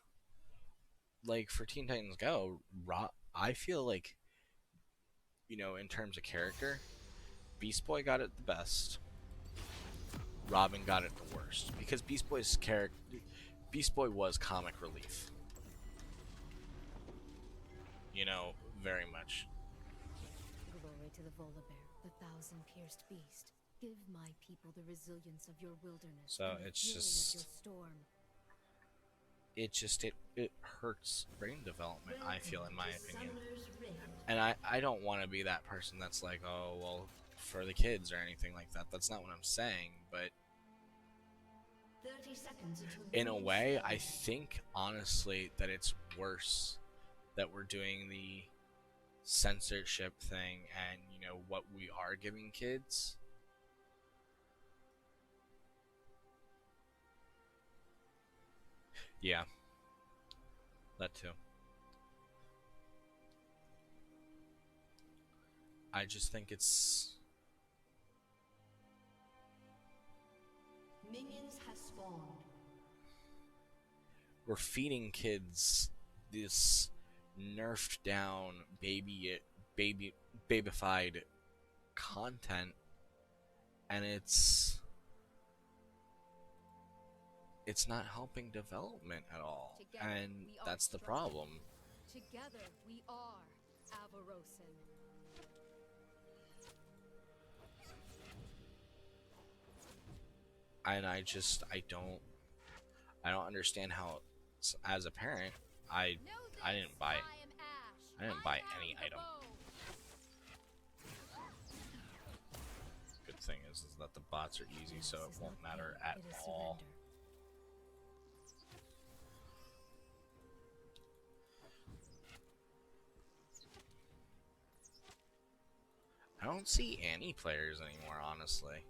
A: Like for Teen Titans Go, I feel like, in terms of character, Beast Boy got it the best. Robin got it the worst because Beast Boy was comic relief. Very much.
B: Glory to the Volibear, the thousand-pierced beast. Give my people the resilience of your wilderness.
A: So
B: and the
A: it's
B: fury
A: just-
B: of your storm.
A: It hurts brain development, I feel, in my opinion.
C: Summoner's Rift.
A: And I don't want to be that person that's like, oh well, for the kids or anything like that. That's not what I'm saying, but
C: 30 seconds until
A: in a
C: minions
A: way,
C: spawn.
A: I think honestly that it's worse that we're doing the censorship thing and what we are giving kids. Yeah, that too. I just think
C: Minions has spawned.
A: we're feeding kids this nerfed down babyfied content, and it's not helping development at all.
B: Together,
A: And
B: we are
A: that's the
B: stronger.
A: problem.
B: Together we are Avarosan.
A: And I don't understand how, as a parent, I didn't buy any item. Good thing is that the bots are easy, so it won't matter at
B: It is
A: all.
B: surrender.
A: I don't see any players anymore, honestly.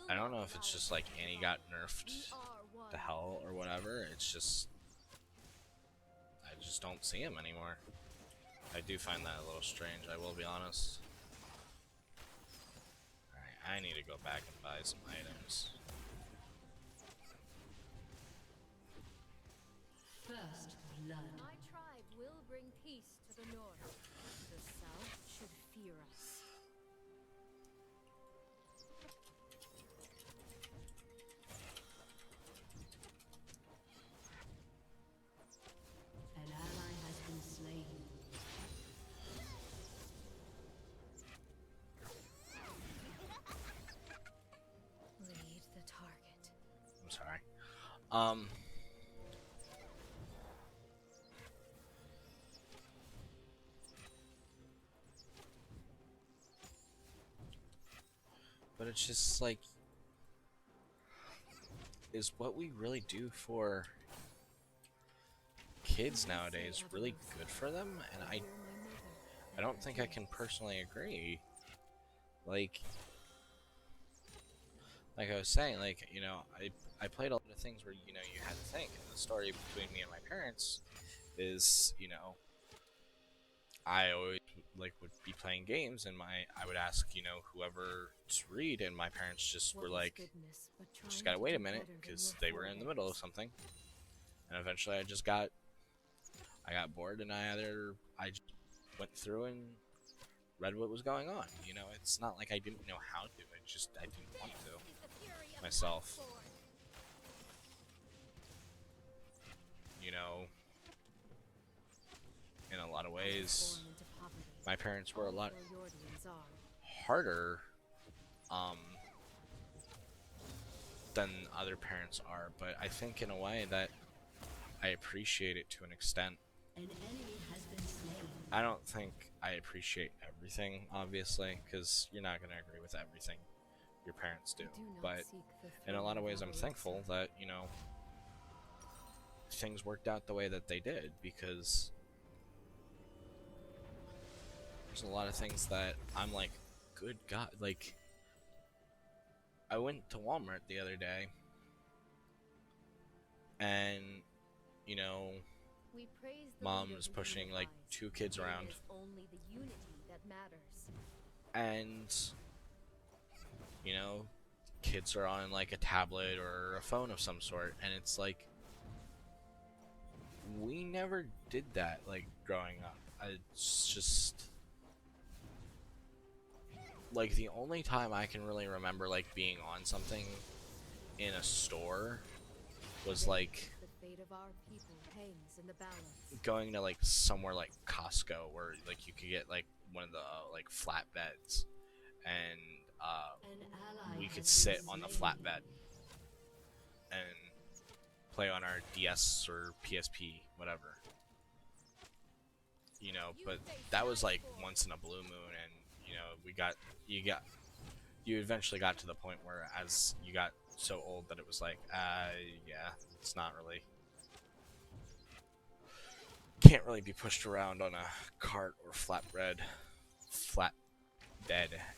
A: I don't know if it's just like Annie got nerfed to hell or whatever. It's just I just don't see him anymore. I do find that a little strange, I will be honest. Alright, I need to go back and buy some items.
C: First blood.
B: My tribe will bring peace to the north. The south should fear us.
C: An ally has been slain.
B: Lead the target.
A: I'm sorry. But it's just like is what we really do for kids nowadays really good for them? And I don't think I can personally agree. Like I was saying, like, you know, I played a lot of things where, you know, you had to think. And the story between me and my parents is, you know, I always like would be playing games, and I would ask, you know, whoever to read, and my parents just were like, just gotta wait a minute, because they were in the middle of something. And eventually I got bored, and I just went through and read what was going on. You know, it's not like I didn't know how to, I didn't want to myself. You know, in a lot of ways, my parents were a lot harder um, than other parents are, but I think in a way that I appreciate it to an extent.
C: An enemy has been slain.
A: I don't think I appreciate everything, obviously, because you're not going to agree with everything your parents do. But in a lot of ways, I'm thankful that, you know, things worked out the way that they did, because there's a lot of things that I'm like, good God, like, I went to Walmart the other day, and, you know, Mom was pushing like 2 kids around, and, you know, kids are on like a tablet or a phone of some sort, and it's like, we never did that, like, growing up. It's just like the only time I can really remember like being on something in a store was like going to like somewhere like Costco, where like you could get like one of the like flatbeds, and we could sit on the flatbed and play on our DS or PSP, whatever. You know, but that was like once in a blue moon, and you know, you eventually got to the point where as you got so old that it was like, yeah, it's not really, can't really be pushed around on a cart or flatbed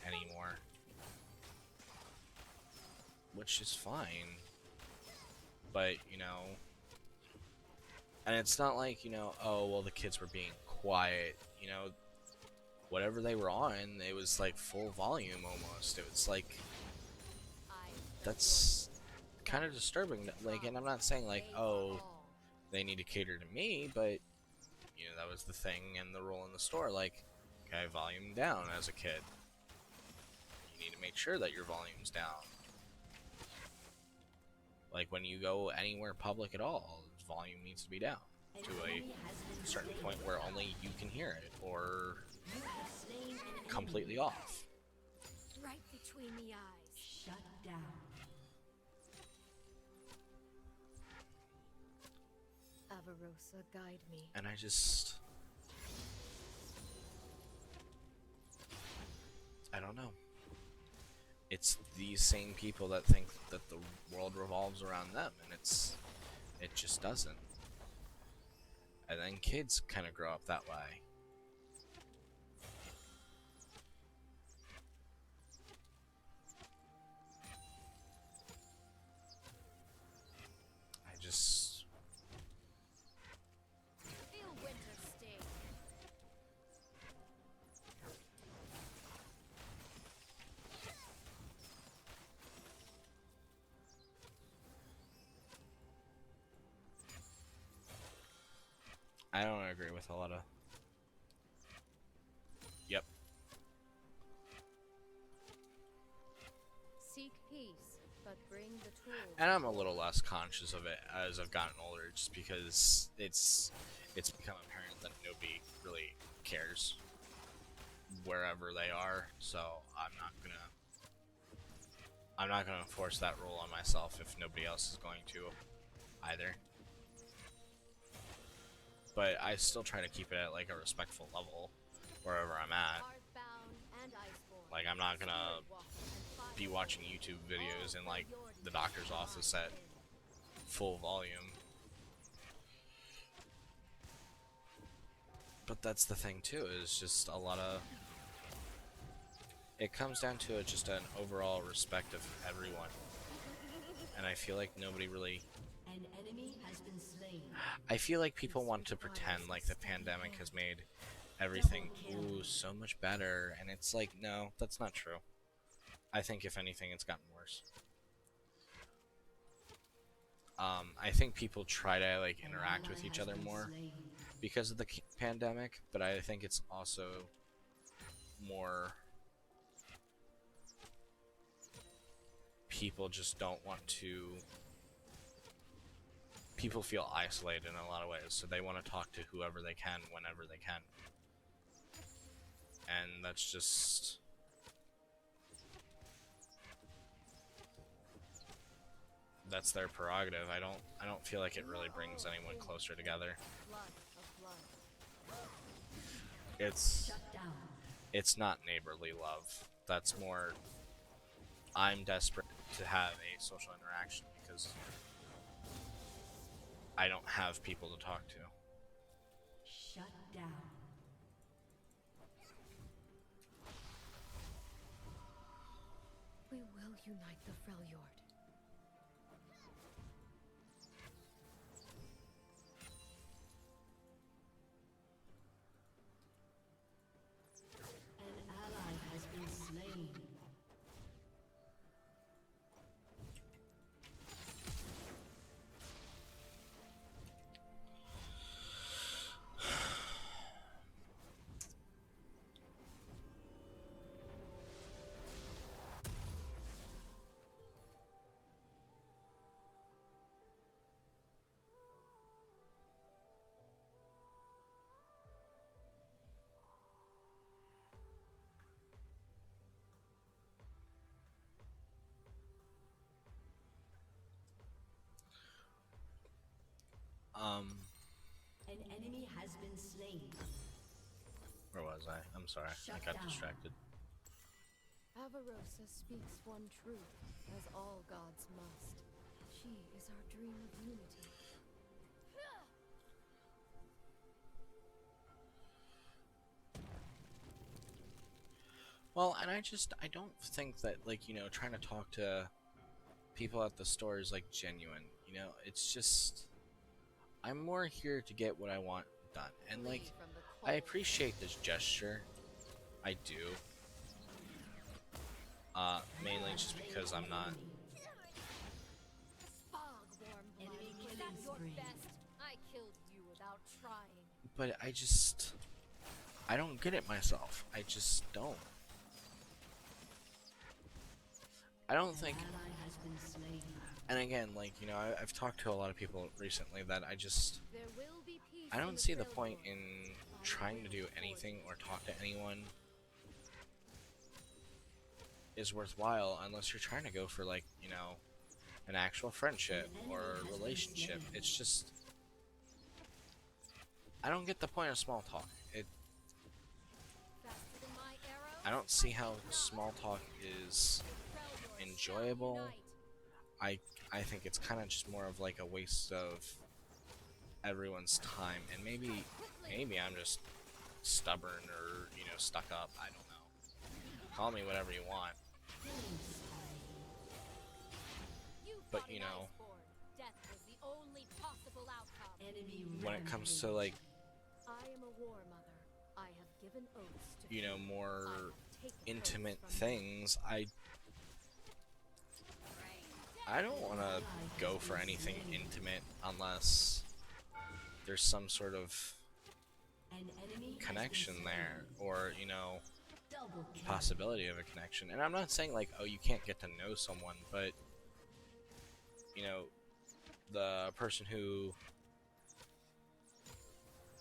A: anymore, which is fine. But you know, and it's not like, you know, oh well, the kids were being quiet, you know, whatever they were on, it was like full volume almost. It was like, that's kind of disturbing. Like, and I'm not saying like, oh, they need to cater to me, but you know, that was the thing and the rule in the store. Like, okay, volume down as a kid. You need to make sure that your volume's down. Like when you go anywhere public at all, volume needs to be down to a certain point where only you can hear it, or completely off.
B: Right between the eyes.
C: Shut down.
B: Avarosa, guide me.
A: And I don't know. It's these same people that think that the world revolves around them, and it just doesn't. And then kids kind of grow up that way. I just,
B: Feel winter sting.
A: I don't agree with a lot of. Yep.
B: Seek peace, but bring the tools.
A: And I'm a little less conscious of it as I've gotten older, just because it's become apparent that nobody really cares wherever they are. So I'm not gonna force that rule on myself if nobody else is going to either. But I still try to keep it at like a respectful level wherever I'm at. Like, I'm not gonna be watching YouTube videos in like the doctor's office at full volume. But that's the thing too, is just a lot of... It comes down to just an overall respect of everyone. And I feel like nobody really...
C: An enemy has been slain.
A: I feel like people want to pretend like the pandemic has made everything so much better, and it's like, no, that's not true. I think if anything, it's gotten worse. I think people try to like interact with each other more because of the pandemic, but I think it's also more people just don't want to... People feel isolated in a lot of ways, so they want to talk to whoever they can whenever they can. And that's just... That's their prerogative. I don't feel like it really brings anyone closer together.
B: Blood of blood.
A: It's not neighborly love. That's more, I'm desperate to have a social interaction because I don't have people to talk to.
C: Shut down.
B: We will unite the Freljord.
C: An ally has been slain. An enemy has been slain.
A: Where was I? I'm sorry, I got distracted.
B: Avarosa speaks one truth, as all gods must. She is our dream of unity.
A: Well, and I don't think that, like, you know, trying to talk to people at the store is, like, genuine. You know, it's just... I'm more here to get what I want done. And, like, I appreciate this gesture. I do. Mainly just because I'm not...
B: Enemy killing spree. I killed you without trying.
A: But I don't get it myself. I just don't. I don't think...
C: Ally has been slain.
A: And again, like, you know, I've talked to a lot of people recently that
B: There will be peace
A: I
B: in
A: don't see the
B: Freljord.
A: point in trying to do anything or talk to anyone is worthwhile unless you're trying to go for, like, you know, an actual friendship or relationship. It's just... I don't get the point of small talk.
B: Faster than my arrow,
A: I don't see how small talk is
B: Freljord
A: enjoyable.
B: shall unite.
A: I think it's kind of just more of like a waste of everyone's time, and maybe I'm just stubborn or, you know, stuck up. I don't know. Call me whatever you want. But,
B: fought
A: you
B: an
A: know,
B: Iceborn. Death was the only possible outcome.
C: Enemy
A: when it comes to, like,
B: I am a war mother. I have given oaths to
A: you know,
B: few.
A: more
B: I have taken
A: intimate
B: oaths from
A: things, I don't want to go for anything intimate unless there's some sort of
C: An enemy has
A: connection
C: been
A: there, or, you know,
C: slain. Double kill.
A: possibility of a connection. And I'm not saying, like, oh, you can't get to know someone, but, you know, the person who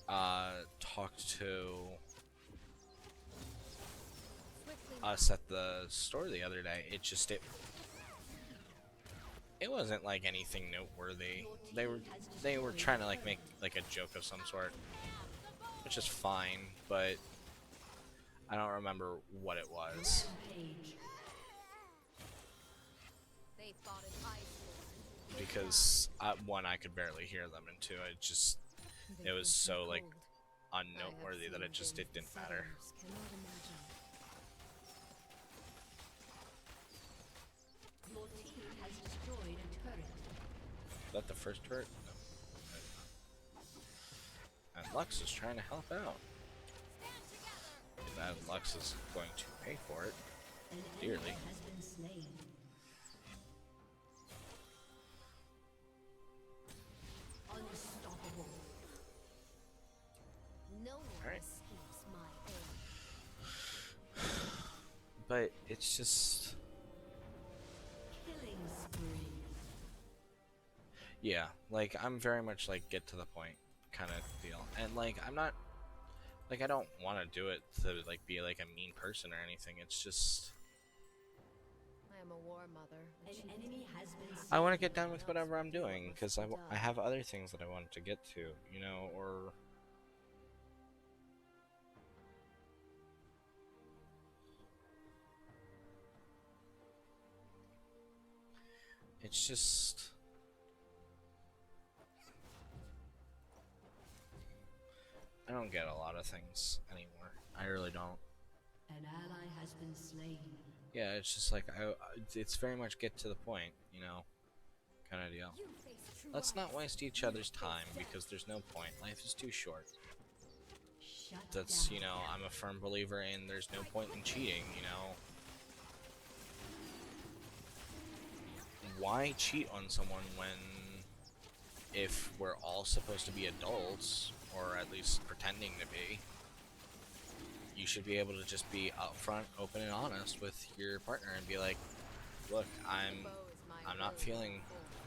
A: talked to
B: Swiftly
A: us at the store the other day, it wasn't like anything noteworthy. They were trying to, like, make like a joke of some sort, which is fine, but I don't remember what it was.
C: Rampage.
B: They fought an Iceborn.
A: because one, I could barely hear them, and two, it was so like unnoteworthy that it didn't matter.
C: Your team has destroyed a turret.
A: Is that the first turret? No. And Lux is trying to help out. And that Lux is going to pay for it
C: An
A: dearly.
C: enemy has been slain. Unstoppable.
B: No one
A: Alright.
B: escapes my aim.
A: But it's just,
C: Killing spree.
A: yeah, like I'm very much like get to the point kind of deal, and like I'm not, like I don't want to do it to like be like a mean person or anything. It's just
B: I am a war mother.
C: An enemy has been
A: I want to
C: slain.
A: get done with whatever I'm doing because I have other things that I want to get to, you know, or it's just I don't get a lot of things anymore. I really don't.
C: An ally has been slain.
A: Yeah, it's just like it's very much get to the point, you know, kind of deal.
B: You face true
A: Let's not
B: ice.
A: waste each other's time because there's no point. Life is too short.
C: Shut
A: That's,
C: down.
A: you know, I'm a firm believer in there's no point in cheating, you know. Why cheat on someone when if we're all supposed to be adults, or at least pretending to be, you should be able to just be upfront, open and honest with your partner and be like, look, I'm not feeling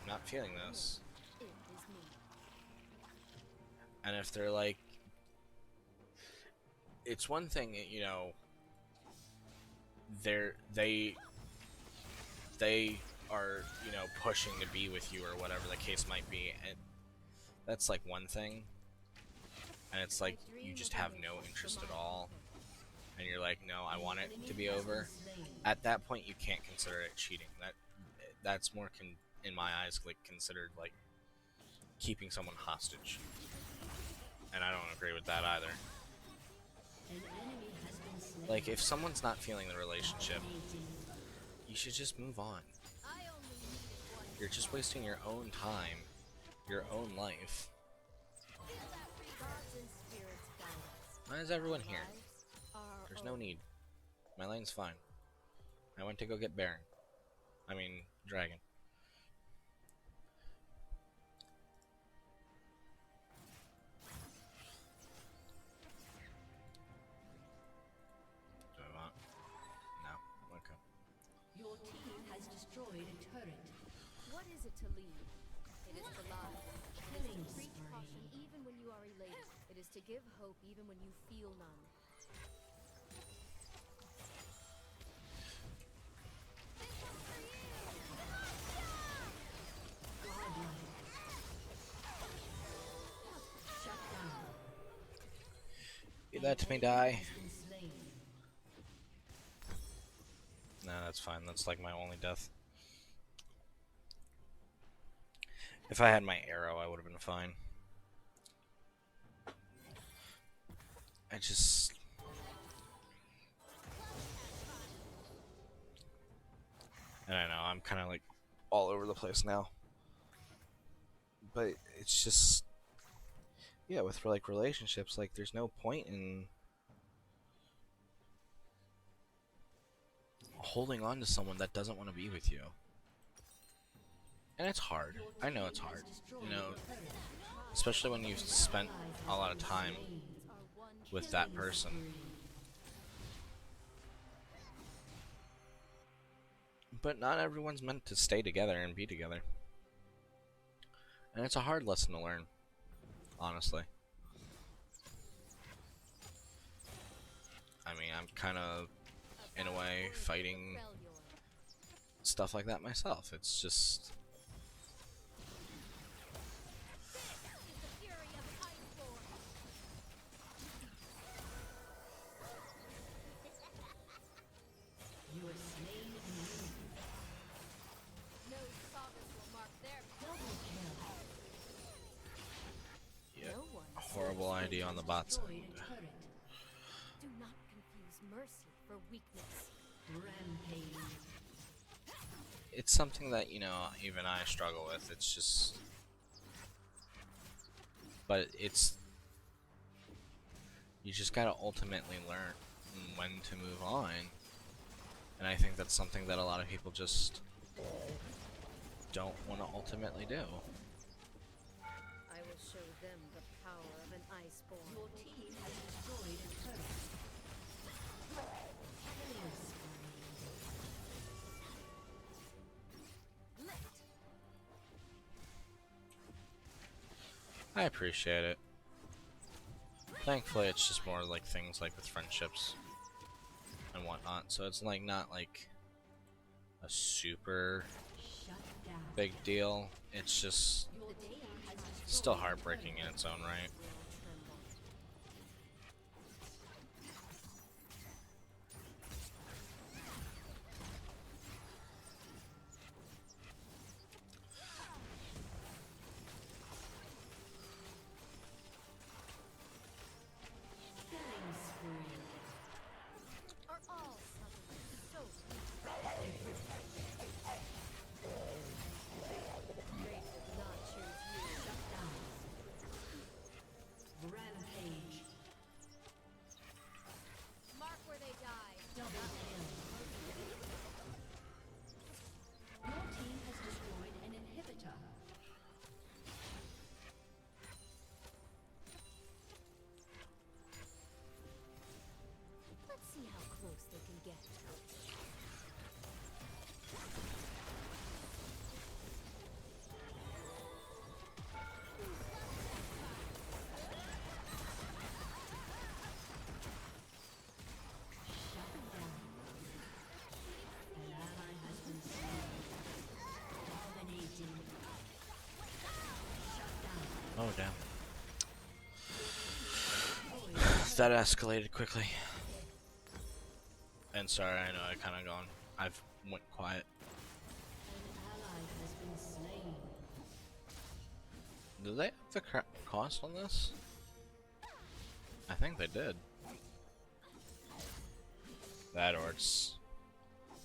A: this.
B: It is me.
A: And if they're like, it's one thing, you know, they are, you know, pushing to be with you or whatever the case might be, and that's like one thing. And it's like you just have no interest at all, and you're like, no, I want it to be over. At that point, you can't consider it cheating. That's more in my eyes like considered like keeping someone hostage, and I don't agree with that either.
C: An enemy has been slain.
A: Like if someone's not feeling the relationship, you should just move on.
B: I only needed one.
A: You're just wasting your own time, your own life.
B: Gods and spirits guide us.
A: Why is everyone here?
B: Lives are our
A: There's no
B: own.
A: need. My lane's fine. I went to go get Baron. I mean, Dragon. Do I want? No. Okay.
C: Your team has destroyed a turret.
B: What is it to lead? It is to lie. It is to preach caution even when you are elated. It is to give hope even when you feel none.
C: Godlike. Shut down.
A: You let me die.
C: Has been slain.
A: No, that's fine. That's like my only death. If I had my arrow, I would have been fine. I just... I don't know, I'm kind of like all over the place now. But it's just... Yeah, with like relationships, like there's no point in holding on to someone that doesn't want to be with you. And it's hard. I know it's hard. You know, especially when you've spent a lot of time with that person. But not everyone's meant to stay together and be together. And it's a hard lesson to learn, honestly. I mean, I'm kind of, in a way, fighting stuff like that myself. It's just...
C: You are slain in
B: No sagas will mark their
A: ID on the bot side.
C: Destroyed a turret.
B: Do not confuse mercy for weakness.
C: Rampage.
A: It's something that, you know, even I struggle with. It's just... But it's... You just gotta ultimately learn when to move on. And I think that's something that a lot of people just don't want to ultimately do.
B: I will show them the power of an iceborn.
C: Your team has destroyed a turret. Killing spree.
B: Lift.
A: I appreciate it. Thankfully, it's just more like things like with friendships and whatnot. So it's like not like a super
C: Shut down.
A: big deal. It's just
C: Your team has
A: still
C: destroyed a
A: heartbreaking in
C: turret.
A: its own right.
C: Killing spree.
B: Are all suddenly so weak? Fate did not choose you.
C: Shut down. Rampage.
B: Mark where they die.
C: Double kill. Your team has destroyed an inhibitor.
B: Let's see how close they can get.
C: Shut down. An ally has been slain. Dominating. Shut down.
A: Oh damn. That escalated quickly. And sorry, I know I kind of gone. I've went quiet.
C: An ally has been slain.
A: Did they have the cost on this? I think they did. That or it's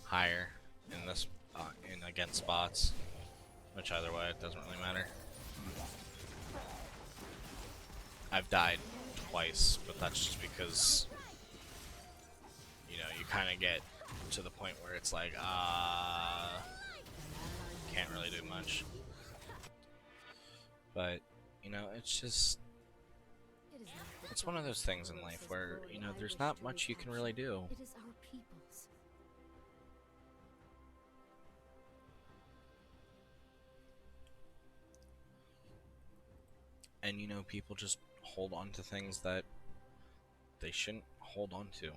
A: higher in this in against bots, which either way it doesn't really matter. I've died twice, but that's just because you know you kind of get to the point where it's like can't really do much. But you know it's just
B: It is not the
A: it's one of those things in life where you know there's not much you can really do.
B: It is our people's.
A: And you know people just hold on to things that they shouldn't hold on to.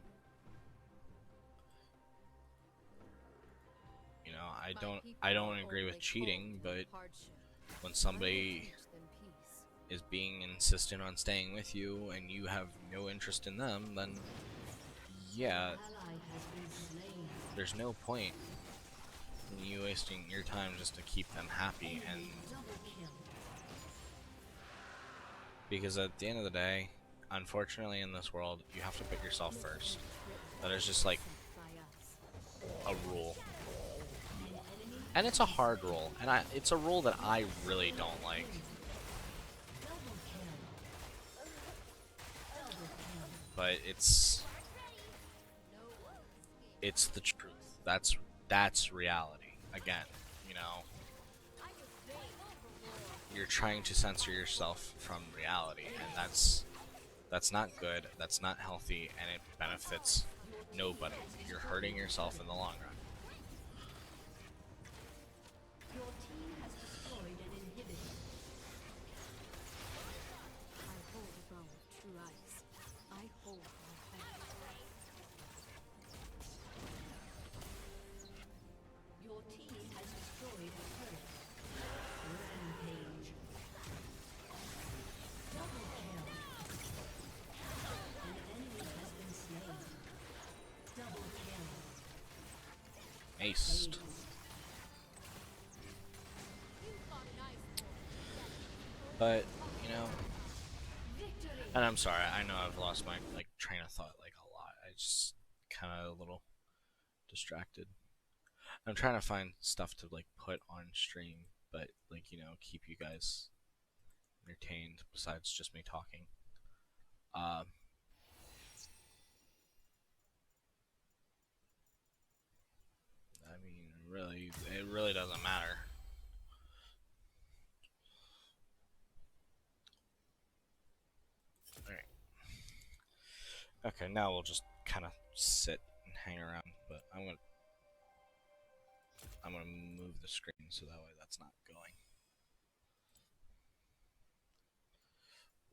A: You know,
B: My
A: I
B: people
A: don't
B: will
A: agree with
B: only
A: cheating,
B: call
A: but
B: hardship.
A: when
B: I will
A: somebody
B: teach them peace.
A: is being insistent on staying with you and you have no interest in them, then yeah,
C: Ally has been slain.
A: there's no point in you wasting your time just to keep them happy. And
C: Double kill.
A: because at the end of the day, unfortunately in this world, you have to put yourself first. That is just like
B: Sent by us.
A: a rule. And it's a hard rule, and it's a rule that I really don't like.
C: Double kill. Double kill.
A: But it's the truth. That's reality. Again, you know, you're trying to censor yourself from reality, and that's not good. That's not healthy, and it benefits nobody. You're hurting yourself in the long run.
C: Your team has destroyed an inhibitor.
B: I hold a bow of true ice. I hold my hand.
C: Your team has destroyed a turret. Rampage. Double kill. An enemy has been slain. Double kill.
A: Aced. But, you know, And I'm sorry, I know I've lost my like train of thought like a lot. I just kind of a little distracted. I'm trying to find stuff to like put on stream, but like keep you guys entertained besides just me talking. Uh, I mean, really, it really doesn't matter. All right. Okay, now we'll just kind of sit and hang around, but I'm gonna move the screen so that way that's not going.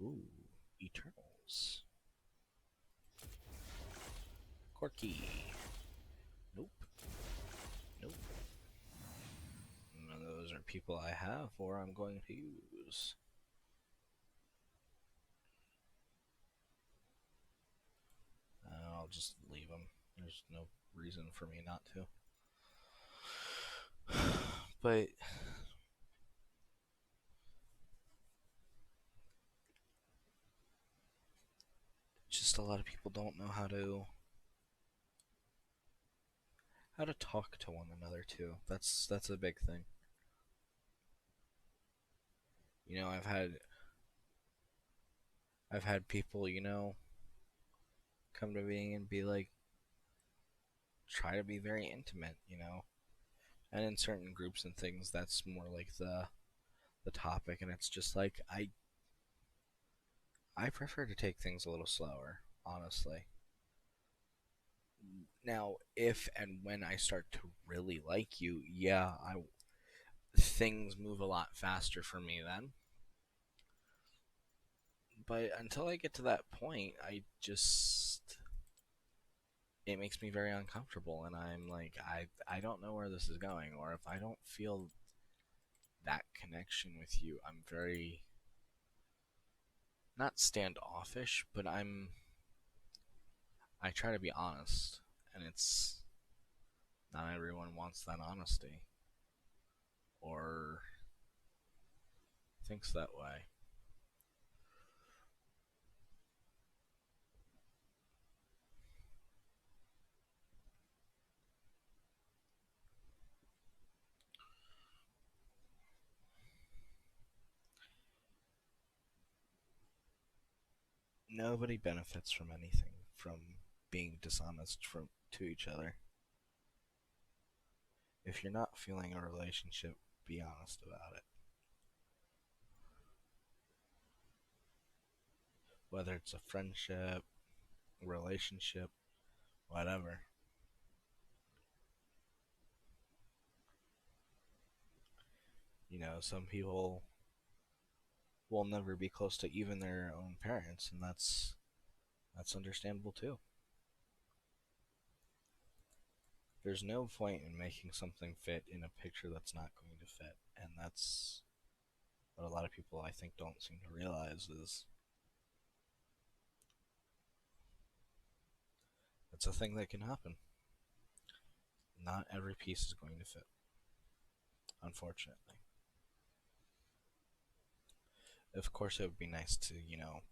A: Ooh, Eternals. Corky. Nope. Nope. None of those are people I have or I'm going to use. I'll just leave them. There's no reason for me not to. But just a lot of people don't know how to talk to one another too. That's a big thing. I've had people, come to me and be like try to be very intimate. And in certain groups and things that's more like the topic, and it's just like I prefer to take things a little slower, honestly. Now, if and when I start to really like you, yeah, I things move a lot faster for me then. But until I get to that point, it makes me very uncomfortable, and I'm like I don't know where this is going, or if I don't feel that connection with you, I'm very not standoffish, but I try to be honest, and it's not everyone wants that honesty or thinks that way. Nobody benefits from anything from being dishonest to each other. If you're not feeling a relationship, be honest about it. Whether it's a friendship, relationship, whatever. Some people will never be close to even their own parents, and that's understandable too. There's no point in making something fit in a picture that's not going to fit, and that's what a lot of people I think don't seem to realize is it's a thing that can happen. Not every piece is going to fit, unfortunately. Of course, it would be nice to,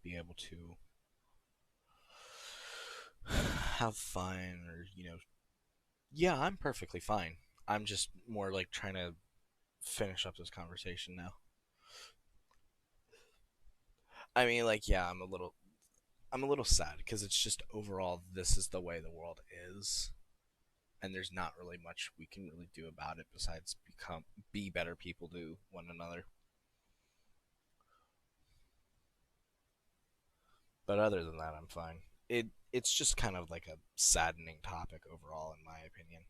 A: be able to have fun or, yeah, I'm perfectly fine. I'm just more like trying to finish up this conversation now. I mean, like, yeah, I'm a little sad because it's just overall this is the way the world is, and there's not really much we can really do about it besides be better people to one another. But other than that, I'm fine. It's just kind of like a saddening topic overall, in my opinion,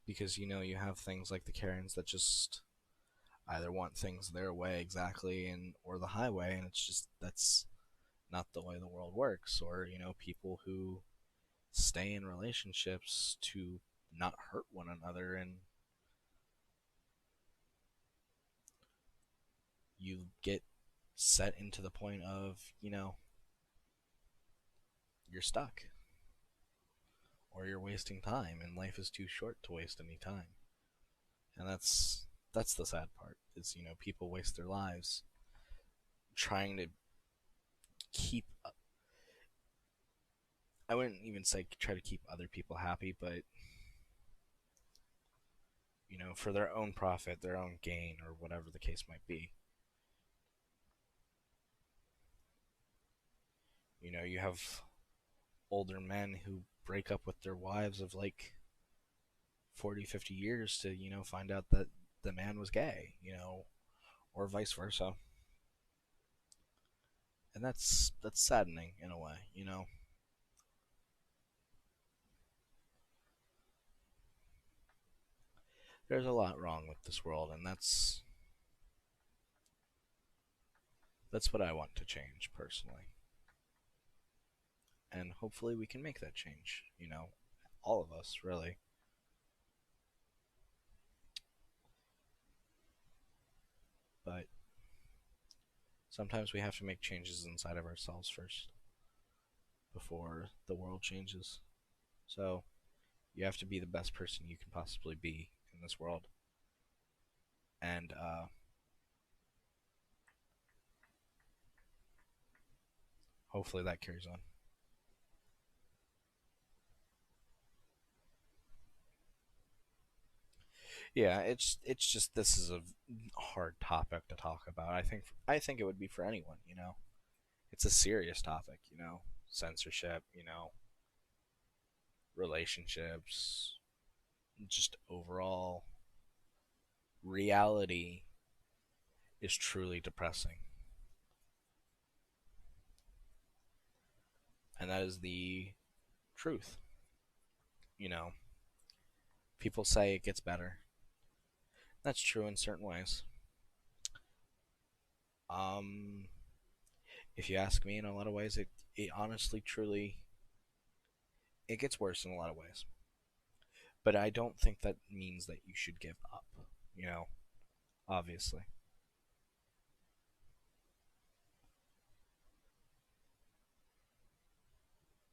A: because you have things like the Karens that just either want things their way exactly and or the highway, and it's just that's not the way the world works. Or people who stay in relationships to not hurt one another, and you get set into the point of you're stuck or you're wasting time, and life is too short to waste any time. And that's the sad part is people waste their lives trying to keep, I wouldn't even say try to keep other people happy, but for their own profit, their own gain, or whatever the case might be. You have older men who break up with their wives of like 40, 50 years to, find out that the man was gay, or vice versa. And that's saddening in a way. There's a lot wrong with this world, and that's what I want to change personally. And hopefully we can make that change, all of us, really. But sometimes we have to make changes inside of ourselves first before the world changes. So you have to be the best person you can possibly be in this world. And hopefully that carries on. Yeah, it's just this is a hard topic to talk about. I think it would be for anyone. It's a serious topic. Censorship. Relationships. Just overall reality is truly depressing, and that is the truth. You know, People say it gets better. That's true in certain ways. Um, if you ask me, in a lot of ways, it honestly, truly, it gets worse in a lot of ways. But I don't think that means that you should give up. You know, obviously,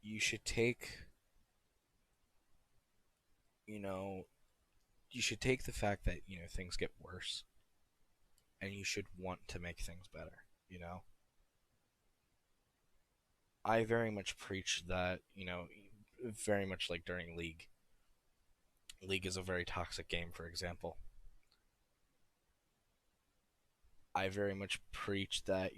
A: you should take, you know, you should take the fact that things get worse, and you should want to make things better. You know, I very much preach that. Very much like during League. League is a very toxic game, for example. I very much preach that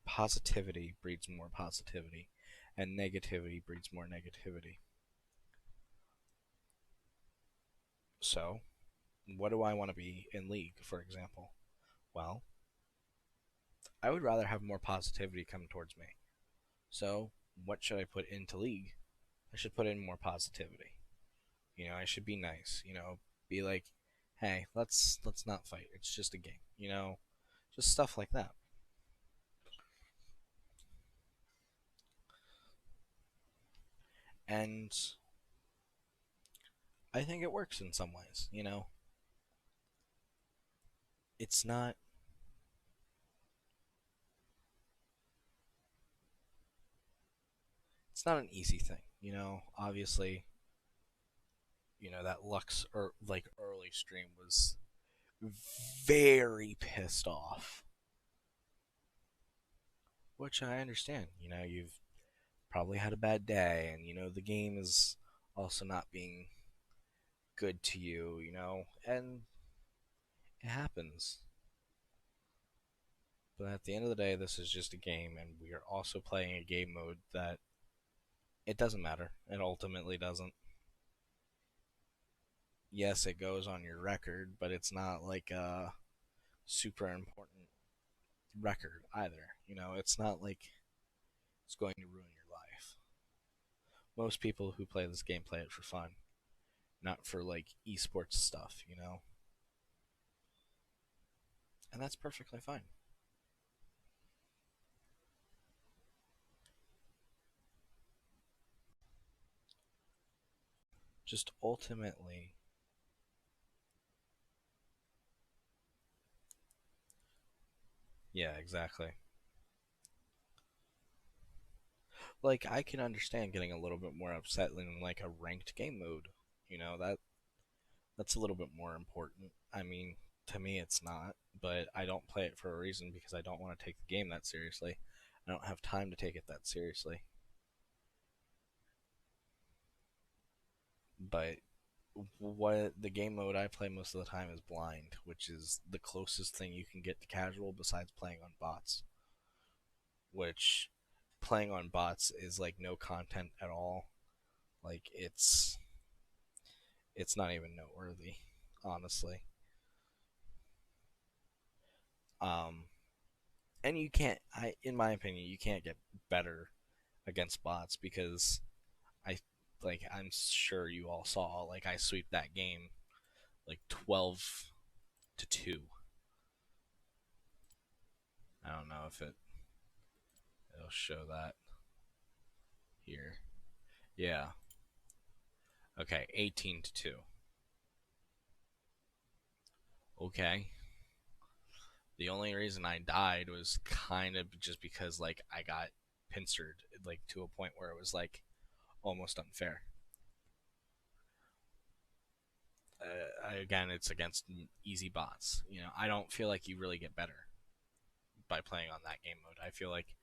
A: positivity breeds more positivity, and negativity breeds more negativity. So, what do I want to be in League, for example? Well, I would rather have more positivity come towards me. So, what should I put into League? I should put in more positivity. I should be nice. Be like, hey, let's not fight. It's just a game. Just stuff like that. And I think it works in some ways. It's not it's not an easy thing. Obviously, that Lux or like early stream was very pissed off, which I understand. You've probably had a bad day, and the game is also not being good to you. And it happens. But at the end of the day, this is just a game, and we are also playing a game mode that it doesn't matter. It ultimately doesn't. Yes, it goes on your record, but it's not like a super important record either. It's not like it's going to ruin your life. Most people who play this game play it for fun, not for like esports stuff. And that's perfectly fine. Just ultimately, yeah, exactly. Like I can understand getting a little bit more upset in like a ranked game mode. That's a little bit more important. I mean, To me, it's not, but I don't play it for a reason because I don't want to take the game that seriously. I don't have time to take it that seriously. But what the game mode I play most of the time is blind, which is the closest thing you can get to casual besides playing on bots. Which playing on bots is like no content at all. Like it's not even noteworthy, honestly. Um, and you can't, in my opinion, you can't get better against bots because I I'm sure you all saw like I sweep that game like 12-2. I don't know if it'll show that here. Yeah. Okay, 18-2. Okay. The only reason I died was kind of just because like I got pincered like to a point where it was like almost unfair. Again, it's against easy bots. You know, I don't feel like you really get better by playing on that game mode. I feel like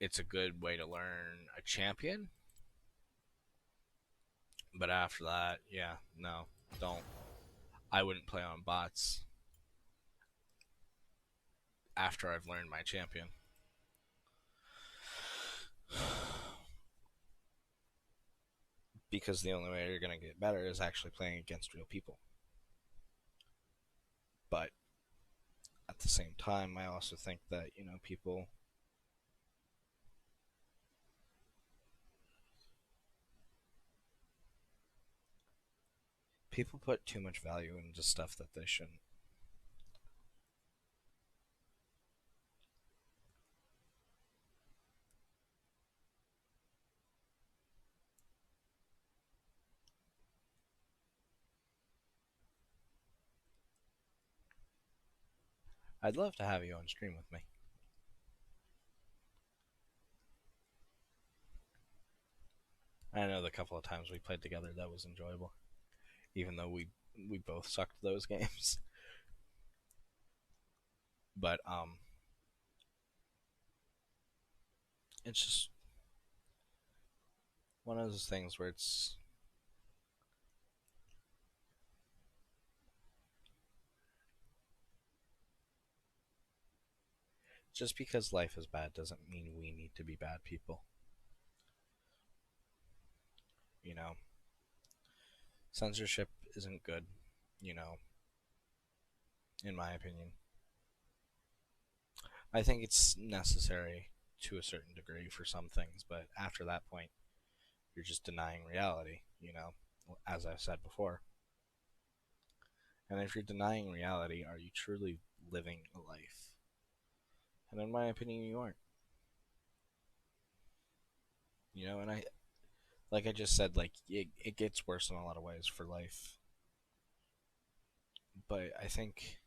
A: it's a good way to learn a champion, but after that, yeah, no, don't. I wouldn't play on bots after I've learned my champion. Because the only way you're going to get better is actually playing against real people. But at the same time, I also think that, you know, people put too much value into stuff that they shouldn't. I'd love to have you on stream with me. I know the couple of times we played together that was enjoyable, even though we both sucked those games. But it's just one of those things where it's just because life is bad doesn't mean we need to be bad people. You know, censorship isn't good, you know, in my opinion. I think it's necessary to a certain degree for some things, but after that point, you're just denying reality, you know, as I've said before. And if you're denying reality, are you truly living a life? And in my opinion, you aren't. You know, and like I just said, like it gets worse in a lot of ways for life. But I think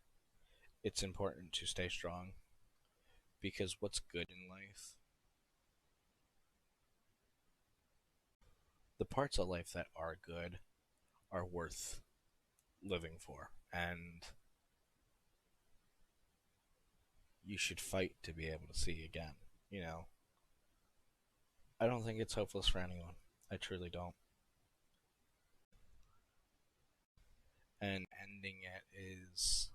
A: it's important to stay strong because what's good in life, the parts of life that are good, are worth living for. And you should fight to be able to see again. You know, I don't think it's hopeless for anyone. I truly don't. And ending it is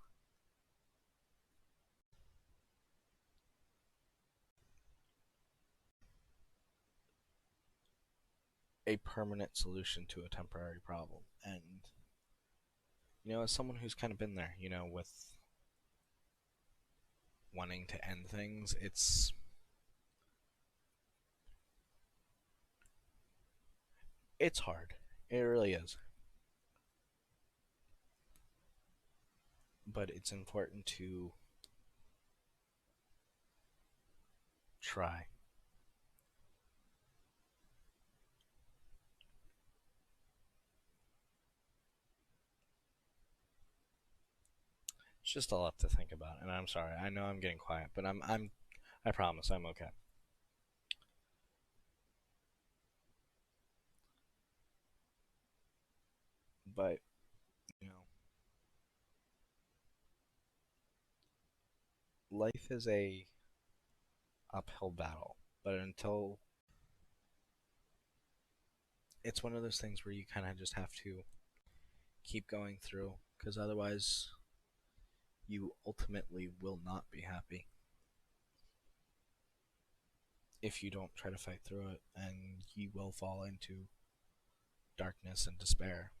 A: a permanent solution to a temporary problem. And, you know, as someone who's kind of been there, you know, with wanting to end things, it's hard. It really is. But it's important to try. It's just a lot to think about, and I'm sorry. I know I'm getting quiet, but I promise I'm okay. But, you know, life is a uphill battle, but until it's one of those things where you kind of just have to keep going through, because otherwise you ultimately will not be happy if you don't try to fight through it, and you will fall into darkness and despair.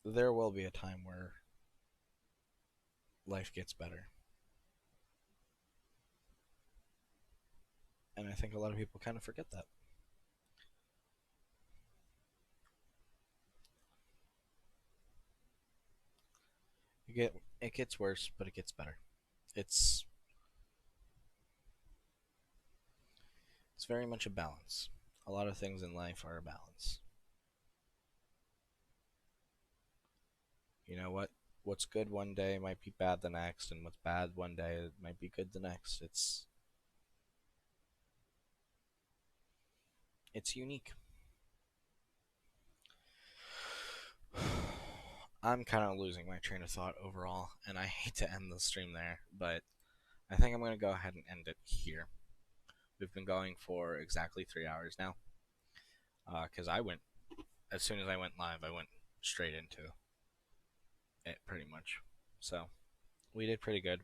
A: There will be a time where life gets better. And I think a lot of people kind of forget that. It gets worse, but it gets better. It's it's very much a balance. A lot of things in life are a balance. You know what? What's good one day might be bad the next, and what's bad one day might be good the next. It's unique. I'm kind of losing my train of thought overall, and I hate to end the stream there, but I think I'm going to go ahead and end it here. We've been going for exactly 3 hours now, because as soon as I went live, I went straight into it pretty much. So we did pretty good.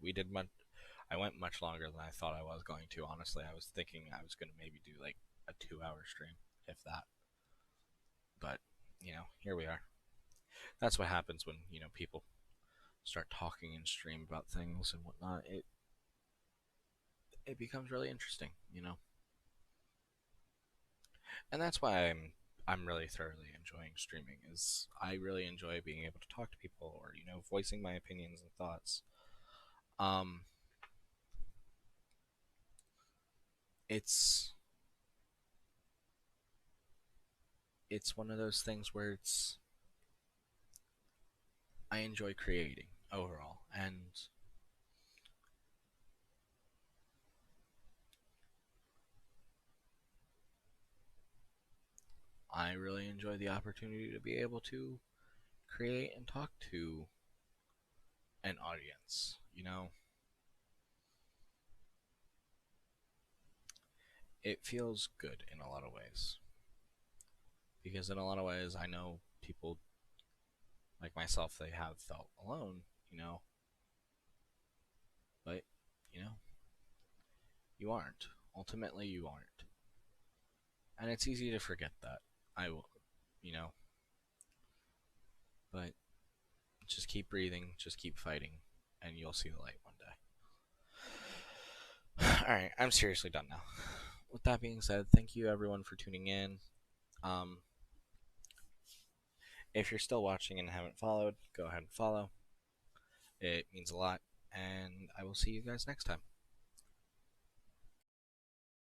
A: I went much longer than I thought I was going to. Honestly, I was thinking I was going to maybe do like a 2 hour stream, if that. But here we are. That's what happens when people start talking in stream about things and whatnot. It becomes really interesting. And that's why I'm really thoroughly enjoying streaming. Is I really enjoy being able to talk to people, or voicing my opinions and thoughts. Um, it's it's one of those things where I enjoy creating overall, and I really enjoy the opportunity to be able to create and talk to an audience. It feels good in a lot of ways, because in a lot of ways I know people like myself, they have felt alone, but you know you aren't. Ultimately, you aren't, and it's easy to forget that. I will, you know, but just keep breathing, just keep fighting, and you'll see the light one day. All right, I'm seriously done now. With that being said, thank you everyone for tuning in. Um, if you're still watching and haven't followed, go ahead and follow. It means a lot, and I will see you guys next time.